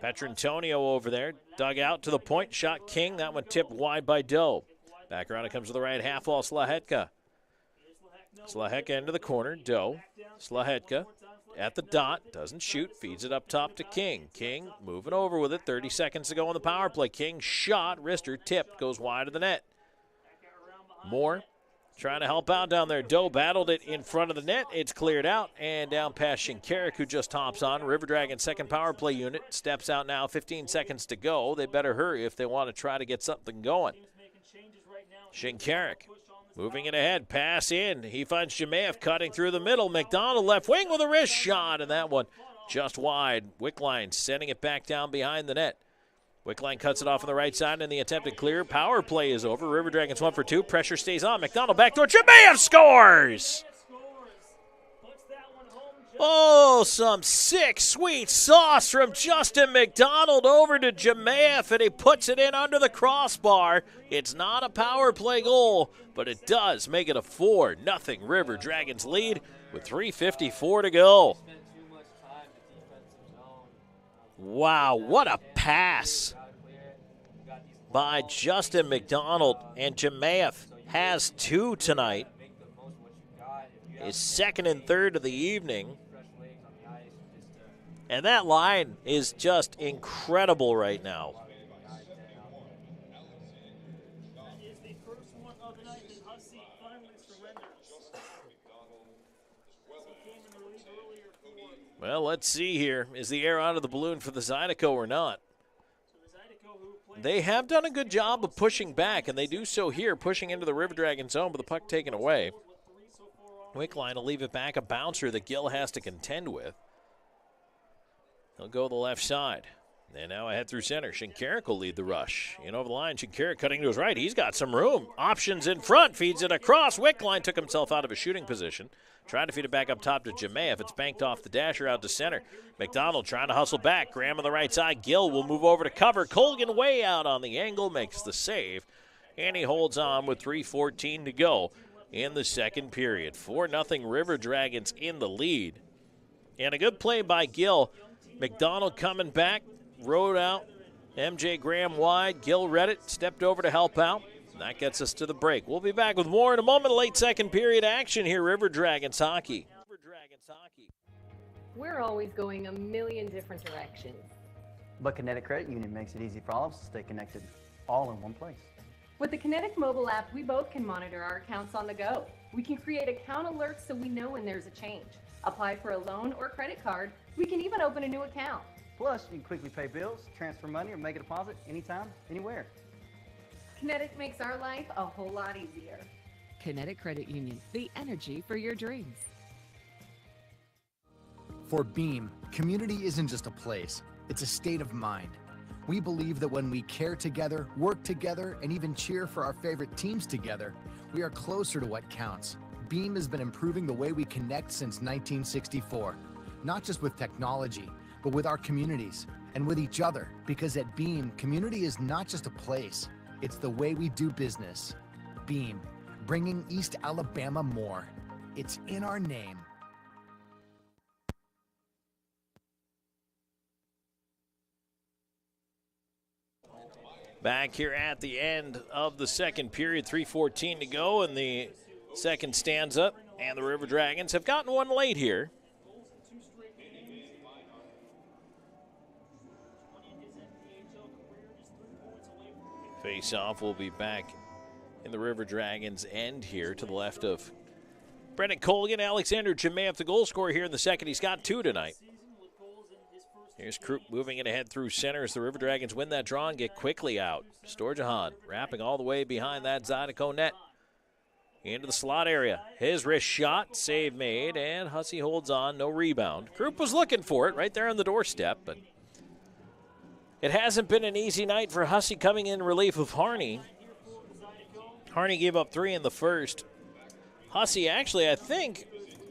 Petrantonio over there. Dug out to the point. Shot King. That one tipped wide by Doe. Back around it comes to the right half wall, Slahetka. Slahetka into the corner. Doe. Slahetka at the dot. Doesn't shoot. Feeds it up top to King. King moving over with it. 30 seconds to go on the power play. King shot. Wrister tipped. Goes wide of the net. Moore trying to help out down there. Doe battled it in front of the net. It's cleared out. And down past Shinkarik, who just hops on. River Dragon second power play unit steps out now. 15 seconds to go. They better hurry if they want to try to get something going. Shinkarik moving it ahead, pass in. He finds Jemaev cutting through the middle. McDonald left wing with a wrist shot, and that one just wide. Wickline sending it back down behind the net. Wickline cuts it off on the right side, and the attempted clear. Power play is over. River Dragons 1 for 2. Pressure stays on. McDonald backdoor. Jemaev scores! Oh, Oh, some sick, sweet sauce from Justin McDonald over to Jemayev, and he puts it in under the crossbar. It's not a power play goal, but it does make it a 4-0 River Dragons lead with 3:54 to go. Wow, what a pass by Justin McDonald, and Jemayev has 2 tonight. His second and third of the evening. And that line is just incredible right now. Well, let's see here. Is the air out of the balloon for the Zydeco or not? They have done a good job of pushing back, and they do so here, pushing into the River Dragon zone, but the puck taken away. Wickline will leave it back, a bouncer that Gill has to contend with. He'll go the left side. And now ahead through center. Shinkarik will lead the rush. In over the line, Shinkarik cutting to his right. He's got some room. Options in front, feeds it across. Wickline took himself out of a shooting position. Trying to feed it back up top to Jemayev. It's banked off the dasher out to center. McDonald trying to hustle back. Graham on the right side. Gill will move over to cover. Colgan way out on the angle, makes the save. And he holds on with 3:14 to go in the second period. 4-0 River Dragons in the lead. And a good play by Gill. McDonald coming back, rode out. MJ Graham wide. Gill read it, stepped over to help out. And that gets us to the break. We'll be back with more in a moment. Late second period action here, River Dragons hockey.
We're always going a million different directions.
But Kinetic Credit Union makes it easy for all of us to stay connected, all in one place.
With the Kinetic mobile app, we both can monitor our accounts on the go. We can create account alerts so we know when there's a change. Apply for a loan or credit card. We can even open a new account.
Plus, you can quickly pay bills, transfer money, or make a deposit anytime, anywhere.
Kinetic makes our life a whole lot easier.
Kinetic Credit Union, the energy for your dreams.
For Beam, community isn't just a place, it's a state of mind. We believe that when we care together, work together, and even cheer for our favorite teams together, we are closer to what counts. Beam has been improving the way we connect since 1964, not just with technology, but with our communities and with each other, because at Beam, community is not just a place, it's the way we do business. Beam, bringing East Alabama more. It's in our name.
Back here at the end of the second period, 3:14 to go in the second stanza, and the River Dragons have gotten one late here. Face-off will be back in the River Dragons' end here to the left of Brendan Colgan. Alexander Jemayev, the goal scorer here in the second. He's got 2 tonight. Here's Krupp moving it ahead through center as the River Dragons win that draw and get quickly out. Storjahan wrapping all the way behind that Zydeco net. Into the slot area. His wrist shot, save made, and Hussey holds on, no rebound. Krupp was looking for it right there on the doorstep, but it hasn't been an easy night for Hussey coming in relief of Harney. Harney gave up 3 in the first. Hussey actually, I think,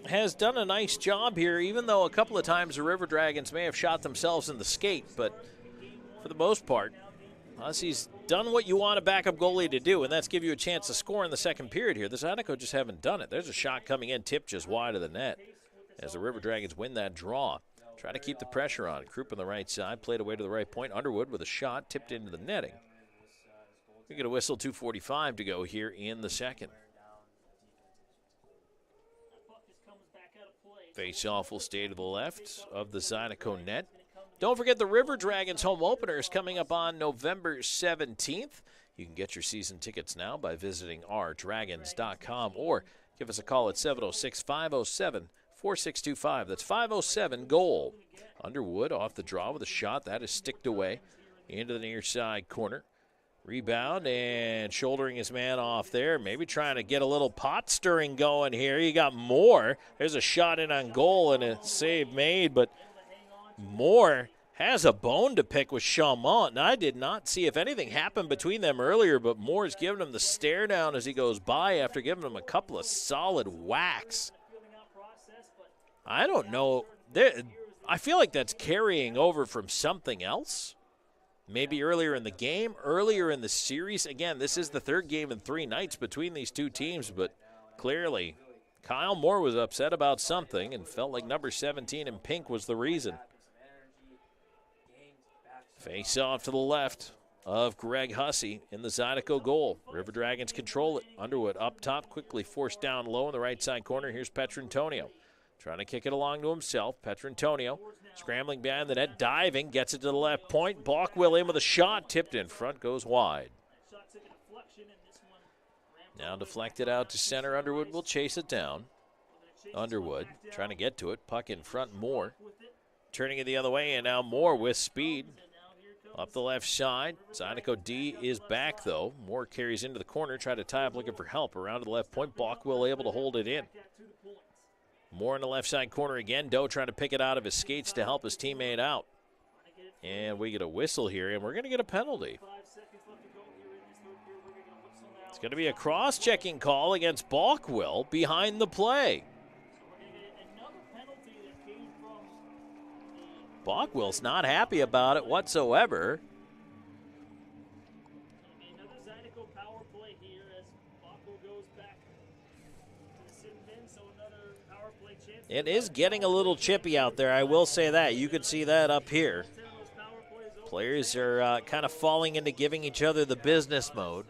has done a nice job here, even though a couple of times the River Dragons may have shot themselves in the skate, but for the most part, Hussey's done what you want a backup goalie to do, and that's give you a chance to score in the second period here. The Zydeco just haven't done it. There's a shot coming in, tipped just wide of the net as the River Dragons win that draw. Try to keep the pressure on. Krupp on the right side, played away to the right point. Underwood with a shot, tipped into the netting. We get a whistle, 2:45 to go here in the second. Face-off will stay to the left of the Zydeco net. Don't forget the River Dragons home opener is coming up on November 17th. You can get your season tickets now by visiting ourdragons.com or give us a call at 706-507-4625. That's 507-GOAL. Underwood off the draw with a shot. That is sticked away into the near side corner. Rebound and shouldering his man off there. Maybe trying to get a little pot stirring going here. You got Moore. There's a shot in on goal and a save made, but Moore has a bone to pick with Chaumont. Now, I did not see if anything happened between them earlier, but Moore's giving him the stare down as he goes by after giving him a couple of solid whacks. I don't know. I feel like that's carrying over from something else. Maybe earlier in the game, earlier in the series. Again, this is the third game in 3 nights between these two teams, but clearly Kyle Moore was upset about something and felt like number 17 in pink was the reason. Face off to the left of Greg Hussey in the Zydeco goal. River Dragons control it. Underwood up top, quickly forced down low in the right side corner. Here's Petrantonio trying to kick it along to himself. Petrantonio scrambling behind the net, diving, gets it to the left point. Balkwill in with a shot, tipped in front, goes wide. Now deflected out to center. Underwood will chase it down. Underwood trying to get to it. Puck in front, Moore turning it the other way, and now Moore with speed. Up the left side. Zydeco D is back, though. Moore carries into the corner, tried to tie up, looking for help. Around to the left point. Balkwill able to hold it in. Moore in the left side corner again. Doe trying to pick it out of his skates to help his teammate out. And we get a whistle here, and we're going to get a penalty. It's going to be a cross-checking call against Balkwill behind the play. Balkwill's not happy about it whatsoever. It is getting a little chippy out there, I will say that. You could see that up here. Players are kind of falling into giving each other the business mode.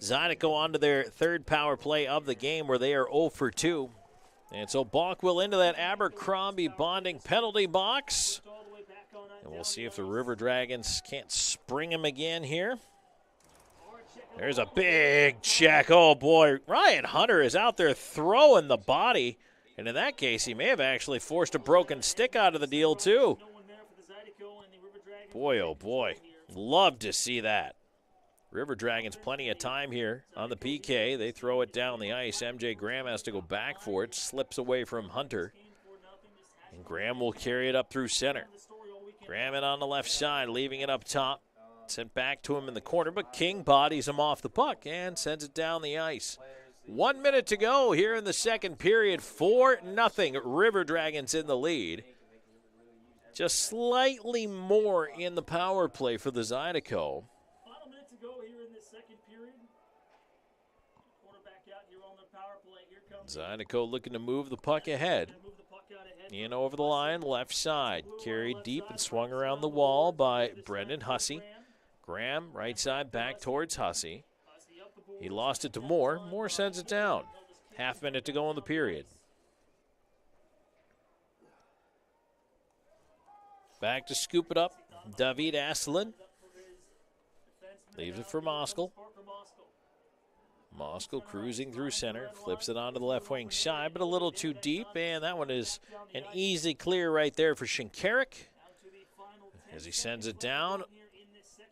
Zydeco onto their third power play of the game where they are 0 for 2. And so Balkwill into that Abercrombie bonding penalty box. And we'll see if the River Dragons can't spring him again here. There's a big check. Oh, boy. Ryan Hunter is out there throwing the body. And in that case, he may have actually forced a broken stick out of the deal, too. Boy, oh, boy. Love to see that. River Dragons plenty of time here on the PK. They throw it down the ice. MJ Graham has to go back for it. Slips away from Hunter. And Graham will carry it up through center. Graham in on the left side, leaving it up top. Sent back to him in the corner, but King bodies him off the puck and sends it down the ice. 1 minute to go here in the second period. 4-0. River Dragons in the lead. Just slightly more in the power play for the Zydeco. Zydeco looking to move the puck ahead. In over the line, left side. Carried deep and swung around the wall by Brendan Hussey. Graham, right side, back towards Hussey. He lost it to Moore. Moore sends it down. Half minute to go in the period. Back to scoop it up. David Asselin. Leaves it for Moskal. Moskal cruising through center, flips it onto the left wing side, but a little too deep, and that one is an easy clear right there for Shinkarik as he sends it down.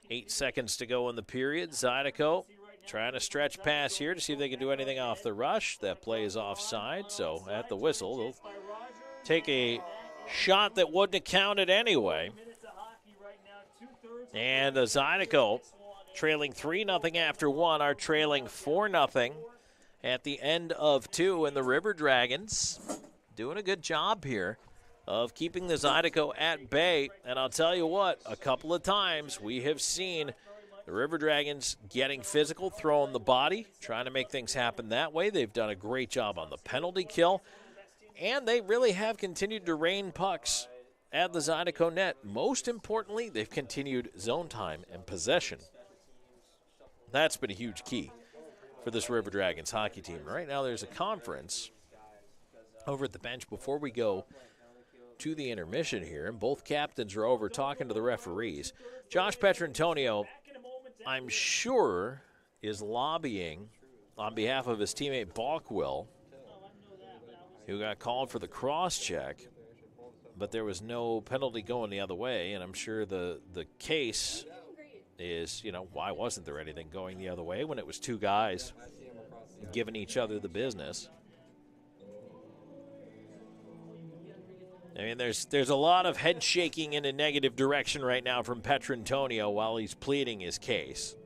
8 seconds to go in the period. Zydeco trying to stretch pass here to see if they can do anything off the rush. That play is offside, so at the whistle, they'll take a shot that wouldn't have counted anyway. And Zydeco, trailing 3-0 after 1, are trailing 4-0 at the end of 2. And the River Dragons doing a good job here of keeping the Zydeco at bay. And I'll tell you what, a couple of times we have seen the River Dragons getting physical, throwing the body, trying to make things happen that way. They've done a great job on the penalty kill. And they really have continued to rain pucks at the Zydeco net. Most importantly, they've continued zone time and possession. That's been a huge key for this River Dragons hockey team. Right now there's a conference over at the bench before we go to the intermission here, and both captains are over talking to the referees. Josh Petrantonio, I'm sure, is lobbying on behalf of his teammate Balkwill, who got called for the cross-check, but there was no penalty going the other way, and I'm sure the case is, why wasn't there anything going the other way when it was two guys giving each other the business? I mean, there's a lot of head shaking in a negative direction right now from Petrantonio while he's pleading his case.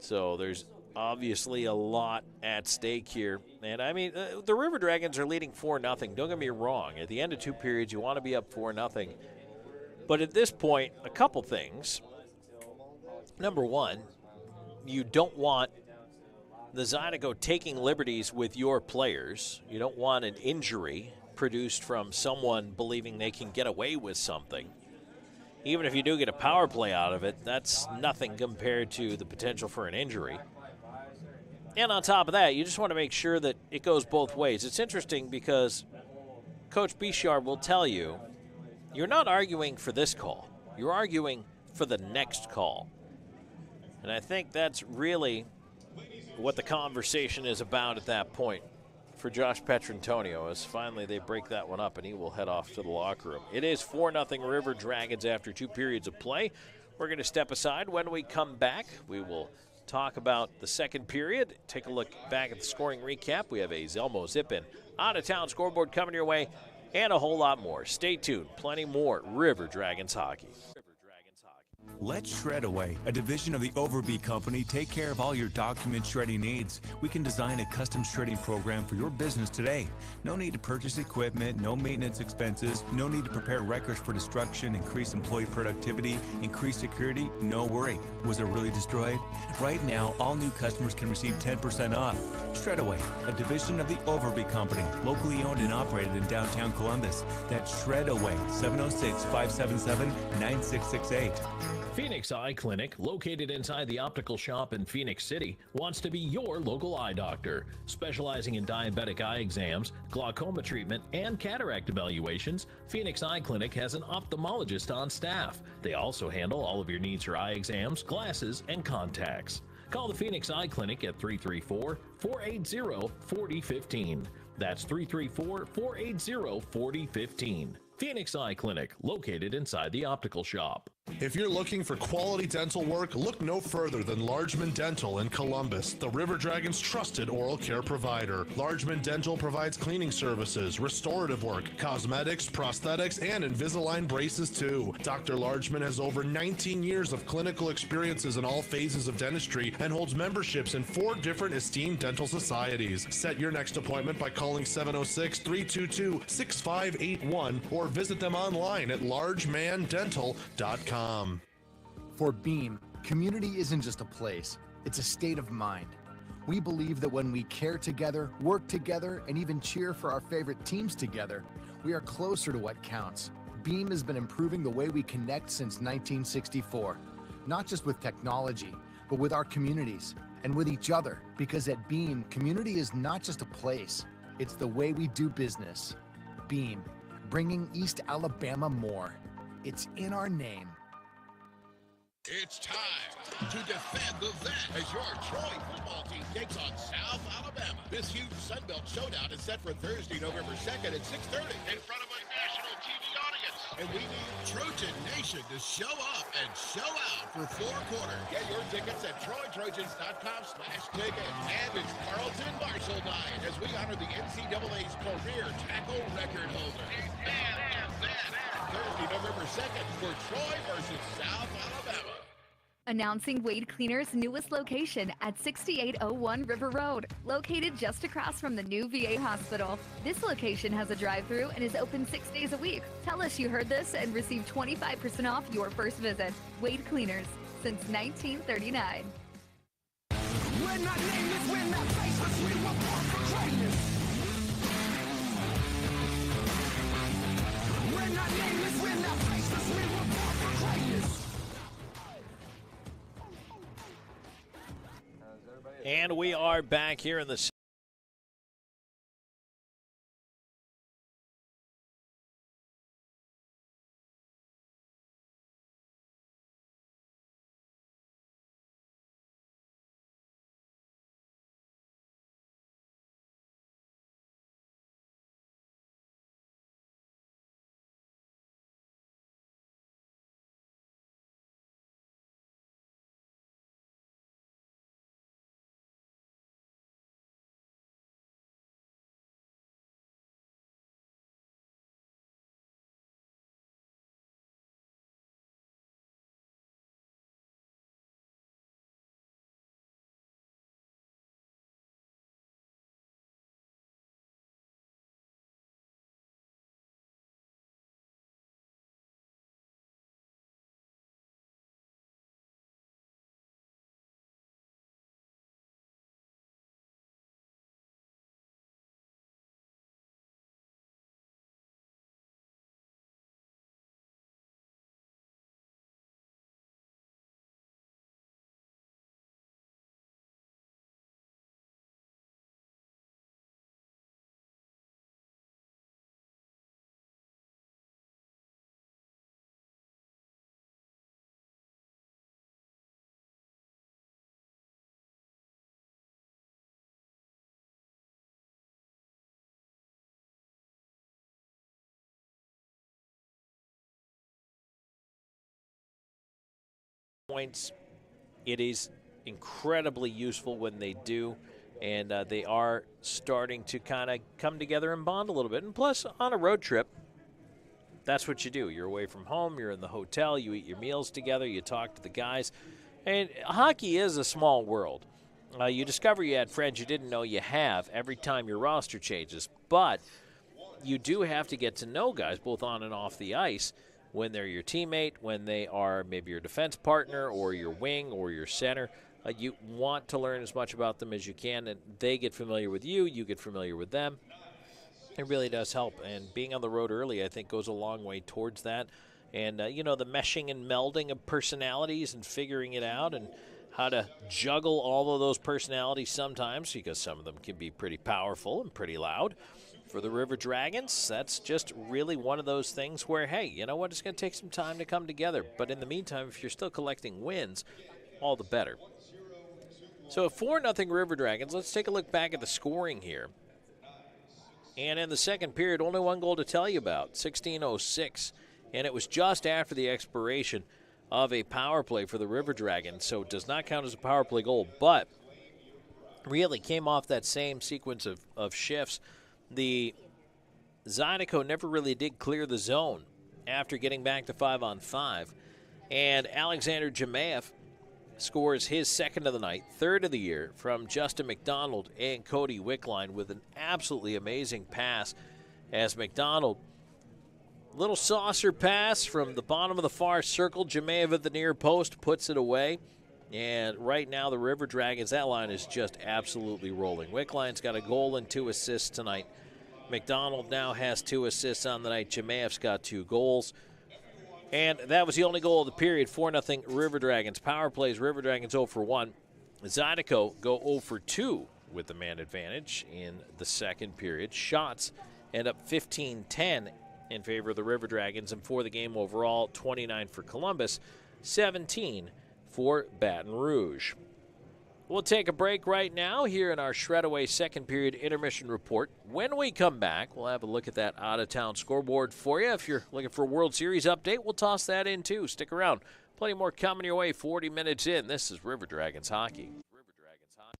So there's obviously a lot at stake here. And, I mean, the River Dragons are leading 4-0. Don't get me wrong. At the end of 2 periods, you want to be up 4-0. But at this point, a couple things. Number one, you don't want the Zydeco taking liberties with your players. You don't want an injury produced from someone believing they can get away with something. Even if you do get a power play out of it, that's nothing compared to the potential for an injury. And on top of that, you just want to make sure that it goes both ways. It's interesting because Coach Boshart will tell you, you're not arguing for this call. You're arguing for the next call. And I think that's really what the conversation is about at that point for Josh Petrantonio, as finally they break that one up and he will head off to the locker room. It is 4-0 River Dragons after 2 periods of play. We're going to step aside. When we come back, we will talk about the second period, take a look back at the scoring recap. We have a Zelmo Zip-In out-of-town scoreboard coming your way, and a whole lot more. Stay tuned. Plenty more River Dragons hockey.
Let Shredaway, a division of the Overby Company, take care of all your document shredding needs. We can design a custom shredding program for your business today. No need to purchase equipment, no maintenance expenses, no need to prepare records for destruction, increase employee productivity, increase security, no worry. Was it really destroyed? Right now, all new customers can receive 10% off. Shredaway, a division of the Overby Company, locally owned and operated in downtown Columbus. That's Shredaway, 706-577-9668.
Phoenix Eye Clinic, located inside the optical shop in Phoenix City, wants to be your local eye doctor. Specializing in diabetic eye exams, glaucoma treatment, and cataract evaluations, Phoenix Eye Clinic has an ophthalmologist on staff. They also handle all of your needs for eye exams, glasses, and contacts. Call the Phoenix Eye Clinic at 334-480-4015. That's 334-480-4015. Phoenix Eye Clinic, located inside the optical shop.
If you're looking for quality dental work, look no further than Largeman Dental in Columbus, the River Dragons' trusted oral care provider. Largeman Dental provides cleaning services, restorative work, cosmetics, prosthetics, and Invisalign braces too. Dr. Largeman has over 19 years of clinical experiences in all phases of dentistry and holds memberships in 4 different esteemed dental societies. Set your next appointment by calling 706-322-6581 or visit them online at largemandental.com.
For Beam, community isn't just a place, it's a state of mind. We believe that when we care together, work together, and even cheer for our favorite teams together, we are closer to what counts. Beam has been improving the way we connect since 1964, not just with technology, but with our communities and with each other, because at Beam, community is not just a place, it's the way we do business. Beam, bringing East Alabama more. It's in our name.
It's time to defend the vet as your Troy football team takes on South Alabama. This huge Sun Belt showdown is set for Thursday, November 2nd at 6:30 in front of a national TV audience. And we need Trojan Nation to show up and show out for 4 quarters. Get your tickets at TroyTrojans.com/tickets. And it's Carlton Marshall night as we honor the NCAA's career tackle record holder. Thursday, November 2nd for Troy versus South Alabama.
Announcing Wade Cleaner's newest location at 6801 River Road, located just across from the new VA hospital. This location has a drive-thru and is open 6 days a week. Tell us you heard this and receive 25% off your first visit. Wade Cleaners, since 1939.
We're not nameless, we're not faceless, we were born for greatness. We're not nameless, we're not faceless, we were born for greatness.
And we are back here in the points, it is incredibly useful when they do, and they are starting to kind of come together and bond a little bit. And plus, on a road trip, that's what you do. You're away from home, you're in the hotel, you eat your meals together, you talk to the guys. And hockey is a small world. You discover you had friends you didn't know you have every time your roster changes. But you do have to get to know guys both on and off the ice when they're your teammate, when they are maybe your defense partner or your wing or your center. You want to learn as much about them as you can, and they get familiar with you, you get familiar with them. It really does help, and being on the road early, I think, goes a long way towards that. And, the meshing and melding of personalities and figuring it out and how to juggle all of those personalities sometimes, because some of them can be pretty powerful and pretty loud. For the River Dragons, that's just really one of those things where, hey, you know what, it's going to take some time to come together. But in the meantime, if you're still collecting wins, all the better. So 4-0 River Dragons. Let's take a look back at the scoring here. And in the second period, only one goal to tell you about, 16:06. And it was just after the expiration of a power play for the River Dragons. So it does not count as a power play goal, but really came off that same sequence of shifts. The Zydeco never really did clear the zone after getting back to 5-on-5. And Alexander Jemaev scores his second of the night, third of the year, from Justin McDonald and Cody Wickline with an absolutely amazing pass as McDonald, little saucer pass from the bottom of the far circle. Jemaev at the near post puts it away. And right now the River Dragons, that line is just absolutely rolling. Wickline's got a goal and 2 assists tonight. McDonald now has 2 assists on the night. Jemaev's got 2 goals. And that was the only goal of the period, 4-0 River Dragons. Power plays, River Dragons 0 for 1. Zydeco go 0 for 2 with the man advantage in the second period. Shots end up 15-10 in favor of the River Dragons. And for the game overall, 29 for Columbus, 17 for Baton Rouge. We'll take a break right now here in our Shred-Away second period intermission report. When we come back, we'll have a look at that out-of-town scoreboard for you. If you're looking for a World Series update, we'll toss that in too. Stick around. Plenty more coming your way 40 minutes in. This is River Dragons Hockey.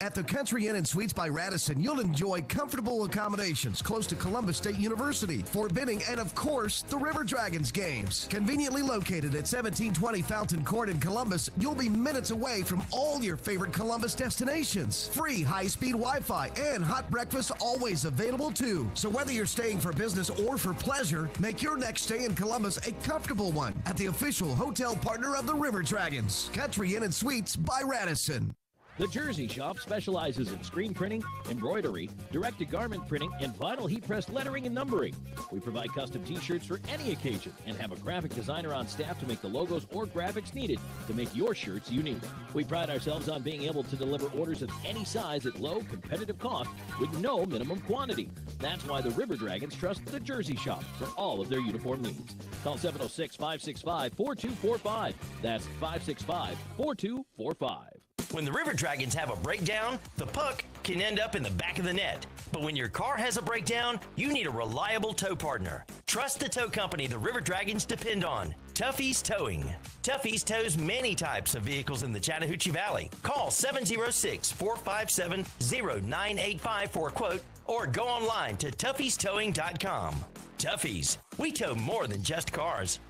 At the Country Inn and Suites by Radisson, you'll enjoy comfortable accommodations close to Columbus State University, Fort Benning, and of course, the River Dragons games. Conveniently located at 1720 Fountain Court in Columbus, you'll be minutes away from all your favorite Columbus destinations. Free high-speed Wi-Fi and hot breakfast always available too. So whether you're staying for business or for pleasure, make your next stay in Columbus a comfortable one at the official hotel partner of the River Dragons, Country Inn and Suites by Radisson.
The Jersey Shop specializes in screen printing, embroidery, direct-to-garment printing, and vinyl heat-pressed lettering and numbering. We provide custom t-shirts for any occasion and have a graphic designer on staff to make the logos or graphics needed to make your shirts unique. We pride ourselves on being able to deliver orders of any size at low, competitive cost with no minimum quantity. That's why the River Dragons trust the Jersey Shop for all of their uniform needs. Call 706-565-4245. That's 565-4245.
When the River Dragons have a breakdown, the puck can end up in the back of the net. But when your car has a breakdown, you need a reliable tow partner. Trust the tow company the River Dragons depend on, Tuffy's Towing. Tuffy's tows many types of vehicles in the Chattahoochee Valley. Call 706-457-0985 for a quote or go online to tuffystowing.com. Tuffy's, we tow more than just cars.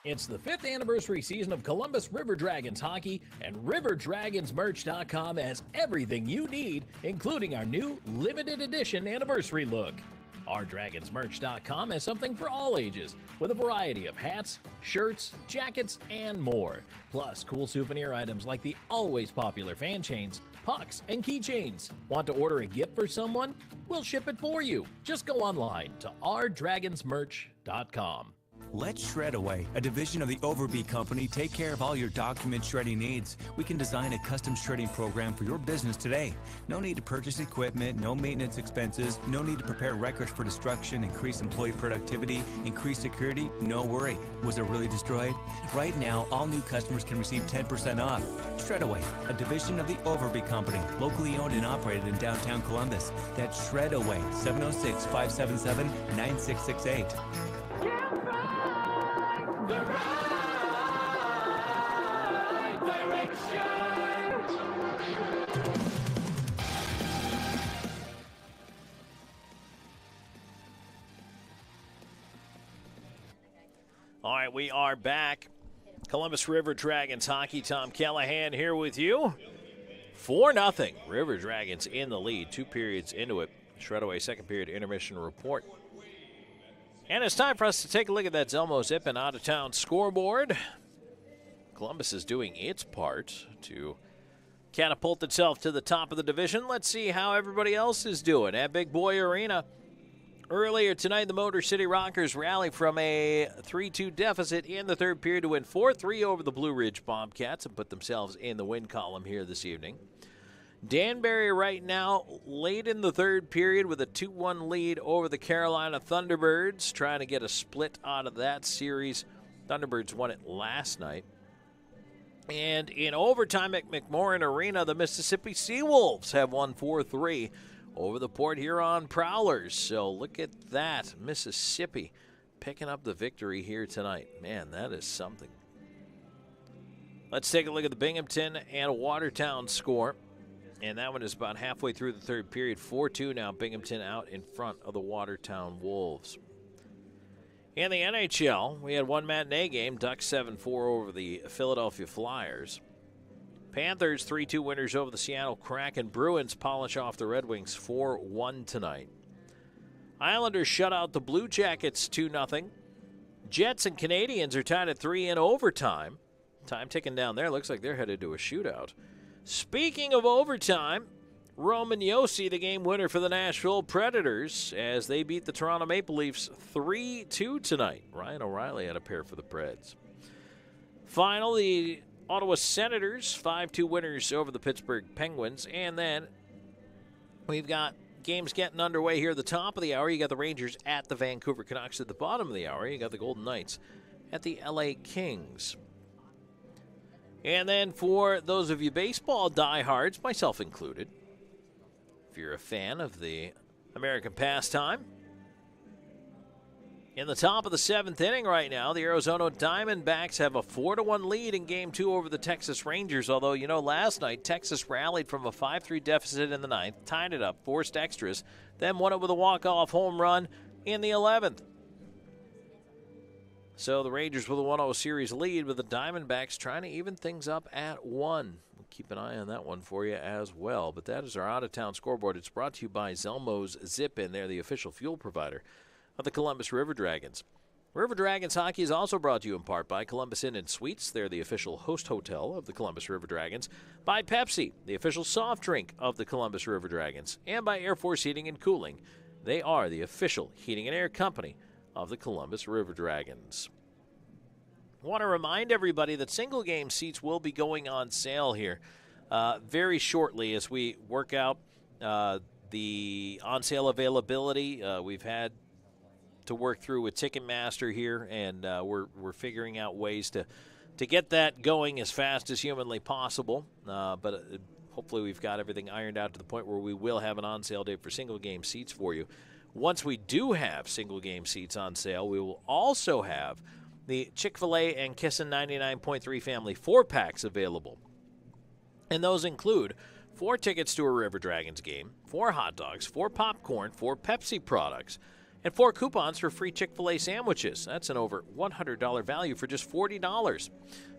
It's the 5th anniversary season of Columbus River Dragons hockey, and RiverDragonsMerch.com has everything you need, including our new limited edition anniversary look. Our DragonsMerch.com has something for all ages, with a variety of hats, shirts, jackets, and more. Plus, cool souvenir items like the always popular fan chains, pucks, and keychains. Want to order a gift for someone? We'll ship it for you. Just go online to OurDragonsMerch.com.
Let Shred-Away, a division of the Overby Company, take care of all your document shredding needs. We can design a custom shredding program for your business today. No need to purchase equipment, no maintenance expenses, no need to prepare records for destruction, increase employee productivity, increase security, no worry. Was it really destroyed? Right now, all new customers can receive 10% off. Shred-Away, a division of the Overby Company, locally owned and operated in downtown Columbus. That's Shred-Away, 706-577-9668.
The ride,
All right, we are back. Columbus River Dragons hockey. Tom Callahan here with you. 4-0. River Dragons in the lead. 2 periods into it. Shredaway second period intermission report. And it's time for us to take a look at that Zelmo Zippin out-of-town scoreboard. Columbus is doing its part to catapult itself to the top of the division. Let's see how everybody else is doing at Big Boy Arena. Earlier tonight, the Motor City Rockers rallied from a 3-2 deficit in the third period to win 4-3 over the Blue Ridge Bobcats and put themselves in the win column here this evening. Danbury right now late in the third period with a 2-1 lead over the Carolina Thunderbirds, trying to get a split out of that series. Thunderbirds won it last night. And in overtime at McMorran Arena, the Mississippi Seawolves have won 4-3 over the Port Huron Prowlers. So look at that. Mississippi picking up the victory here tonight. Man, that is something. Let's take a look at the Binghamton and Watertown score. And that one is about halfway through the third period. 4-2 now. Binghamton out in front of the Watertown Wolves. In the NHL, we had one matinee game. Ducks 7-4 over the Philadelphia Flyers. Panthers 3-2 winners over the Seattle Kraken. Bruins polish off the Red Wings 4-1 tonight. Islanders shut out the Blue Jackets 2-0. Jets and Canadians are tied at 3 in overtime. Time ticking down there. Looks like they're headed to a shootout. Speaking of overtime, Roman Josi, the game winner for the Nashville Predators, as they beat the Toronto Maple Leafs 3-2 tonight. Ryan O'Reilly had a pair for the Preds. Finally, Ottawa Senators, 5-2 winners over the Pittsburgh Penguins. And then we've got games getting underway here at the top of the hour. You got the Rangers at the Vancouver Canucks at the bottom of the hour. You got the Golden Knights at the LA Kings. And then for those of you baseball diehards, myself included, if you're a fan of the American pastime, in the top of the 7th inning right now, the Arizona Diamondbacks have a 4-1 lead in Game 2 over the Texas Rangers. Although, you know, last night, Texas rallied from a 5-3 deficit in the 9th, tied it up, forced extras, then won it with a walk-off home run in the 11th. So the Rangers with a 1-0 series lead, with the Diamondbacks trying to even things up at 1. We'll keep an eye on that one for you as well. But that is our out-of-town scoreboard. It's brought to you by Zelmo's Zip-In. They're the official fuel provider of the Columbus River Dragons. River Dragons hockey is also brought to you in part by Columbus Inn and Suites. They're the official host hotel of the Columbus River Dragons. By Pepsi, the official soft drink of the Columbus River Dragons. And by Air Force Heating and Cooling. They are the official heating and air company of the Columbus River Dragons. I want to remind everybody that single game seats will be going on sale here very shortly as we work out the on sale availability. We've had to work through with Ticketmaster here, and we're figuring out ways to get that going as fast as humanly possible. But hopefully we've got everything ironed out to the point where we will have an on sale date for single game seats for you. Once we do have single game seats on sale, we will also have the Chick-fil-A and Kissin' 99.3 family 4-packs available. And those include 4 tickets to a River Dragons game, 4 hot dogs, 4 popcorn, 4 Pepsi products, and 4 coupons for free Chick-fil-A sandwiches. That's an over $100 value for just $40.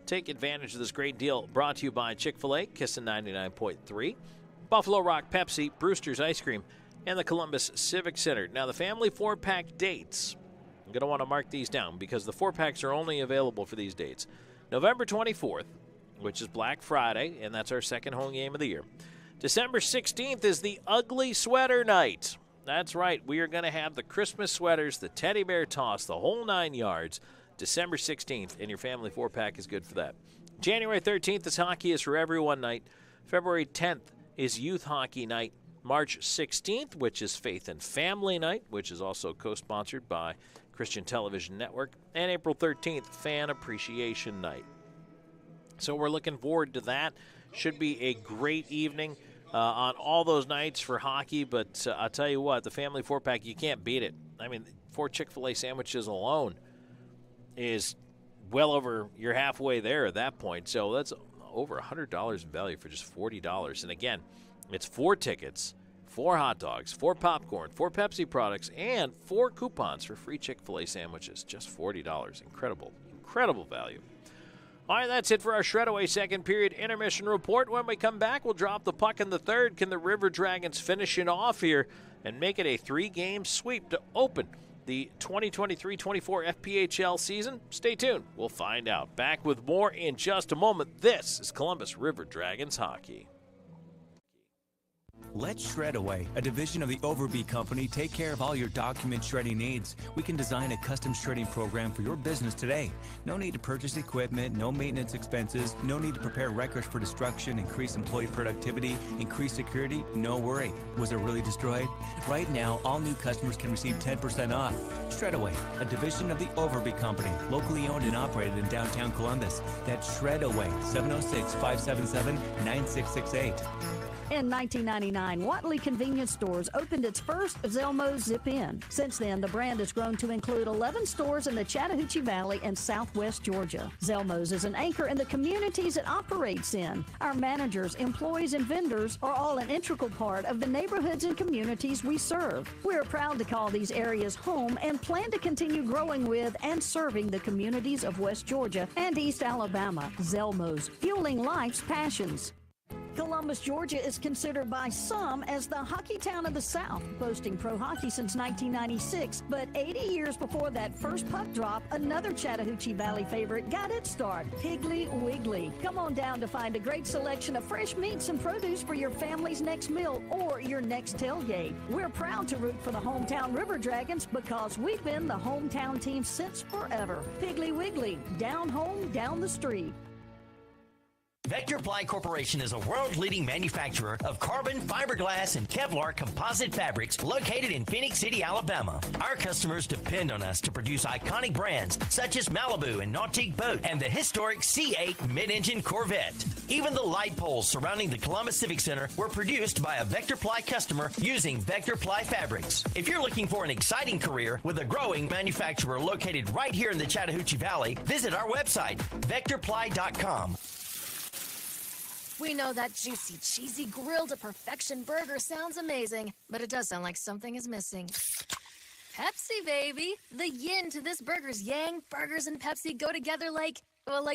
Take advantage of this great deal, brought to you by Chick-fil-A, Kissin' 99.3, Buffalo Rock Pepsi, Brewster's Ice Cream, and the Columbus Civic Center. Now, the family 4-pack dates, I'm going to want to mark these down because the 4-packs are only available for these dates. November 24th, which is Black Friday, and that's our second home game of the year. December 16th is the Ugly Sweater Night. That's right. We are going to have the Christmas sweaters, the teddy bear toss, the whole 9 yards, December 16th, and your family 4-pack is good for that. January 13th is Hockey is for Everyone Night. February 10th is Youth Hockey Night. March 16th, which is Faith and Family Night, which is also co-sponsored by Christian Television Network. And April 13th, Fan Appreciation Night. So we're looking forward to that. Should be a great evening on all those nights for hockey, but I'll tell you what, the family 4-pack, you can't beat it. I mean, 4 Chick-fil-A sandwiches alone is well over, you're halfway there at that point. So that's over $100 in value for just $40. And again, it's 4 tickets, 4 hot dogs, 4 popcorn, 4 Pepsi products, and 4 coupons for free Chick-fil-A sandwiches. Just $40. Incredible, incredible value. All right, that's it for our Shredaway second period intermission report. When we come back, we'll drop the puck in the third. Can the River Dragons finish it off here and make it a 3-game sweep to open the 2023-24 FPHL season? Stay tuned. We'll find out. Back with more in just a moment. This is Columbus River Dragons hockey.
Let Shredaway, a division of the Overby Company, take care of all your document shredding needs. We can design a custom shredding program for your business today. No need to purchase equipment, no maintenance expenses, no need to prepare records for destruction, increase employee productivity, increase security, no worry. Was it really destroyed? Right now, all new customers can receive 10% off. Shredaway, a division of the Overby Company, locally owned and operated in downtown Columbus. That's Shredaway, 706-577-9668.
In 1999, Watley Convenience Stores opened its first Zelmo's Zip-In. Since then, the brand has grown to include 11 stores in the Chattahoochee Valley and southwest Georgia. Zelmo's is an anchor in the communities it operates in. Our managers, employees, and vendors are all an integral part of the neighborhoods and communities we serve. We are proud to call these areas home and plan to continue growing with and serving the communities of West Georgia and East Alabama. Zelmo's, fueling life's passions. Columbus, Georgia is considered by some as the hockey town of the South, boasting pro hockey since 1996. But 80 years before that first puck drop, another Chattahoochee Valley favorite got its start, Piggly Wiggly. Come on down to find a great selection of fresh meats and produce for your family's next meal or your next tailgate. We're proud to root for the hometown River Dragons because we've been the hometown team since forever. Piggly Wiggly, down home, down the street.
Vector Ply Corporation is a world-leading manufacturer of carbon, fiberglass, and Kevlar composite fabrics located in Phoenix City, Alabama. Our customers depend on us to produce iconic brands such as Malibu and Nautique Boat and the historic C8 mid-engine Corvette. Even the light poles surrounding the Columbus Civic Center were produced by a Vector Ply customer using Vector Ply fabrics. If you're looking for an exciting career with a growing manufacturer located right here in the Chattahoochee Valley, visit our website, vectorply.com.
We know that juicy, cheesy, grilled to perfection burger sounds amazing, but it does sound like something is missing. Pepsi, baby! The yin to this burger's yang. Burgers and Pepsi go together like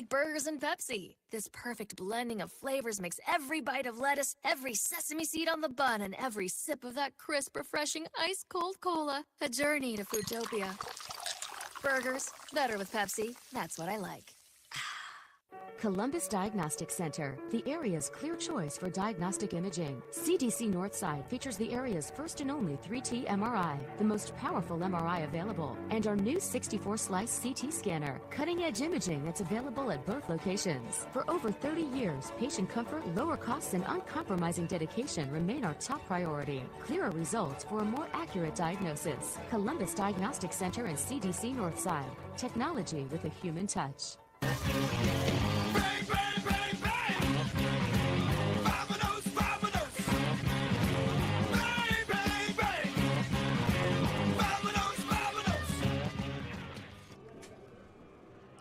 burgers and Pepsi. This perfect blending of flavors makes every bite of lettuce, every sesame seed on the bun, and every sip of that crisp, refreshing, ice-cold cola a journey to Foodtopia. Burgers, better with Pepsi. That's what I like.
Columbus Diagnostic Center, the area's clear choice for diagnostic imaging. CDC Northside features the area's first and only 3T MRI, the most powerful MRI available, and our new 64-slice CT scanner, cutting-edge imaging that's available at both locations. For over 30 years, patient comfort, lower costs, and uncompromising dedication remain our top priority. Clearer results for a more accurate diagnosis. Columbus Diagnostic Center and CDC Northside. Technology with a human touch.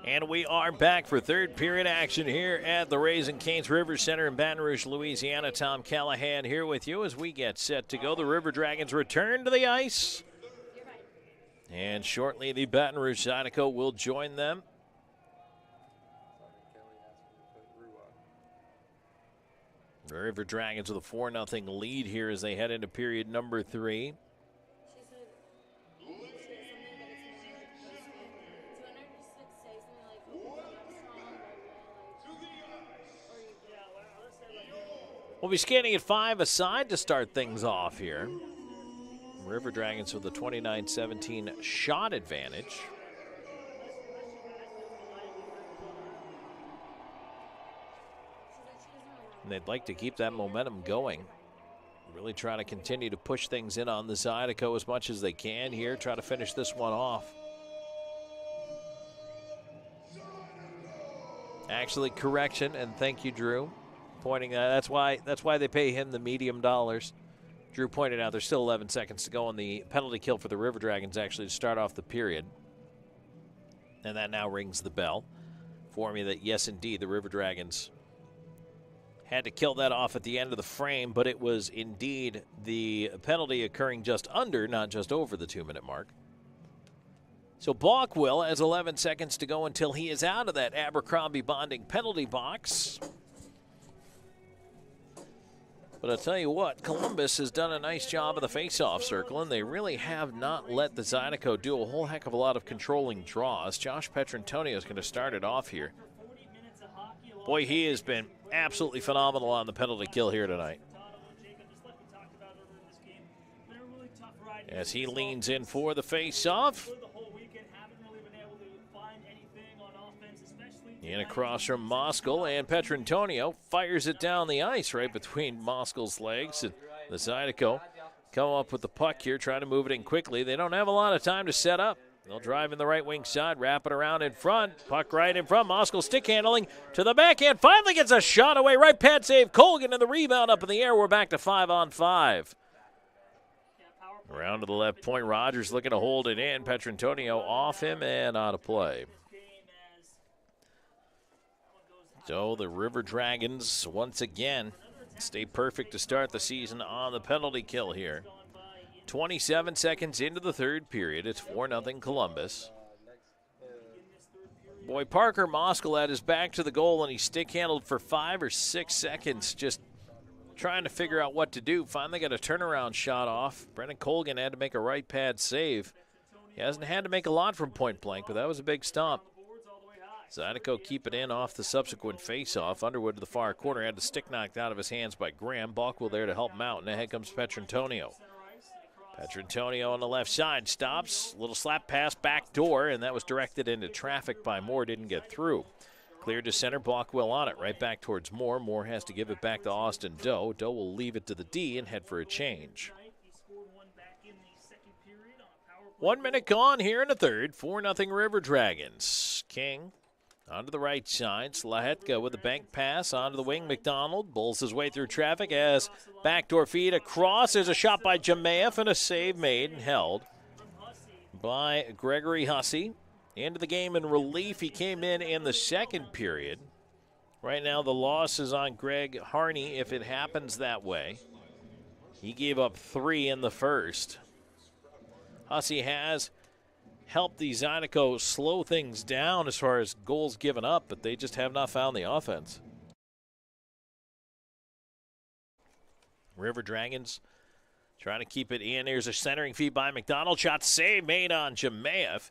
And we are back for third period action here at the Raising Cane's River Center in Baton Rouge, Louisiana. Tom Callahan here with you as we get set to go. The River Dragons return to the ice. And shortly the Baton Rouge Zydeco will join them. The River Dragons with a 4-0 lead here as they head into period number 3. We'll be skating at 5 aside to start things off here. River Dragons with a 29-17 shot advantage. And they'd like to keep that momentum going. Really trying to continue to push things in on the Zydeco as much as they can here. Try to finish this one off. Actually, correction, and thank you, Drew. Pointing that's why they pay him the medium dollars. Drew pointed out there's still 11 seconds to go on the penalty kill for the River Dragons actually to start off the period. And that now rings the bell for me that yes, indeed, the River Dragons had to kill that off at the end of the frame, but it was indeed the penalty occurring just under, not just over the 2-minute mark. So Balkwell has 11 seconds to go until he is out of that Abercrombie bonding penalty box. But I'll tell you what, Columbus has done a nice job of the face-off circle, and they really have not let the Zydeco do a whole heck of a lot of controlling draws. Josh Petrantonio is going to start it off here. Boy, he has been absolutely phenomenal on the penalty kill here tonight. As he leans in for the face-off. In across from Moskal, and Petrantonio fires it down the ice right between Moskal's legs. And the Zydeco come up with the puck here, trying to move it in quickly. They don't have a lot of time to set up. They'll drive in the right wing side, wrap it around in front. Puck right in front. Moskal stick handling to the backhand. Finally gets a shot away. Right pad save. Colgan, and the rebound up in the air. We're back to 5-on-5. Around to the left point. Rogers looking to hold it in. Petrantonio off him and out of play. So the River Dragons, once again, stay perfect to start the season on the penalty kill here. 27 seconds into the third period. It's 4-0 Columbus. Boy, Parker Moskal had his back to the goal, and he stick-handled for 5 or 6 seconds, just trying to figure out what to do. Finally got a turnaround shot off. Brendan Colgan had to make a right pad save. He hasn't had to make a lot from point blank, but that was a big stomp. Zydeco keep it in off the subsequent face-off. Underwood to the far corner, had the stick knocked out of his hands by Graham. Balkwell there to help him out, and ahead comes Petrantonio. Petrantonio on the left side stops. Little slap pass back door, and that was directed into traffic by Moore. Didn't get through. Cleared to center. Balkwell on it. Right back towards Moore. Moore has to give it back to Austin Doe. Doe will leave it to the D and head for a change. 1 minute gone here in the third. 4-0 River Dragons. King onto the right side. Slahetka with a bank pass onto the wing. McDonald bulls his way through traffic as backdoor feed across. There's a shot by Jamaev and a save made and held by Gregory Hussey. Into the game in relief. He came in the second period. Right now the loss is on Greg Harney if it happens that way. He gave up 3 in the first. Hussey has helped the Zydeco slow things down as far as goals given up, but they just have not found the offense. River Dragons trying to keep it in. Here's a centering feed by McDonald. Shot save made on Jamaev.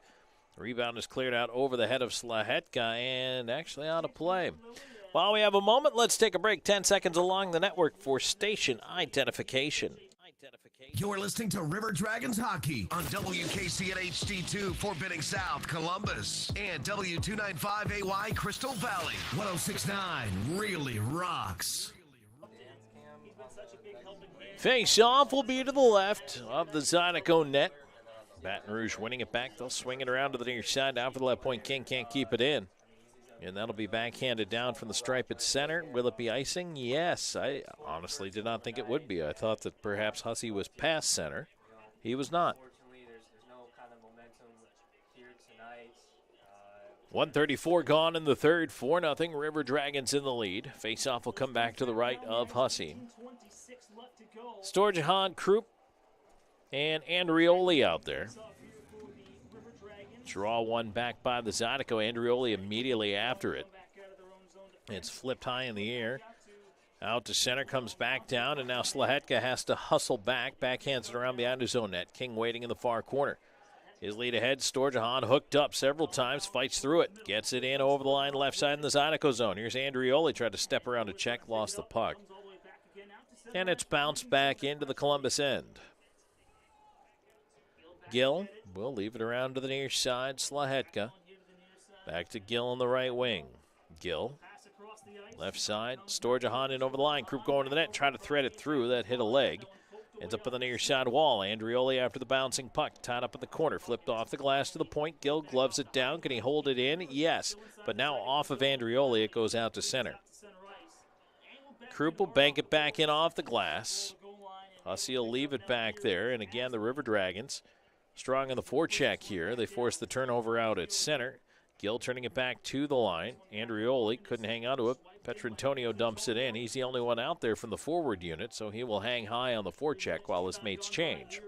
Rebound is cleared out over the head of Slahetka and actually out of play. While we have a moment, let's take a break. 10 seconds along the network for station identification.
You're listening to River Dragons Hockey on WKC and HD2 Forbidding South, Columbus, and W295AY Crystal Valley. 106.9 really rocks.
Face-off will be to the left of the Zydeco net. Baton Rouge winning it back. They'll swing it around to the near side. Down for the left point. King can't keep it in. And that'll be backhanded down from the stripe at center. Will it be icing? Yes. I honestly did not think it would be. I thought that perhaps Hussey was past center. He was not. 1:34 gone in the third. 4-0 River Dragons in the lead. Face-off will come back to the right of Hussey. Storjahan, Krupp, and Andrioli out there. Draw one back by the Zydeco. Andrioli immediately after it. It's flipped high in the air. Out to center, comes back down, and now Slahetka has to hustle back. Backhands it around behind his own net. King waiting in the far corner. His lead ahead, Storjahan hooked up several times, fights through it. Gets it in over the line left side in the Zydeco zone. Here's Andrioli, tried to step around to check, lost the puck. And it's bounced back into the Columbus end. Gill will leave it around to the near side. Slahetka. Back to Gill on the right wing. Gill. Left side. Storjahan in over the line. Krupp going to the net. Trying to thread it through. That hit a leg. Ends up on the near side wall. Andrioli after the bouncing puck. Tied up in the corner. Flipped off the glass to the point. Gill gloves it down. Can he hold it in? Yes. But now off of Andrioli, it goes out to center. Krupp will bank it back in off the glass. Hussey will leave it back there. And again, the River Dragons strong in the forecheck here. They force the turnover out at center. Gill turning it back to the line. Andrioli couldn't hang on to it. Petrantonio dumps it in. He's the only one out there from the forward unit, so he will hang high on the forecheck while his mates change.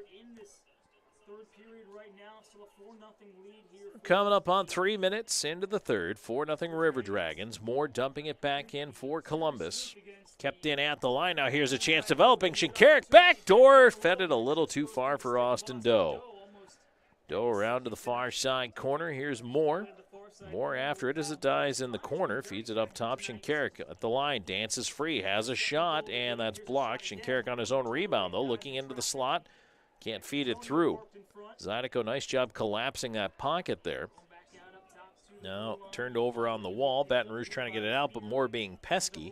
Coming up on 3 minutes into the third, 4-0 River Dragons. Moore dumping it back in for Columbus. Kept in at the line. Now here's a chance developing. Shinkarik backdoor. Fed it a little too far for Austin Doe. Doe around to the far side corner. Here's Moore. Moore after it as it dies in the corner. Feeds it up top. Shinkarik at the line. Dances free. Has a shot, and that's blocked. Shinkarik on his own rebound, though. Looking into the slot. Can't feed it through. Zydeco, nice job collapsing that pocket there. Now turned over on the wall. Baton Rouge trying to get it out, but Moore being pesky.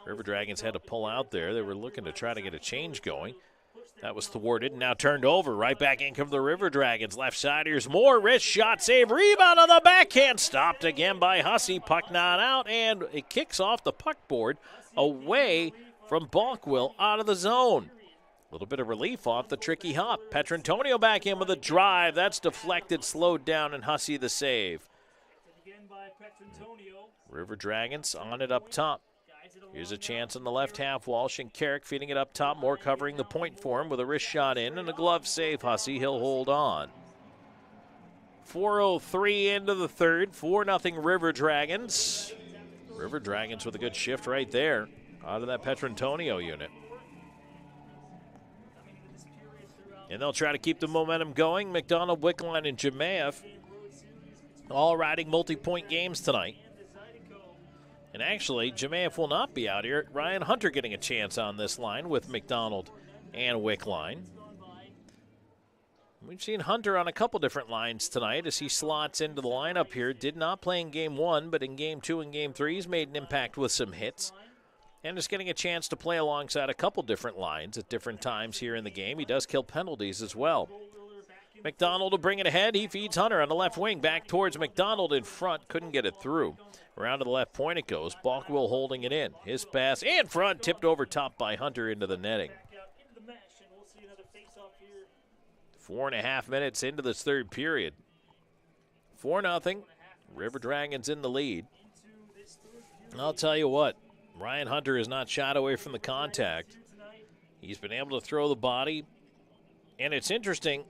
River Dragons had to pull out there. They were looking to try to get a change going. That was thwarted. Now turned over. Right back in come the River Dragons. Left side, here's Moore. Wrist shot, save, rebound on the backhand. Stopped again by Hussey. Puck not out, and it kicks off the puck board away from Balkwill out of the zone. A little bit of relief off the tricky hop. Petrantonio back in with a drive. That's deflected, slowed down, and Hussey the save. River Dragons on it up top. Here's a chance on the left half wall. Shinkarik feeding it up top. More covering the point for him with a wrist shot in and a glove save. Hussey, he'll hold on. 4:03 into the third. 4-0 River Dragons. River Dragons with a good shift right there out of that Petrantonio unit. And they'll try to keep the momentum going. McDonald, Wickline, and Jemaev all riding multi-point games tonight. And actually, Jemaev will not be out here. Ryan Hunter getting a chance on this line with McDonald and Wickline. We've seen Hunter on a couple different lines tonight as he slots into the lineup here. Did not play in Game 1, but in Game 2 and Game 3, he's made an impact with some hits. And is getting a chance to play alongside a couple different lines at different times here in the game. He does kill penalties as well. McDonald will bring it ahead. He feeds Hunter on the left wing. Back towards McDonald in front. Couldn't get it through. Around to the left point it goes. Balkwill holding it in. His pass in front. Tipped over top by Hunter into the netting. 4.5 minutes into this third period. 4-0. River Dragons in the lead. I'll tell you what. Ryan Hunter has not shot away from the contact. He's been able to throw the body. And it's interesting,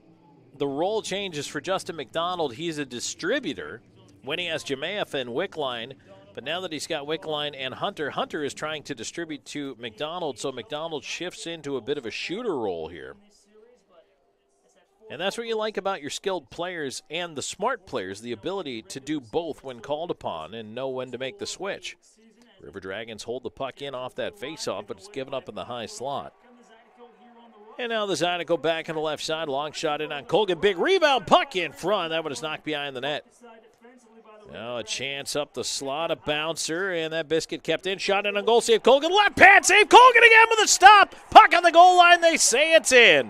the role changes for Justin McDonald. He's a distributor when he has Jemaev and Wickline. But now that he's got Wickline and Hunter, Hunter is trying to distribute to McDonald, so McDonald shifts into a bit of a shooter role here. And that's what you like about your skilled players and the smart players, the ability to do both when called upon and know when to make the switch. River Dragons hold the puck in off that faceoff, but it's given up in the high slot. And now the Zydeco back on the left side. Long shot in on Colgan. Big rebound, puck in front. That one is knocked behind the net. Now a chance up the slot, a bouncer, and that biscuit kept in. Shot in on goal, save Colgan. Left pad save. Colgan again with a stop. Puck on the goal line. They say it's in.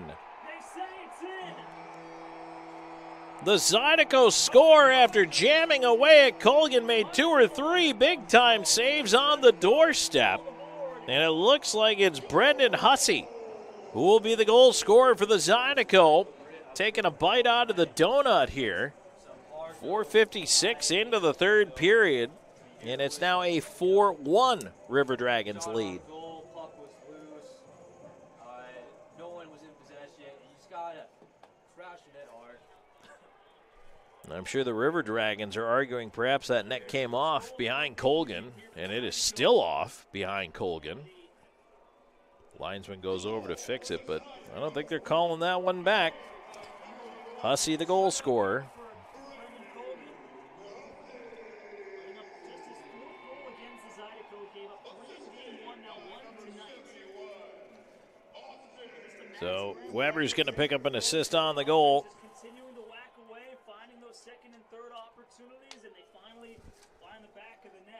The Zydeco score after jamming away at Colgan, made 2 or 3 big-time saves on the doorstep. And it looks like it's Brendan Hussey who will be the goal scorer for the Zydeco. Taking a bite out of the donut here. 4:56 into the third period. And it's now a 4-1 River Dragons lead. I'm sure the River Dragons are arguing perhaps that net came off behind Colgan, and it is still off behind Colgan. Linesman goes over to fix it, but I don't think they're calling that one back. Hussey, the goal scorer. So Weber's going to pick up an assist on the goal.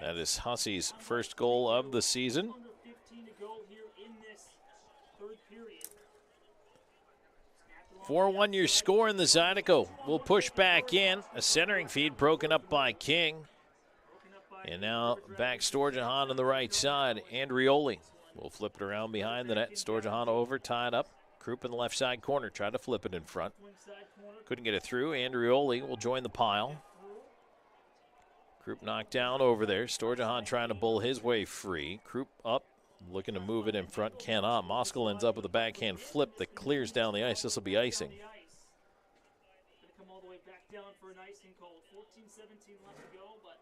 That is Hussey's first goal of the season. 4-1 your score in the Zydeco. Will push back in. A centering feed broken up by King. And now back Storjahan on the right side. Andrioli will flip it around behind the net. Storjahan over, tied up. Krupp in the left side corner. Tried to flip it in front. Couldn't get it through. Andrioli will join the pile. Krupp knocked down over there. Storjahan trying to bull his way free. Krupp up, looking to move it in front. Cannot. Moskal ends up with a backhand flip that clears down the ice. This will be icing.
Come all the way back down for an icing call. 14-17 left to go, but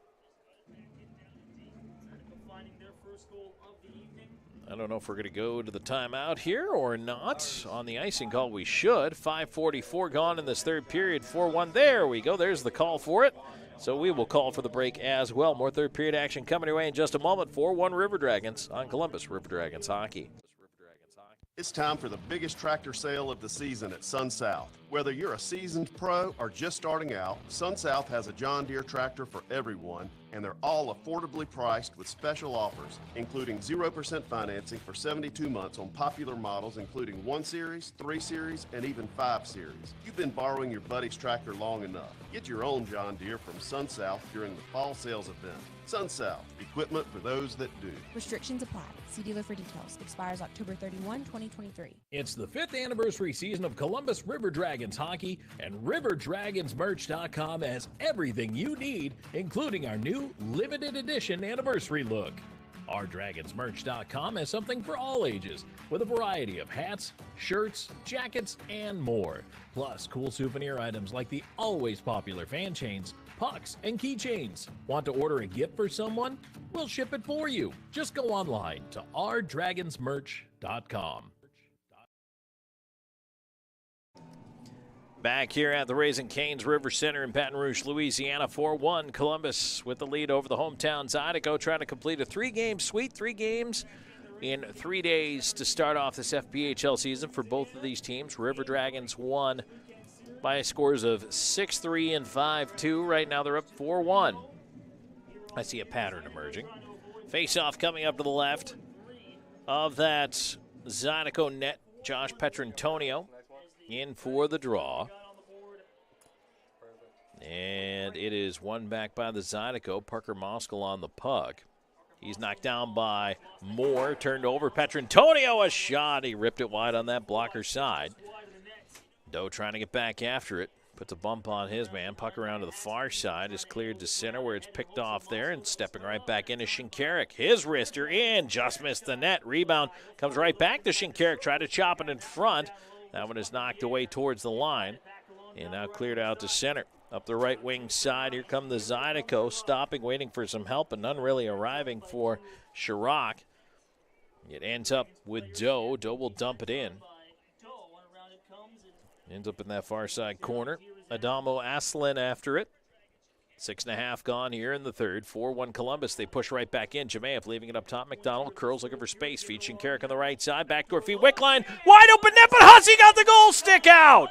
finding their first goal of the evening.
I don't know if we're going to go to the timeout here or not. On the icing call, we should. 5:44 gone in this third period. 4-1. There we go. There's the call for it. So we will call for the break as well. More third period action coming your way in just a moment. 4-1 River Dragons on Columbus River Dragons hockey.
It's time for the biggest tractor sale of the season at Sun South. Whether you're a seasoned pro or just starting out, Sun South has a John Deere tractor for everyone, and they're all affordably priced with special offers, including 0% financing for 72 months on popular models including 1 Series, 3 Series, and even 5 Series. You've been borrowing your buddy's tractor long enough. Get your own John Deere from Sun South during the fall sales event. Sun South, equipment for those that do.
Restrictions apply. See dealer for details. Expires October 31, 2023.
It's the 5th anniversary season of Columbus River Dragons hockey, and RiverDragonsMerch.com has everything you need, including our new limited edition anniversary look. Our DragonsMerch.com has something for all ages, with a variety of hats, shirts, jackets, and more. Plus, cool souvenir items like the always popular fan chains, pucks, and keychains. Want to order a gift for someone? We'll ship it for you. Just go online to OurDragonsMerch.com.
Back here at the Raising Cane's River Center in Baton Rouge, Louisiana, 4-1. Columbus with the lead over the hometown Zydeco, trying to complete a 3-game sweep, 3 games in 3 days to start off this FPHL season for both of these teams. River Dragons won by scores of 6-3 and 5-2. Right now they're up 4-1. I see a pattern emerging. Face-off coming up to the left of that Zydeco net. Josh Petrantonio in for the draw. And it is won back by the Zydeco. Parker Moskal on the puck. He's knocked down by Moore. Turned over. Petrantonio, a shot. He ripped it wide on that blocker side. Doe trying to get back after it. Puts a bump on his man. Puck around to the far side is cleared to center where it's picked off there, and stepping right back into Shinkarik. His wrister in, just missed the net. Rebound comes right back to Shinkarik. Tried to chop it in front. That one is knocked away towards the line and now cleared out to center. Up the right wing side, here come the Zydeco, stopping, waiting for some help, and none really arriving for Chirac. It ends up with Doe. Doe will dump it in. Ends up in that far side corner. Adamo Aslan after it. 6.5 gone here in the third. 4-1 Columbus. They push right back in. Jemaev leaving it up top. McDonald curls looking for space. Feed Shinkarik on the right side. Backdoor feed. Wickline. Wide open net, but Hussey got the goal stick out.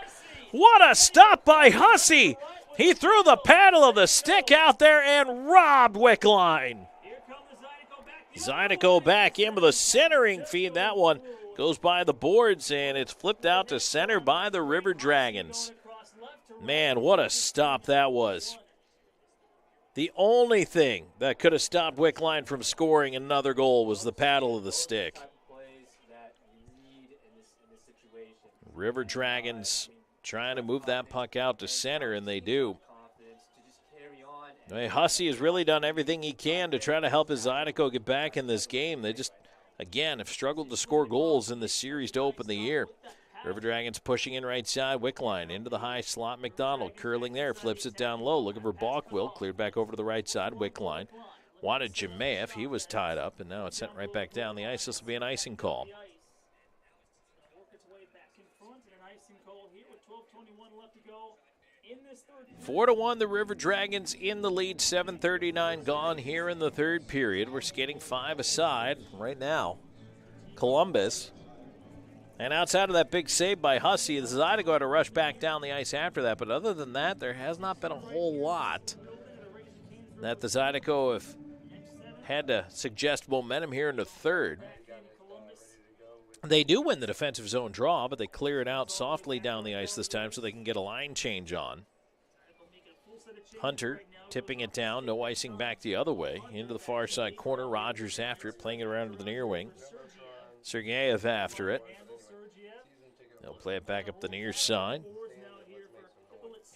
What a stop by Hussey. He threw the paddle of the stick out there and robbed Wickline. Zydeco back in with a centering feed. That one goes by the boards, and it's flipped out to center by the River Dragons. Man, what a stop that was. The only thing that could have stopped Wickline from scoring another goal was the paddle of the stick. River Dragons trying to move that puck out to center, and they do. Hussey has really done everything he can to try to help his Zydeco get back in this game. They just, again, have struggled to score goals in the series to open the year. River Dragons pushing in right side. Wickline into the high slot. McDonald curling there. Flips it down low. Looking for Balkwill. Cleared back over to the right side. Wickline wanted Jemaev. He was tied up, and now it's sent right back down the ice. This will be an icing call. 4-1, the River Dragons in the lead. 7:39 gone here in the third period. We're skating 5 aside right now. Columbus. And outside of that big save by Hussey, the Zydeco had to rush back down the ice after that. But other than that, there has not been a whole lot that the Zydeco have had to suggest momentum here in the third. They do win the defensive zone draw, but they clear it out softly down the ice this time so they can get a line change on. Hunter tipping it down, no icing back the other way. Into the far side corner, Rogers after it, playing it around to the near wing. Sergeyev after it. They'll play it back up the near side.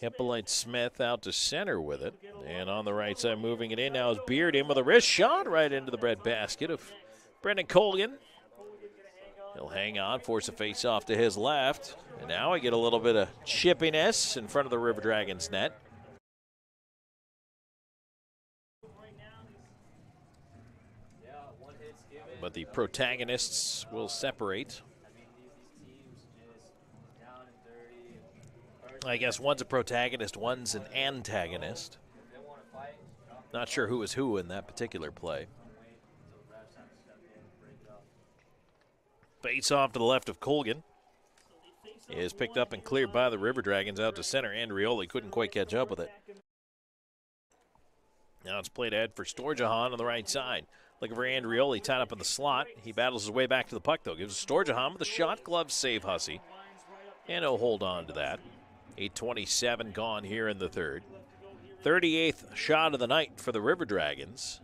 Hippolyte Smith out to center with it. And on the right side, moving it in now is Beard in with a wrist shot right into the breadbasket of Brendan Colgan. He'll hang on, force a face-off to his left. And now I get a little bit of chippiness in front of the River Dragons net. But the protagonists will separate. I guess one's a protagonist, one's an antagonist. Not sure who was who in that particular play. Face off to the left of Colgan. Is picked up and cleared by the River Dragons out to center. Andrioli couldn't quite catch up with it. Now it's played ahead for Storjahan on the right side. Looking for Andrioli tied up in the slot. He battles his way back to the puck, though. Gives Storjahan with a shot. Glove save Hussey. And he'll hold on to that. 8:27 gone here in the third. 38th shot of the night for the River Dragons.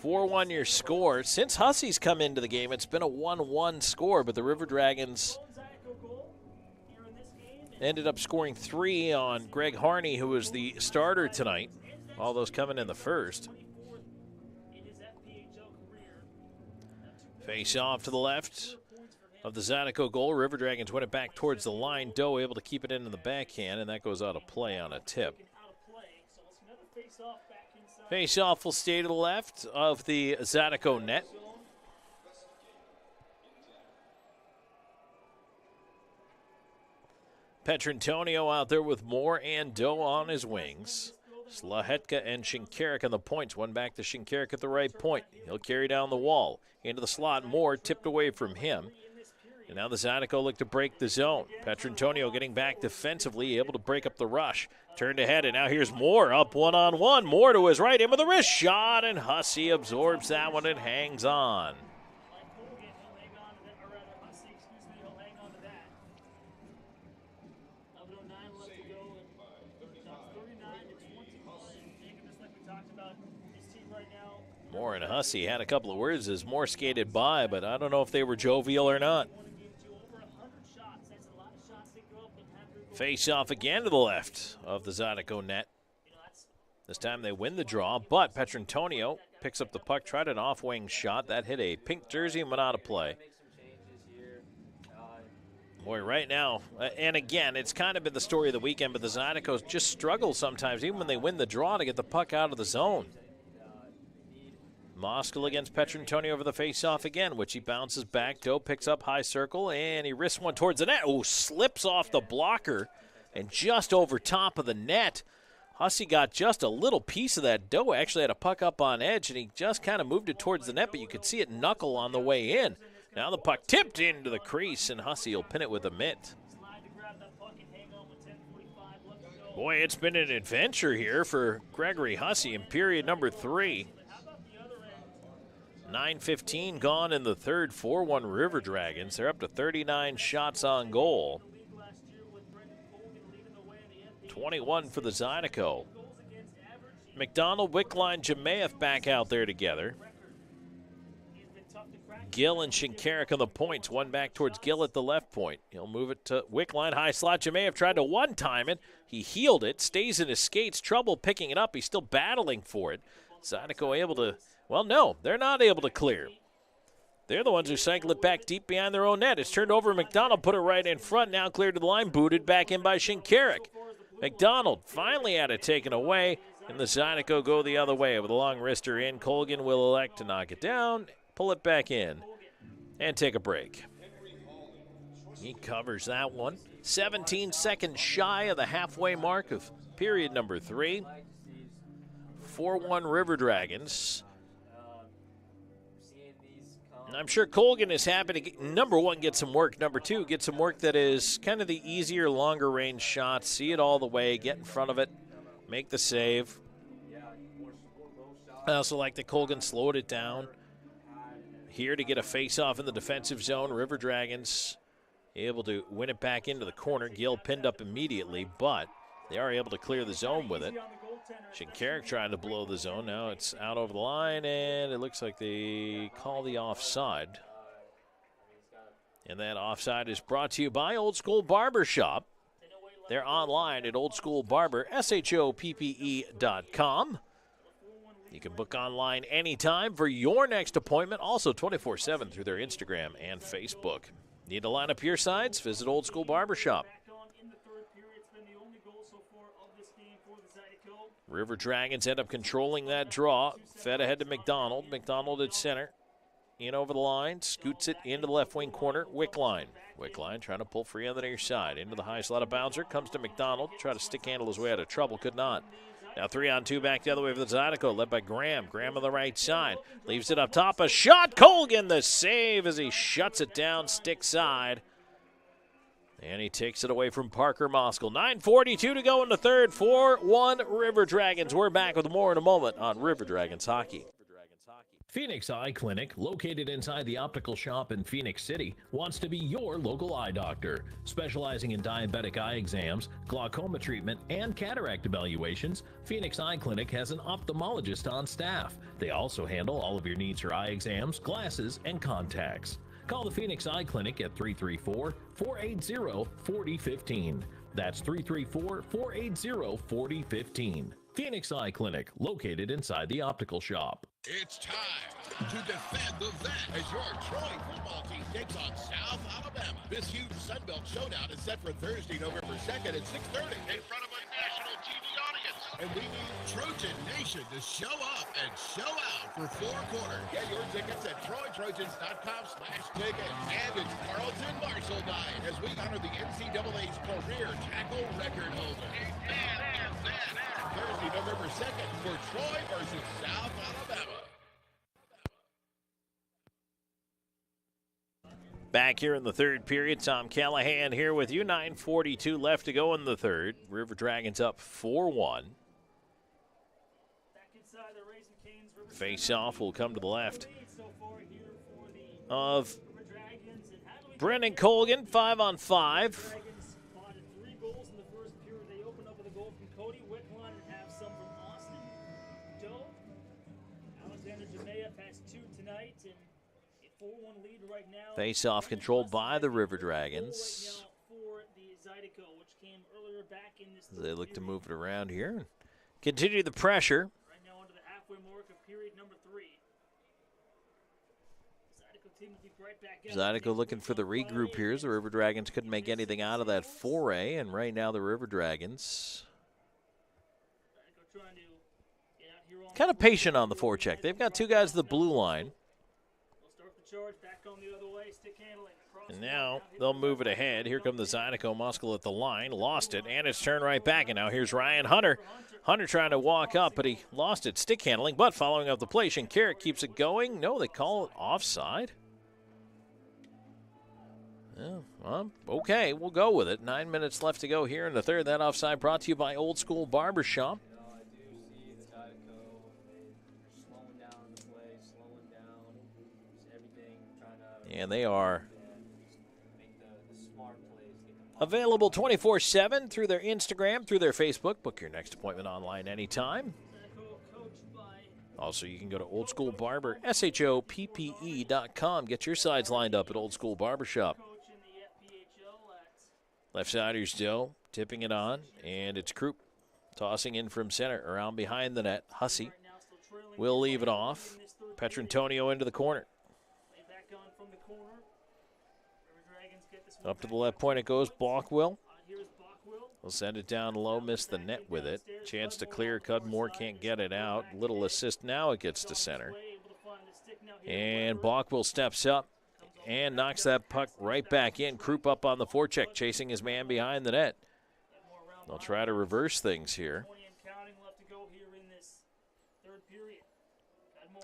4-1 your score. Since Hussey's come into the game, it's been a 1-1 score, but the River Dragons ended up scoring 3 on Greg Harney, who was the starter tonight. All those coming in the first. Face off to the left of the Zydeco goal. River Dragons win it back towards the line. Doe able to keep it into the backhand, and that goes out of play on a tip. Face off will stay to the left of the Zydeco net. Petrantonio out there with Moore and Doe on his wings. Slahetka and Shinkarik on the points. One back to Shinkarik at the right point. He'll carry down the wall. Into the slot. Moore tipped away from him. And now the Zydeco look to break the zone. Petrantonio getting back defensively, able to break up the rush. Turned ahead, and now here's Moore up one-on-one. Moore to his right, in with a wrist shot, and Hussey absorbs that one and hangs on. Moore and Hussey had a couple of words as Moore skated by, but I don't know if they were jovial or not. Face off again to the left of the Zydeco net. This time they win the draw, but Petrantonio picks up the puck, tried an off-wing shot. That hit a pink jersey and went out of play. Boy, right now, and again, it's kind of been the story of the weekend, but the Zydecos just struggle sometimes, even when they win the draw, to get the puck out of the zone. Moskal against Petrantonio over the face-off again, which he bounces back. Doe picks up high circle, and he risks one towards the net. Oh, slips off the blocker and just over top of the net. Hussey got just a little piece of that. Doe actually had a puck up on edge, and he just kind of moved it towards the net, but you could see it knuckle on the way in. Now the puck tipped into the crease, and Hussey will pin it with a mitt. Boy, it's been an adventure here for Gregory Hussey in period number 3. 9:15 gone in the third. 4-1 River Dragons. They're up to 39 shots on goal. 21 for the Zydeco. McDonald, Wickline, Jemayev back out there together. Gill and Shinkarik on the points. One back towards Gill at the left point. He'll move it to Wickline, high slot. Jemayev tried to one-time it. He healed it, stays in his skates, trouble picking it up. He's still battling for it. Zydeco able to... Well, no, they're not able to clear. They're the ones who cycle it back deep behind their own net. It's turned over. McDonald put it right in front. Now cleared to the line. Booted back in by Shinkarik. McDonald finally had it taken away. And the Zydeco go the other way with a long wrister in. Colgan will elect to knock it down, pull it back in, and take a break. He covers that one. 17 seconds shy of the halfway mark of period number 3. 4-1 River Dragons. I'm sure Colgan is happy to, get, number one, get some work. Number two, get some work that is kind of the easier, longer-range shots. See it all the way, get in front of it, make the save. I also like that Colgan slowed it down. Here to get a face-off in the defensive zone. River Dragons able to win it back into the corner. Gill pinned up immediately, but they are able to clear the zone with it. Shinkarik trying to blow the zone. Now it's out over the line, and it looks like they call the offside. And that offside is brought to you by Old School Barber Shop. They're online at oldschoolbarbershoppe.com. You can book online anytime for your next appointment, also 24/7 through their Instagram and Facebook. Need to line up your sides? Visit Old School Barbershop. River Dragons end up controlling that draw. Fed ahead to McDonald. McDonald at center. In over the line, scoots it into the left wing corner. Wickline trying to pull free on the near side. Into the high slot of bouncer. Comes to McDonald. Try to stick handle his way out of trouble. Could not. Now 3-on-2 back the other way for the Zydeco, led by Graham. Graham on the right side. Leaves it up top. A shot. Colgan the save as he shuts it down stick side. And he takes it away from Parker Moskal. 9:42 to go in the third. 4-1 River Dragons. We're back with more in a moment on River Dragons Hockey.
Phoenix Eye Clinic, located inside the optical shop in Phoenix City, wants to be your local eye doctor. Specializing in diabetic eye exams, glaucoma treatment, and cataract evaluations, Phoenix Eye Clinic has an ophthalmologist on staff. They also handle all of your needs for eye exams, glasses, and contacts. Call the Phoenix Eye Clinic at 334-480-4015. That's 334-480-4015. Phoenix Eye Clinic, located inside the optical shop.
It's time to defend the vet as your Troy football team takes on South Alabama. This huge Sun Belt showdown is set for Thursday, November 2nd at 6:30 in front of a national TV audience. And we need Trojan Nation to show up and show out for 4 quarters. Get your tickets at TroyTrojans.com/ticket. And it's Carlton Marshall night as we honor the NCAA's career tackle record holder. Thursday, November 2nd for Troy versus South Alabama.
Back here in the third period, Tom Callahan here with you. 9:42 left to go in the third. River Dragons up 4-1. Face-off will come to the left of Brendan Colgan, 5-on-5. Face-off controlled by the River Dragons. They look to move it around here and continue the pressure. Zydeco looking for the regroup here as the River Dragons couldn't make anything out of that foray, and right now the River Dragons kind of patient on the forecheck. They've got 2 guys at the blue line. And now they'll move it ahead. Here come the Zydeco. Moskal at the line. Lost it, and it's turned right back. And now here's Ryan Hunter. Hunter trying to walk up, but he lost it. Stick handling, but following up the play. Shinkarik keeps it going. No, they call it offside. Well, okay, we'll go with it. 9 minutes left to go here in the third. That offside brought to you by Old School Barbershop. And they are available 24/7 through their Instagram, through their Facebook. Book your next appointment online anytime. Also, you can go to oldschoolbarbershoppe.com. Get your sides lined up at Old School Barbershop. Left sider still tipping it on, and it's Krupp tossing in from center around behind the net. Hussey will leave it off. Petrantonio into the corner. Up to the left point it goes. Balkwell will send it down low, miss the net with it. Chance to clear. Cudmore can't get it out. Little assist now. It gets to center. And Balkwell steps up and knocks that puck right back in. Krupp up on the forecheck, chasing his man behind the net. They'll try to reverse things here.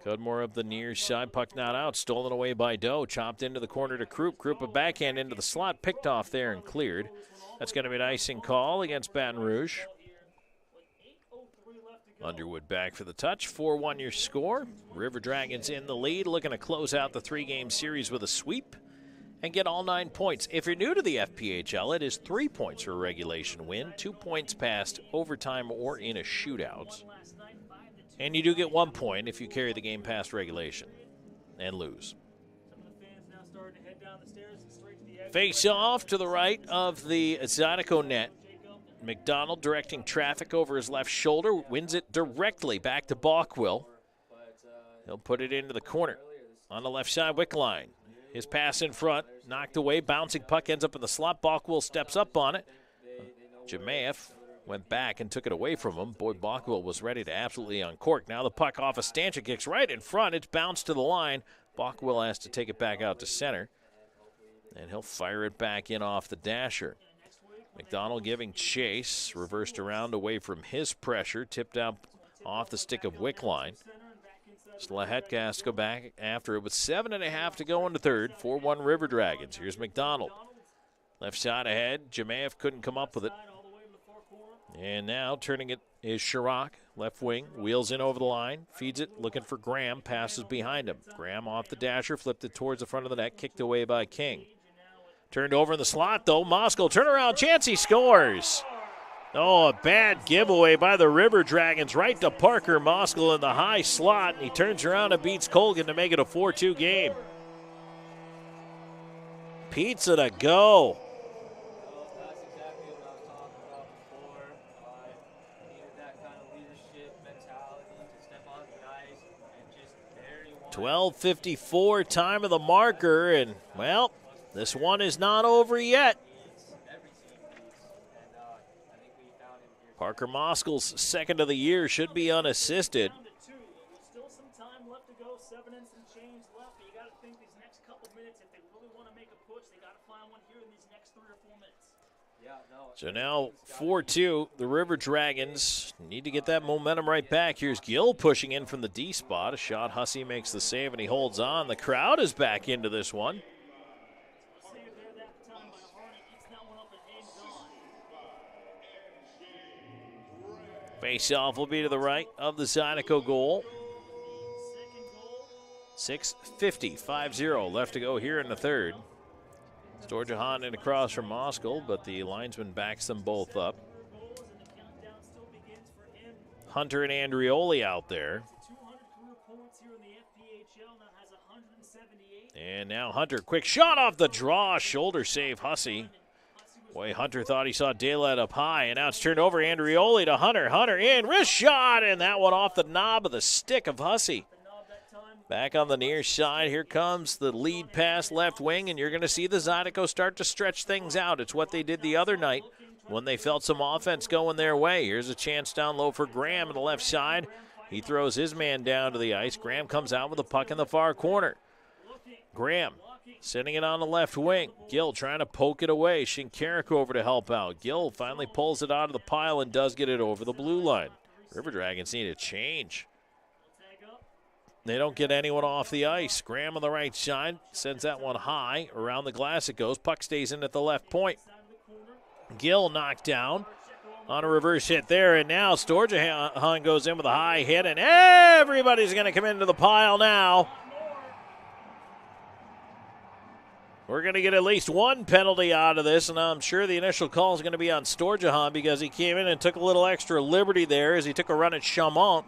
Cudmore up the near side, puck not out, stolen away by Doe, chopped into the corner to Krupp. Krupp a backhand into the slot, picked off there and cleared. That's going to be an icing call against Baton Rouge. Underwood back for the touch. 4-1 your score. River Dragons in the lead, looking to close out the 3-game series with a sweep and get all 9 points. If you're new to the FPHL, it is 3 points for a regulation win, 2 points past overtime or in a shootout. And you do get 1 point if you carry the game past regulation and lose. Face off to the right of the Zydeco net. McDonald directing traffic over his left shoulder, wins it directly back to Bockwell. He'll put it into the corner on the left side, Wickline. His pass in front, knocked away, bouncing puck ends up in the slot. Bockwell steps up on it. Jemaev went back and took it away from him. Boy, Bockwell was ready to absolutely uncork. Now the puck off of Stanchik, kicks right in front. It's bounced to the line. Bockwell has to take it back out to center. And he'll fire it back in off the dasher. McDonald giving chase, reversed around away from his pressure, tipped out off the stick of Wickline. Slahetka has to go back after it with 7.5 to go in the third. 4-1 River Dragons. Here's McDonald. Left side ahead. Jemaev couldn't come up with it. And now turning it is Chirac. Left wing, wheels in over the line, feeds it, looking for Graham, passes behind him. Graham off the dasher, flipped it towards the front of the net, kicked away by King. Turned over in the slot, though. Moskal, turnaround chance, he scores. Oh, a bad giveaway by the River Dragons right to Parker Moskal in the high slot. And he turns around and beats Colgan to make it a 4-2 game. Pizza to go.
That's exactly what I was talking about before. Needed that kind of leadership mentality to step on the ice and just bury one.
12:54 time of the marker, and, well, this one is not over yet. Parker Moskal's second of the year should be unassisted.
Still some time left to go, 7 and some change left, but you got to think these next couple minutes, if they really want to make a push, they got to find one here in these next 3 or 4 minutes.
So now 4-2, the River Dragons need to get that momentum right back. Here's Gill pushing in from the D spot. A shot, Hussey makes the save, and he holds on. The crowd is back into this one. Face-off will be to the right of the Zydeco goal. 6:50, 5-0 left to go here in the third. Storjahan in across from Moskal, but the linesman backs them both up. Hunter and Andrioli out there. And now Hunter, quick shot off the draw, shoulder save, Hussey. Boy, Hunter thought he saw daylight up high, and now it's turned over Andrioli to Hunter. Hunter in, wrist shot, and that one off the knob of the stick of Hussey. Back on the near side, here comes the lead pass left wing, and you're going to see the Zydeco start to stretch things out. It's what they did the other night when they felt some offense going their way. Here's a chance down low for Graham on the left side. He throws his man down to the ice. Graham comes out with a puck in the far corner. Graham sending it on the left wing. Gill trying to poke it away. Shinkarik over to help out. Gill finally pulls it out of the pile and does get it over the blue line. River Dragons need a change. They don't get anyone off the ice. Graham on the right side sends that one high. Around the glass it goes. Puck stays in at the left point. Gill knocked down on a reverse hit there, and now Storjahan goes in with a high hit, and everybody's going to come into the pile now. We're going to get at least one penalty out of this, and I'm sure the initial call is going to be on Storjahan because he came in and took a little extra liberty there as he took a run at Chamont.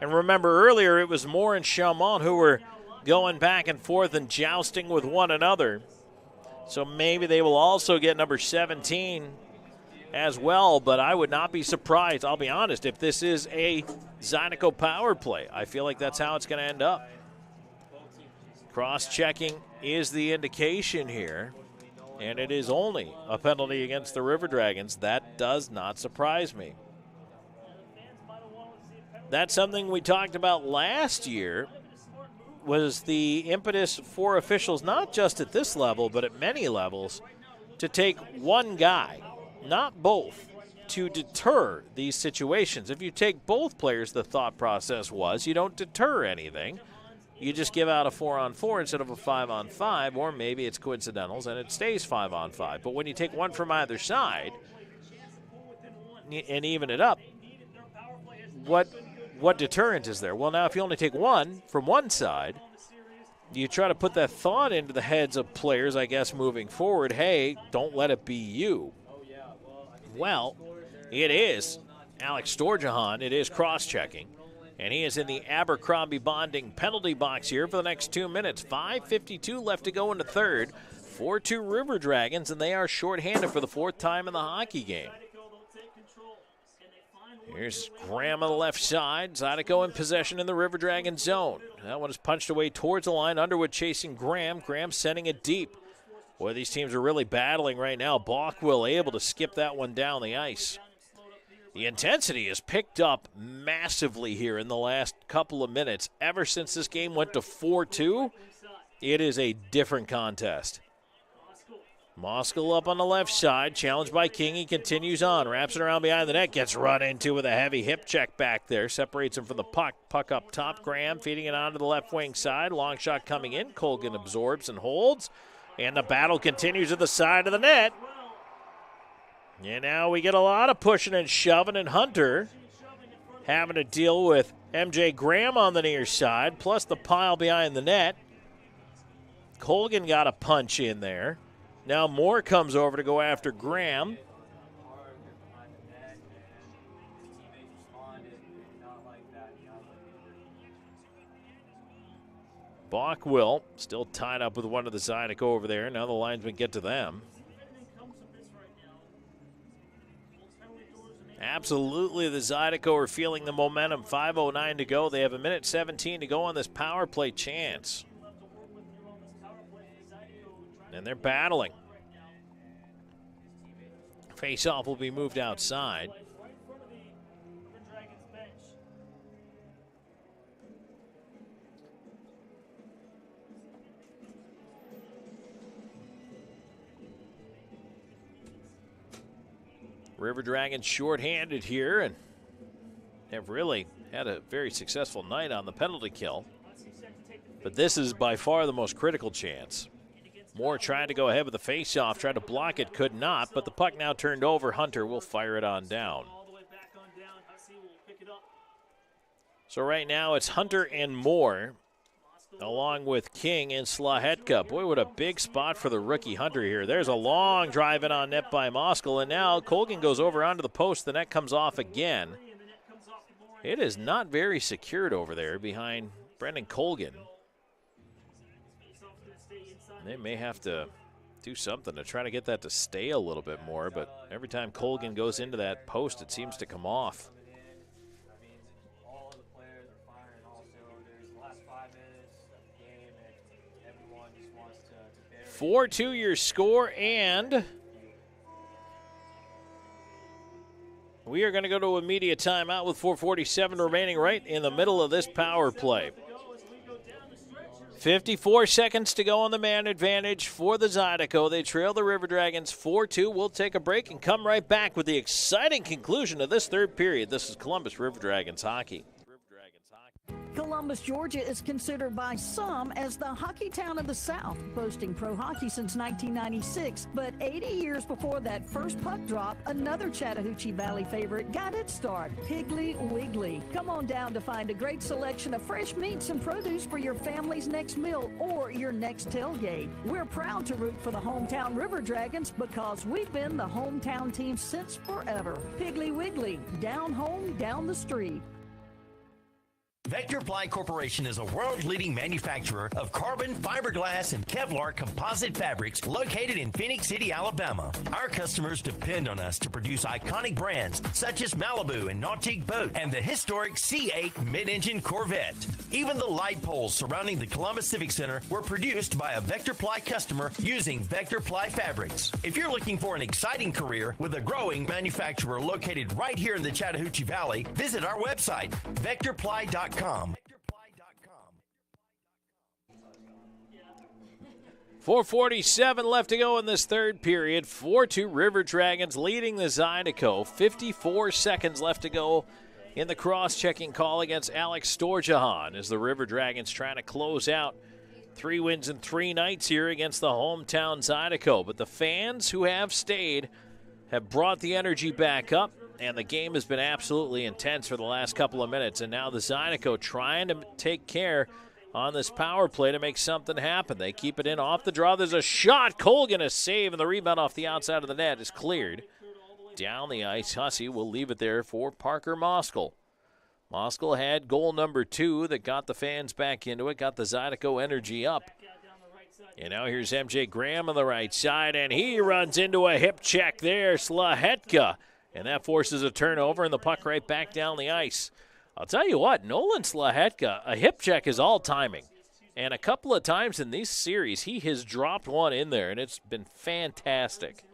And remember earlier it was Moore and Chamont who were going back and forth and jousting with one another. So maybe they will also get number 17 as well, but I would not be surprised, I'll be honest, if this is a Zydeco power play. I feel like that's how it's going to end up. Cross-checking is the indication here, and it is only a penalty against the River Dragons. That does not surprise me. That's something we talked about last year, was the impetus for officials, not just at this level, but at many levels, to take one guy, not both, to deter these situations. If you take both players, the thought process was you don't deter anything. You just give out a 4-on-4 instead of a 5-on-5, or maybe it's coincidentals and it stays 5-on-5. But when you take one from either side and even it up, what deterrent is there? Well, now if you only take one from one side, you try to put that thought into the heads of players, I guess, moving forward, hey, don't let it be you. Well, it is Alex Storjahan. It is cross-checking. And he is in the Abercrombie Bonding penalty box here for the next 2 minutes. 5:52 left to go in the third. 4-2 River Dragons, and they are shorthanded for the fourth time in the hockey game. Here's Graham on the left side. Zydeco in possession in the River Dragon zone. That one is punched away towards the line. Underwood chasing Graham. Graham sending it deep. Boy, these teams are really battling right now. Balkwell able to skip that one down the ice. The intensity has picked up massively here in the last couple of minutes. Ever since this game went to 4-2, it is a different contest. Moskal up on the left side, challenged by King. He continues on, wraps it around behind the net, gets run into with a heavy hip check back there. Separates him from the puck. Puck up top, Graham feeding it onto the left wing side. Long shot coming in. Colgan absorbs and holds. And the battle continues at the side of the net. And now we get a lot of pushing and shoving, and Hunter having to deal with MJ Graham on the near side, plus the pile behind the net. Colgan got a punch in there. Now Moore comes over to go after Graham. Balkwell still tied up with one of the Zydeco over there. Now the linesmen get to them. Absolutely, the Zydeco are feeling the momentum. 5:09 to go. They have 1:17 to go on this power play chance. And they're battling. Face-off will be moved outside. River Dragons shorthanded here and have really had a very successful night on the penalty kill. But this is by far the most critical chance. Moore trying to go ahead with the face-off, tried to block it, could not, but the puck now turned over. Hunter will fire it on down. So right now it's Hunter and Moore, along with King and Slahetka. Boy, what a big spot for the rookie Hunter here. There's a long drive in on net by Moskal, and now Colgan goes over onto the post. The net comes off again. It is not very secured over there behind Brendan Colgan. They may have to do something to try to get that to stay a little bit more, but every time Colgan goes into that post, it seems to come off. 4-2 your score, and we are going to go to immediate timeout with 4:47 remaining right in the middle of this power play. 54 seconds to go on the man advantage for the Zydeco. They trail the River Dragons 4-2. We'll take a break and come right back with the exciting conclusion of this third period. This is Columbus River Dragons hockey.
Columbus, Georgia is considered by some as the hockey town of the South, boasting pro hockey since 1996. But 80 years before that first puck drop, another Chattahoochee Valley favorite got its start, Piggly Wiggly. Come on down to find a great selection of fresh meats and produce for your family's next meal or your next tailgate. We're proud to root for the hometown River Dragons because we've been the hometown team since forever. Piggly Wiggly, down home, down the street.
Vector Ply Corporation is a world-leading manufacturer of carbon, fiberglass, and Kevlar composite fabrics located in Phoenix City, Alabama. Our customers depend on us to produce iconic brands such as Malibu and Nautique Boat and the historic C8 mid-engine Corvette. Even the light poles surrounding the Columbus Civic Center were produced by a Vector Ply customer using Vector Ply fabrics. If you're looking for an exciting career with a growing manufacturer located right here in the Chattahoochee Valley, visit our website, vectorply.com.
4:47 left to go in this third period. 4-2 River Dragons leading the Zydeco. 54 seconds left to go in the cross-checking call against Alex Storjahan as the River Dragons trying to close out 3 wins in 3 nights here against the hometown Zydeco. But the fans who have stayed have brought the energy back up, and the game has been absolutely intense for the last couple of minutes. And now the Zydeco trying to take care on this power play to make something happen. They keep it in off the draw. There's a shot. Colgan a save, and the rebound off the outside of the net is cleared. Down the ice, Hussey will leave it there for Parker Moskal. Moskal had goal number 2 that got the fans back into it, got the Zydeco energy up. And now here's MJ Graham on the right side, and he runs into a hip check there. Slahetka And that forces a turnover and the puck right back down the ice. I'll tell you what, Nolan Slahetka, a hip check is all timing. And a couple of times in this series, he has dropped one in there, and it's been fantastic.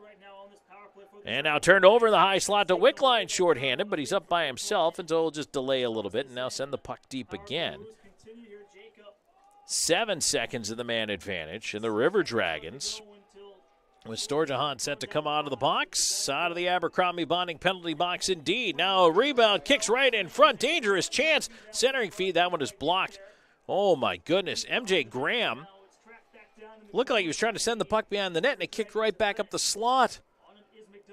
And now turned over in the high slot to Wickline, shorthanded, but he's up by himself, and so he'll just delay a little bit and now send the puck deep again. 7 seconds of the man advantage, and the River Dragons, with Storjahan set to come out of the box, out of the Abercrombie Bonding penalty box indeed. Now a rebound, kicks right in front, dangerous chance. Centering feed, that one is blocked. Oh my goodness, MJ Graham looked like he was trying to send the puck behind the net, and it kicked right back up the slot.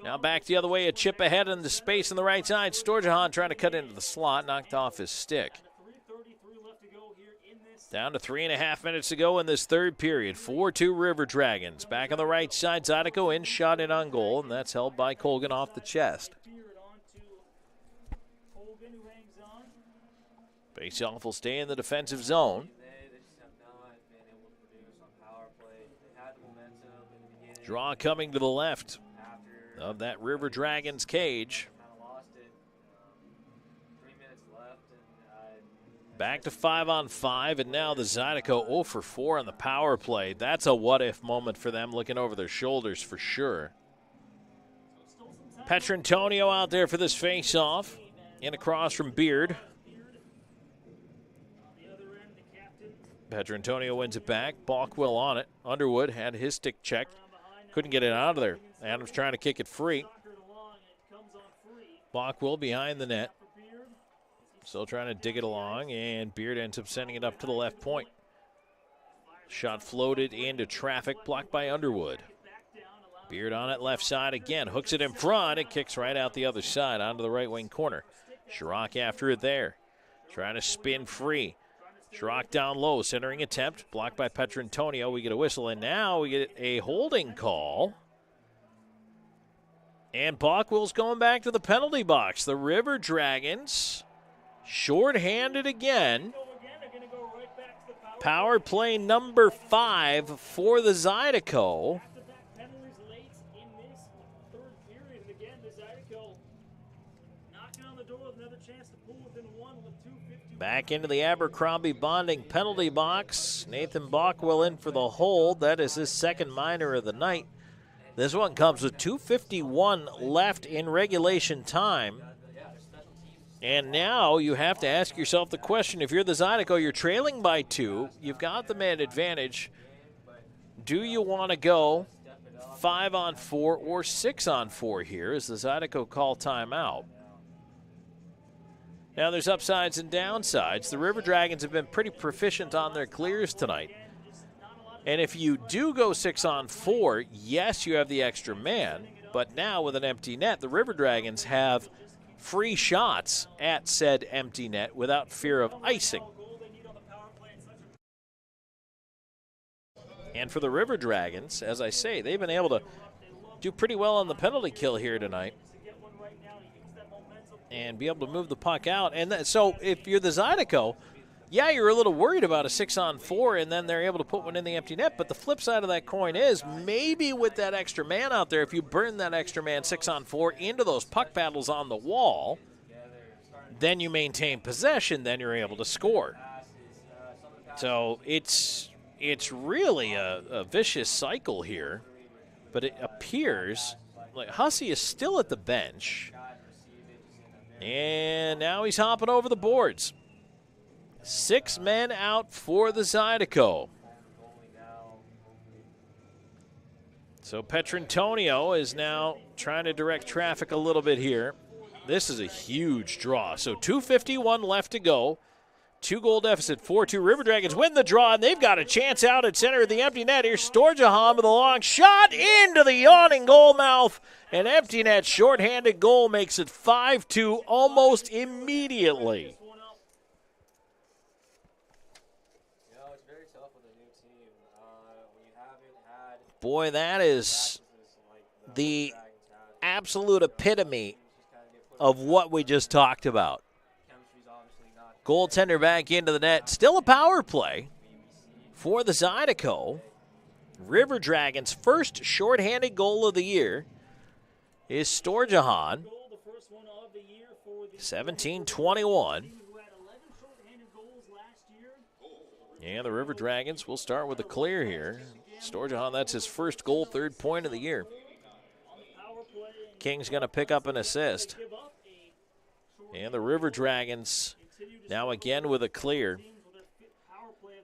Now back the other way, a chip ahead in the space on the right side. Storjahan trying to cut into the slot, knocked off his stick. Down to 3.5 minutes to go in this third period. 4-2 River Dragons. Back on the right side, Zydeco in, shot in on goal, and that's held by Colgan off the chest. Faceoff will stay in the defensive zone. Draw coming to the left of that River Dragons cage. Back to 5-on-5, and now the Zydeco 0 for 4 on the power play. That's a what-if moment for them, looking over their shoulders for sure. Petrantonio out there for this face-off, in across from Beard. Petrantonio wins it back. Balkwell on it. Underwood had his stick checked. Couldn't get it out of there. Adams trying to kick it free. Balkwell behind the net. Still trying to dig it along, and Beard ends up sending it up to the left point. Shot floated into traffic, blocked by Underwood. Beard on it, left side again. Hooks it in front. It kicks right out the other side onto the right wing corner. Chirac after it there. Trying to spin free. Chirac down low, centering attempt. Blocked by Petrantonio. We get a whistle, and now we get a holding call. And Bockwell's going back to the penalty box. The River Dragons short-handed again. Power play number 5 for the Zydeco. Back into the Abercrombie Bonding penalty box. Nathan Bockwell in for the hold. That is his second minor of the night. This one comes with 2:51 left in regulation time. And now you have to ask yourself the question, if you're the Zydeco, you're trailing by 2, you've got the man advantage. Do you want to go 5-on-4 or 6-on-4 here as the Zydeco call timeout? Now there's upsides and downsides. The River Dragons have been pretty proficient on their clears tonight. And if you do go 6-on-4, yes, you have the extra man. But now with an empty net, the River Dragons have free shots at said empty net without fear of icing. And for the River Dragons, as I say, they've been able to do pretty well on the penalty kill here tonight and be able to move the puck out. And so if you're the Zydeco, yeah, you're a little worried about a 6-on-4 and then they're able to put one in the empty net. But the flip side of that coin is maybe with that extra man out there, if you burn that extra man 6-on-4 into those puck paddles on the wall, then you maintain possession, then you're able to score. So it's really a vicious cycle here. But it appears like Hussey is still at the bench. And now he's hopping over the boards. 6 men out for the Zydeco. So Petrantonio is now trying to direct traffic a little bit here. This is a huge draw. So 2:51 left to go. 2-goal deficit, 4-2. River Dragons win the draw, and they've got a chance out at center of the empty net. Here's Storjahan with a long shot into the yawning goal mouth. An empty net shorthanded goal makes it 5-2 almost immediately. Boy, that is the absolute epitome of what we just talked about. Goaltender back into the net. Still a power play for the Zydeco. River Dragons' first shorthanded goal of the year is Storjahan. 17-21. And the River Dragons will start with a clear here. Storjahan, that's his first goal, third point of the year. King's going to pick up an assist. And the River Dragons now again with a clear.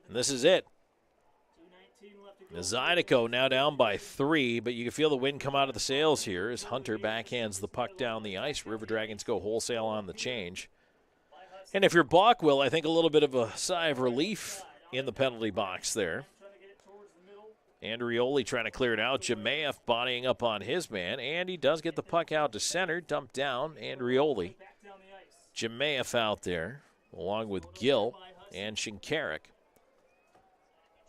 And this is it. The Zydeco now down by 3, but you can feel the wind come out of the sails here as Hunter backhands the puck down the ice. River Dragons go wholesale on the change. And if you're Bockwell, I think a little bit of a sigh of relief in the penalty box there. Andrioli trying to clear it out. Jemayev bodying up on his man, and he does get the puck out to center. Dumped down, Andrioli. Jemayev out there, along with Gill and Shinkarik.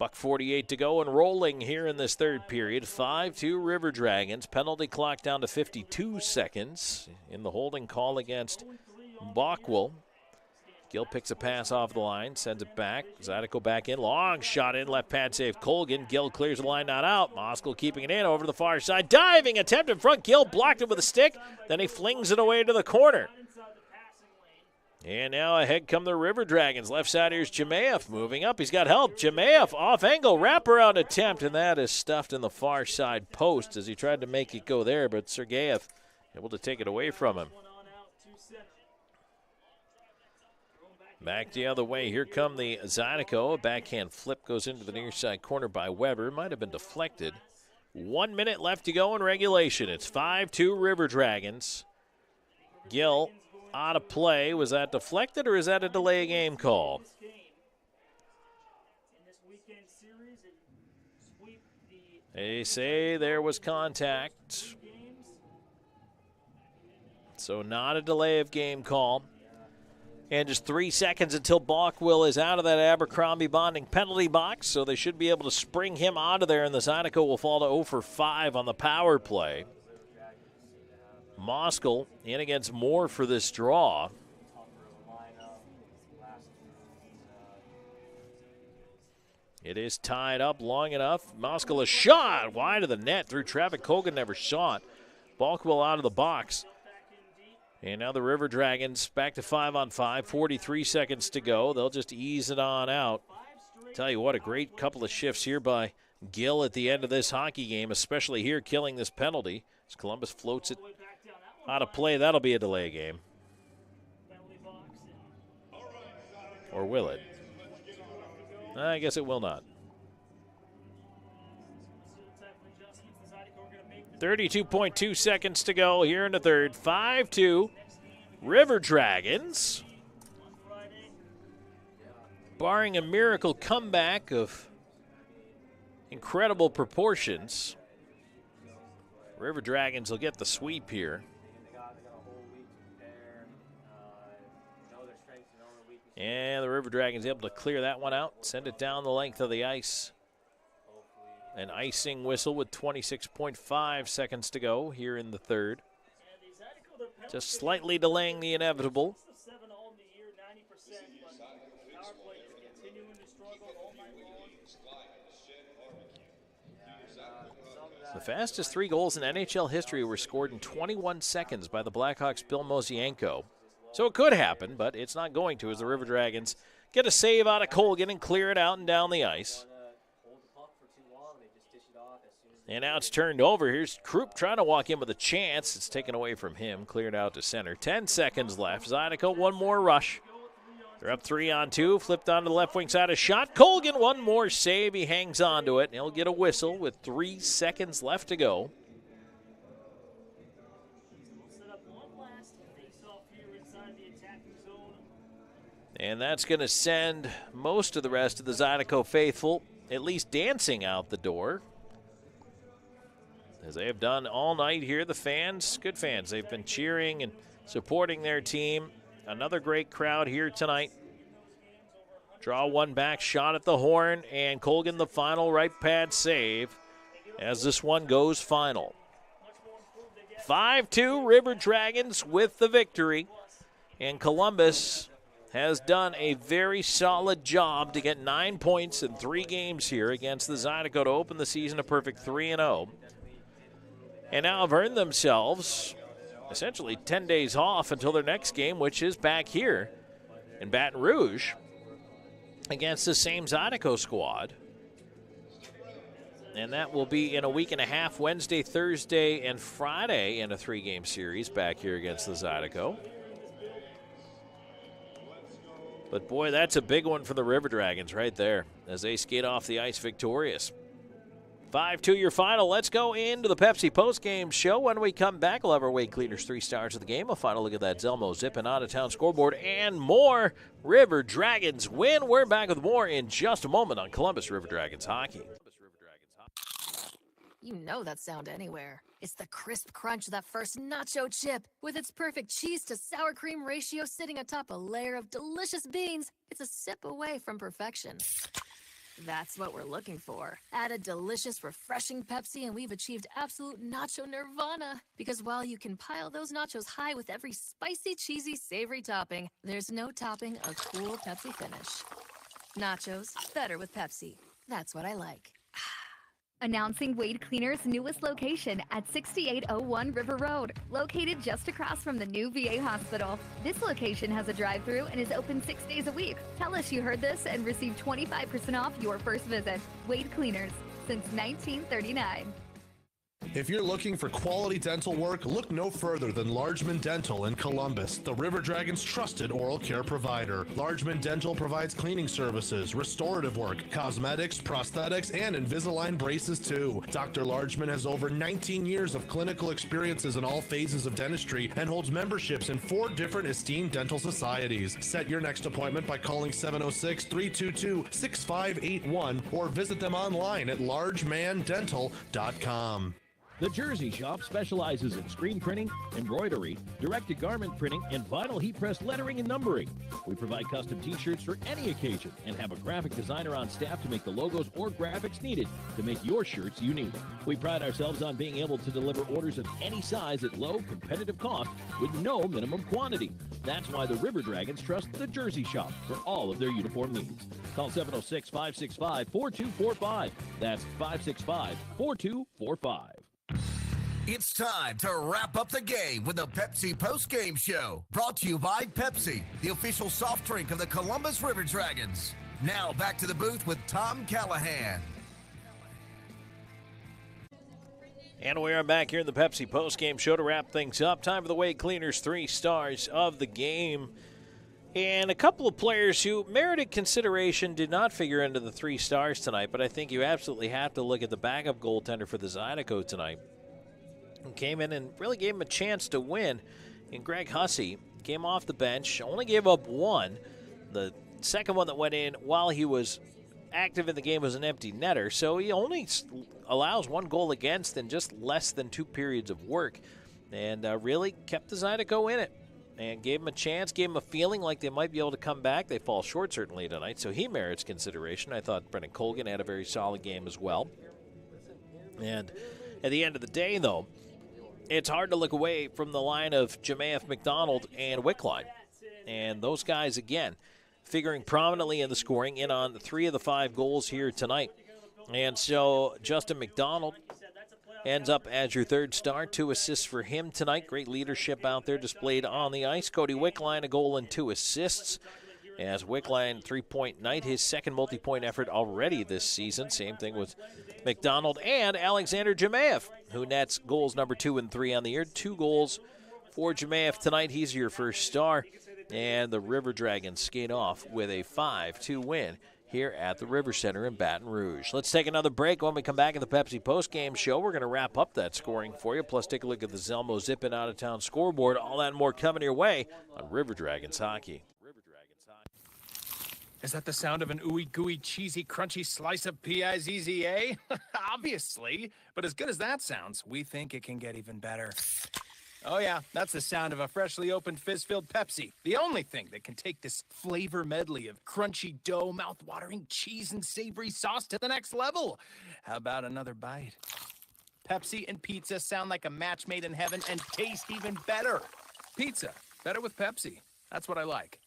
$1:48 to go and rolling here in this third period. 5-2 River Dragons. Penalty clock down to 52 seconds in the holding call against Bockwell. Gill picks a pass off the line, sends it back. Zydeco back in. Long shot in. Left pad save Colgan. Gill clears the line, not out. Moskal keeping it in over to the far side. Diving attempt in front. Gill blocked it with a stick. Then he flings it away to the corner. And now ahead come the River Dragons. Left side here's Jemayev moving up. He's got help. Jemayev off angle. Wraparound attempt. And that is stuffed in the far side post as he tried to make it go there. But Sergeyev able to take it away from him. Back the other way. Here come the Zydeco. A backhand flip goes into the near side corner by Weber. Might have been deflected. 1 minute left to go in regulation. It's 5-2 River Dragons. Gill out of play. Was that deflected or is that a delay game call? They say there was contact. So not a delay of game call. And just 3 seconds until Bockwell is out of that Abercrombie Bonding penalty box, so they should be able to spring him out of there, and the Zydeco will fall to 0 for 5 on the power play. Moskal in against Moore for this draw. It is tied up long enough. Moskal a shot wide of the net through traffic. Colgan never saw it. Bockwell out of the box. And now the River Dragons back to 5-on-5, 43 seconds to go. They'll just ease it on out. Tell you what, a great couple of shifts here by Gill at the end of this hockey game, especially here killing this penalty. As Columbus floats it out of play, that'll be a delay game. Or will it? I guess it will not. 32.2 seconds to go here in the third. 5-2 River Dragons. Barring a miracle comeback of incredible proportions, River Dragons will get the sweep here. And the River Dragons able to clear that one out, send it down the length of the ice. An icing whistle with 26.5 seconds to go here in the third. Just slightly delaying the inevitable. The fastest 3 goals in NHL history were scored in 21 seconds by the Blackhawks' Bill Mosienko. So it could happen, but it's not going to as the River Dragons get a save out of Colgan and clear it out and down the ice. And now it's turned over. Here's Krupp trying to walk in with a chance. It's taken away from him, cleared out to center. 10 seconds left. Zydeco, one more rush. They're up 3-on-2, flipped onto the left wing side. A shot. Colgan, one more save. He hangs on to it, and he'll get a whistle with 3 seconds left to go. And that's going to send most of the rest of the Zydeco faithful at least dancing out the door, as they have done all night here. The fans, good fans, they've been cheering and supporting their team. Another great crowd here tonight. Draw one back, shot at the horn, and Colgan the final right pad save as this one goes final. 5-2 River Dragons with the victory, and Columbus has done a very solid job to get 9 points in 3 games here against the Zydeco to open the season a perfect 3-0. And now have earned themselves essentially 10 days off until their next game, which is back here in Baton Rouge against the same Zydeco squad. And that will be in a week and a half, Wednesday, Thursday, and Friday in a 3-game series back here against the Zydeco. But boy, that's a big one for the River Dragons right there as they skate off the ice victorious. 5-2 your final. Let's go into the Pepsi postgame show. When we come back, we'll have our Wade Cleaners 3 stars of the game. A final look at that Zelmo zipping out of town scoreboard and more. River Dragons win. We're back with more in just a moment on Columbus River Dragons hockey.
You know that sound anywhere. It's the crisp crunch of that first nacho chip. With its perfect cheese to sour cream ratio sitting atop a layer of delicious beans, it's a sip away from perfection. That's what we're looking for. Add a delicious, refreshing Pepsi and we've achieved absolute nacho nirvana. Because while you can pile those nachos high with every spicy, cheesy, savory topping, there's no topping a cool Pepsi finish. Nachos, better with Pepsi. That's what I like.
Announcing Wade Cleaner's newest location at 6801 River Road, located just across from the new VA hospital. This location has a drive-thru and is open 6 days a week. Tell us you heard this and receive 25% off your first visit. Wade Cleaners, since 1939.
If you're looking for quality dental work, look no further than Largeman Dental in Columbus, the River Dragons' trusted oral care provider. Largeman Dental provides cleaning services, restorative work, cosmetics, prosthetics, and Invisalign braces too. Dr. Largeman has over 19 years of clinical experiences in all phases of dentistry and holds memberships in 4 different esteemed dental societies. Set your next appointment by calling 706-322-6581 or visit them online at largemandental.com.
The Jersey Shop specializes in screen printing, embroidery, direct-to-garment printing, and vinyl heat-press lettering and numbering. We provide custom t-shirts for any occasion and have a graphic designer on staff to make the logos or graphics needed to make your shirts unique. We pride ourselves on being able to deliver orders of any size at low, competitive cost with no minimum quantity. That's why the River Dragons trust the Jersey Shop for all of their uniform needs. Call 706-565-4245. That's 565-4245.
It's time to wrap up the game with the Pepsi postgame show. Brought to you by Pepsi, the official soft drink of the Columbus River Dragons. Now back to the booth with Tom Callahan.
And we are back here in the Pepsi postgame show to wrap things up. Time for the Wade Cleaners 3 stars of the game. And a couple of players who merited consideration did not figure into the 3 stars tonight, but I think you absolutely have to look at the backup goaltender for the Zydeco tonight, who came in and really gave him a chance to win. And Greg Hussey came off the bench, only gave up 1. The second one that went in while he was active in the game was an empty netter, so he only allows 1 goal against in just less than 2 periods of work, and really kept the Zydeco in it. And gave him a chance, gave him a feeling like they might be able to come back. They fall short certainly tonight, so he merits consideration. I thought Brendan Colgan had a very solid game as well. And at the end of the day, though, it's hard to look away from the line of Jemayeff, McDonald, and Wickline. And those guys, again, figuring prominently in the scoring, in on 3 of the 5 goals here tonight. And so Justin McDonald ends up as your 3rd star. 2 assists for him tonight. Great leadership out there displayed on the ice. Cody Wickline, a goal and 2 assists. As Wickline, 3-point night, his 2nd multi-point effort already this season. Same thing with McDonald and Alexander Jemayeff, who nets goals number 2 and 3 on the year. 2 goals for Jemayeff tonight. He's your 1st star. And the River Dragons skate off with a 5-2 win here at the River Center in Baton Rouge. Let's take another break. When we come back in the Pepsi postgame show, we're going to wrap up that scoring for you, plus take a look at the Zelmo zipping out of town scoreboard. All that and more coming your way on River Dragons hockey.
Is that the sound of an ooey gooey cheesy crunchy slice of P-I-Z-Z-A? Obviously, but as good as that sounds, we think it can get even better. Oh yeah, that's the sound of a freshly opened fizz-filled Pepsi. The only thing that can take this flavor medley of crunchy dough, mouth-watering cheese, and savory sauce to the next level. How about another bite? Pepsi and pizza sound like a match made in heaven and taste even better. Pizza, better with Pepsi. That's what I like.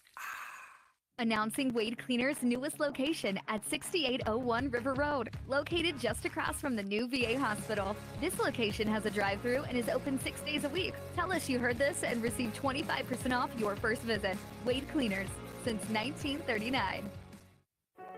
Announcing Wade Cleaner's newest location at 6801 River Road, located just across from the new VA hospital. This location has a drive-thru and is open 6 days a week. Tell us you heard this and receive 25% off your first visit. Wade Cleaners, since 1939.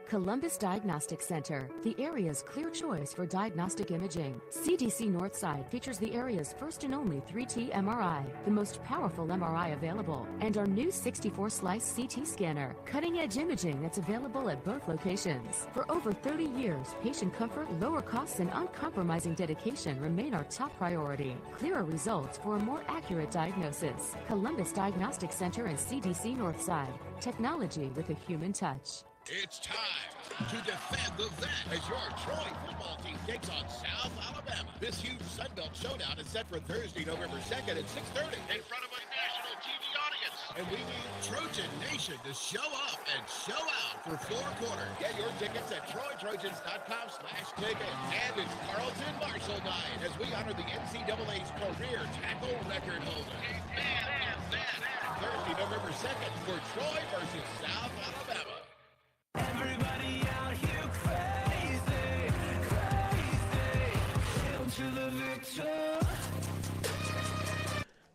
Columbus Diagnostic Center, the area's clear choice for diagnostic imaging. CDC Northside features the area's first and only 3T MRI, the most powerful MRI available, and our new 64-slice CT scanner, cutting-edge imaging that's available at both locations. For over 30 years, patient comfort, lower costs, and uncompromising dedication remain our top priority. Clearer results for a more accurate diagnosis. Columbus Diagnostic Center and CDC Northside, technology with a human touch.
It's time to defend the vet as your Troy football team takes on South Alabama. This huge Sun Belt showdown is set for Thursday, November 2nd at 6:30 in front of a national TV audience. And we need Trojan Nation to show up and show out for 4 quarters. Get your tickets at TroyTrojans.com/ticket. And it's Carlton Marshall night as we honor the NCAA's career tackle record holder. Amen and then Thursday, November 2nd for Troy versus South Alabama.
Everybody out here crazy, crazy, to the victor.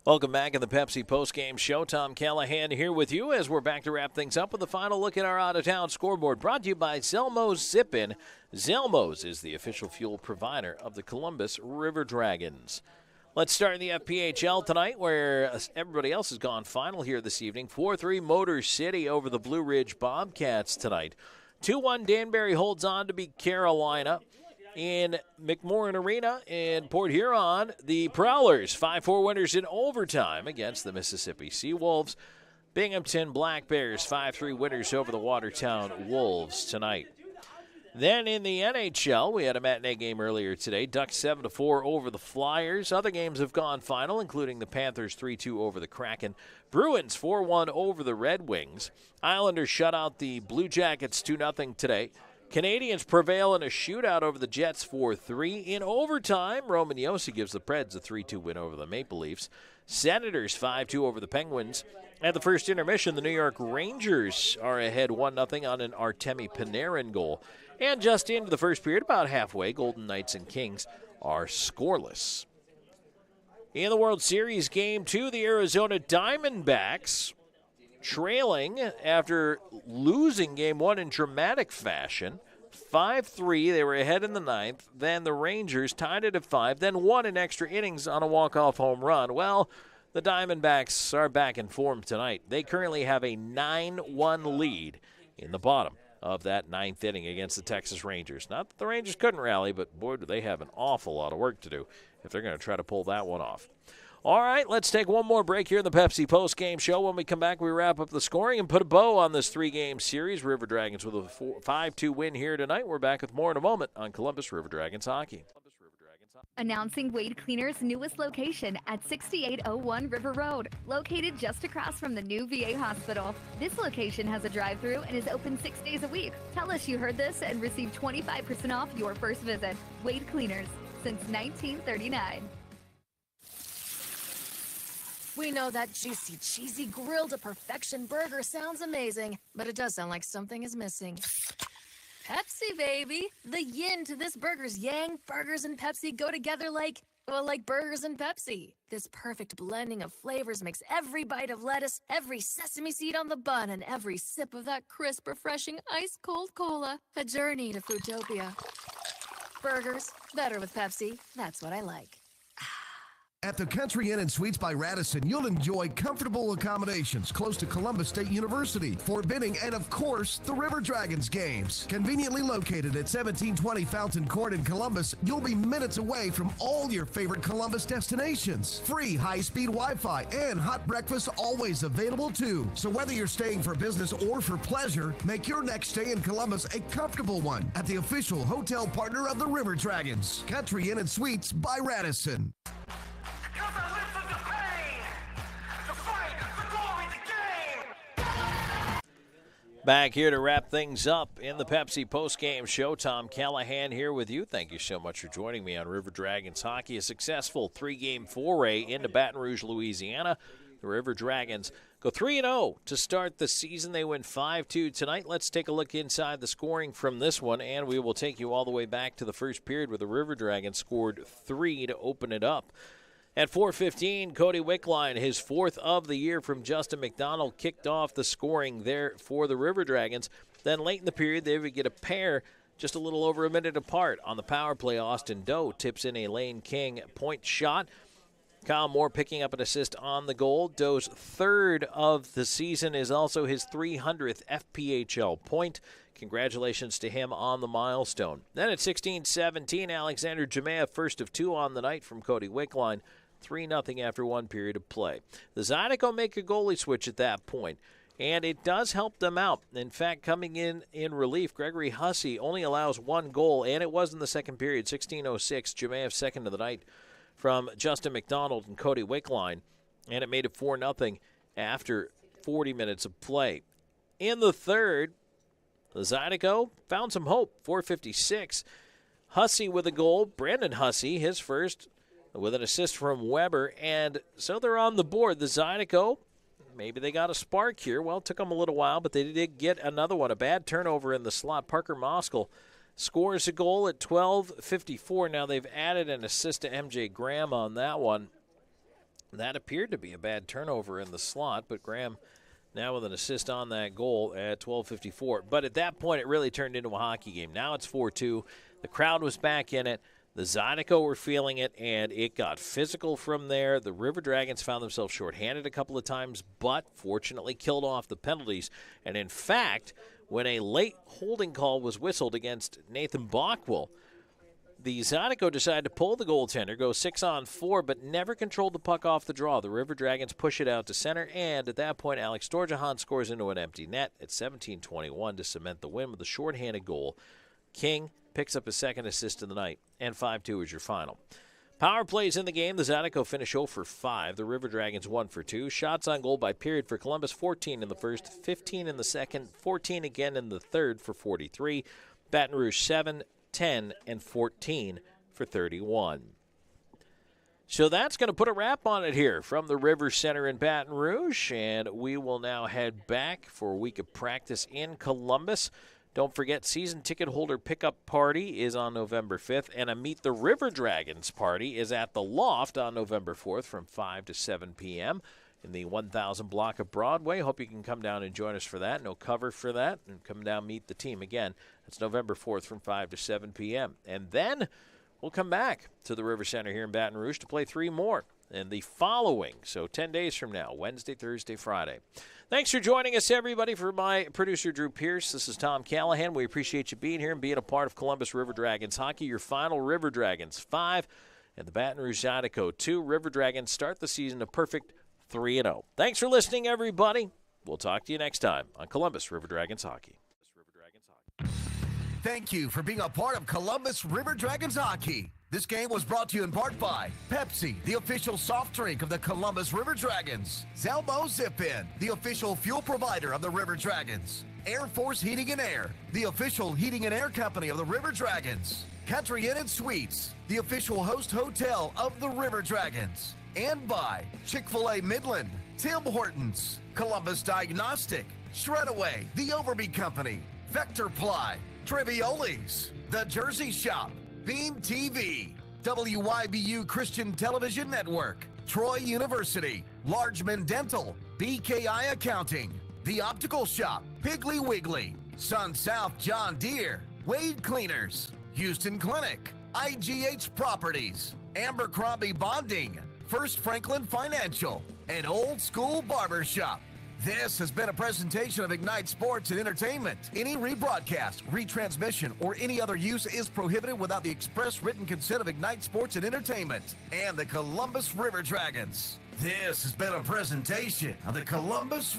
Welcome back in the Pepsi postgame show. Tom Callahan here with you as we're back to wrap things up with the final look at our out-of-town scoreboard. Brought to you by Zelmo's Zip-In. Zelmo's is the official fuel provider of the Columbus River Dragons. Let's start in the FPHL tonight, where everybody else has gone final here this evening. 4-3 Motor City over the Blue Ridge Bobcats tonight. 2-1 Danbury holds on to beat Carolina. In McMorran Arena in Port Huron, the Prowlers 5-4 winners in overtime against the Mississippi Seawolves. Binghamton Black Bears 5-3 winners over the Watertown Wolves tonight. Then in the NHL, we had a matinee game earlier today. Ducks 7-4 over the Flyers. Other games have gone final, including the Panthers 3-2 over the Kraken. Bruins 4-1 over the Red Wings. Islanders shut out the Blue Jackets 2-0 today. Canadians prevail in a shootout over the Jets 4-3. In overtime, Roman Josi gives the Preds a 3-2 win over the Maple Leafs. Senators 5-2 over the Penguins. At the first intermission, the New York Rangers are ahead 1-0 on an Artemi Panarin goal. And just into the first period, about halfway, Golden Knights and Kings are scoreless. In the World Series Game 2, the Arizona Diamondbacks trailing after losing Game 1 in dramatic fashion. 5-3, they were ahead in the ninth. Then the Rangers tied it at 5, then won in extra innings on a walk-off home run. Well, the Diamondbacks are back in form tonight. They currently have a 9-1 lead in the bottom of that ninth inning against the Texas Rangers. Not that the Rangers couldn't rally, but boy, do they have an awful lot of work to do if they're going to try to pull that one off. All right, let's take one more break here in the Pepsi postgame show. When we come back, we wrap up the scoring and put a bow on this 3-game series. River Dragons with a 5-2 win here tonight. We're back with more in a moment on Columbus River Dragons hockey.
Announcing Wade Cleaner's newest location at 6801 River Road, located just across from the new VA hospital. This location has a drive-thru and is open 6 days a week. Tell us you heard this and receive 25% off your first visit. Wade Cleaners, since 1939.
We know that juicy, cheesy, grilled to perfection burger sounds amazing, but it does sound like something is missing. Pepsi, baby. The yin to this burger's yang. Burgers and Pepsi go together like burgers and Pepsi. This perfect blending of flavors makes every bite of lettuce, every sesame seed on the bun, and every sip of that crisp, refreshing, ice-cold cola a journey to Foodtopia. Burgers, better with Pepsi. That's what I like.
At the Country Inn & Suites by Radisson, you'll enjoy comfortable accommodations close to Columbus State University, Fort Benning, and of course, the River Dragons games. Conveniently located at 1720 Fountain Court in Columbus, you'll be minutes away from all your favorite Columbus destinations. Free high-speed Wi-Fi and hot breakfast always available too. So whether you're staying for business or for pleasure, make your next stay in Columbus a comfortable one at the official hotel partner of the River Dragons. Country Inn & Suites by Radisson.
Back here to wrap things up in the Pepsi postgame show. Tom Callahan here with you. Thank you so much for joining me on River Dragons Hockey. A successful 3-game foray into Baton Rouge, Louisiana. The River Dragons go 3-0 to start the season. They win 5-2 tonight. Let's take a look inside the scoring from this one, and we will take you all the way back to the first period where the River Dragons scored 3 to open it up. At 4:15, Cody Wickline, his 4th of the year from Justin McDonald, kicked off the scoring there for the River Dragons. Then late in the period, they would get a pair just a little over a minute apart. On the power play, Austin Doe tips in a Lane King point shot. Kyle Moore picking up an assist on the goal. Doe's 3rd of the season is also his 300th FPHL point. Congratulations to him on the milestone. Then at 16:17, Alexander Jemea, 1st of 2 on the night from Cody Wickline. 3-0 after 1 period of play. The Zydeco make a goalie switch at that point, and it does help them out. In fact, coming in relief, Gregory Hussey only allows 1 goal, and it was in the second period, 16:06. Jemea 2nd of the night from Justin McDonald and Cody Wickline, and it made it 4-0 after 40 minutes of play. In the third, the Zydeco found some hope, 4:56. Hussey with a goal, Brandon Hussey, his first, with an assist from Weber, and so they're on the board. The Zydeco, maybe they got a spark here. Well, it took them a little while, but they did get another one, a bad turnover in the slot. Parker Moskal scores a goal at 12:54. Now they've added an assist to MJ Graham on that one. That appeared to be a bad turnover in the slot, but Graham now with an assist on that goal at 12:54. But at that point, it really turned into a hockey game. Now it's 4-2. The crowd was back in it. The Zydeco were feeling it, and it got physical from there. The River Dragons found themselves shorthanded a couple of times, but fortunately killed off the penalties. And in fact, when a late holding call was whistled against Nathan Bockwell, the Zydeco decided to pull the goaltender, go 6-on-4, but never controlled the puck off the draw. The River Dragons push it out to center, and at that point, Alex Dorjahan scores into an empty net at 17:21 to cement the win with a shorthanded goal. King picks up his 2nd assist of the night, and 5-2 is your final. Power plays in the game. The Zydeco finish 0 for 5. The River Dragons 1 for 2. Shots on goal by period for Columbus, 14 in the first, 15 in the second, 14 again in the third for 43. Baton Rouge 7, 10, and 14 for 31. So that's going to put a wrap on it here from the River Center in Baton Rouge, and we will now head back for a week of practice in Columbus. Don't forget, season ticket holder pickup party is on November 5th, and a Meet the River Dragons party is at the Loft on November 4th from 5 to 7 p.m. in the 1000 block of Broadway. Hope you can come down and join us for that. No cover for that, and come down meet the team. Again, that's November 4th from 5 to 7 p.m. And then we'll come back to the River Center here in Baton Rouge to play 3 more in the following, so 10 days from now, Wednesday, Thursday, Friday. Thanks for joining us, everybody. For my producer, Drew Peirce, this is Tom Callahan. We appreciate you being here and being a part of Columbus River Dragons hockey. Your final, River Dragons 5 and the Baton Rouge Zydeco 2. River Dragons start the season a perfect 3-0. Thanks for listening, everybody. We'll talk to you next time on Columbus River Dragons hockey.
Thank you for being a part of Columbus River Dragons hockey. This game was brought to you in part by Pepsi, the official soft drink of the Columbus River Dragons. Zelmo Zip-In, the official fuel provider of the River Dragons. Air Force Heating and Air, the official heating and air company of the River Dragons. Country Inn and Suites, the official host hotel of the River Dragons. And by Chick-fil-A Midland, Tim Hortons, Columbus Diagnostic, Shredaway, the Overby Company, Vector Ply, Trivioli's, The Jersey Shop, Beam TV, WYBU Christian Television Network, Troy University, Largeman Dental, BKI Accounting, The Optical Shop, Piggly Wiggly, Sun South John Deere, Wade Cleaners, Houston Clinic, IGH Properties, Abercrombie Bonding, First Franklin Financial, and Old School Barbershop. This has been a presentation of Ignite Sports and Entertainment. Any rebroadcast, retransmission, or any other use is prohibited without the express written consent of Ignite Sports and Entertainment and the Columbus River Dragons. This has been a presentation of the Columbus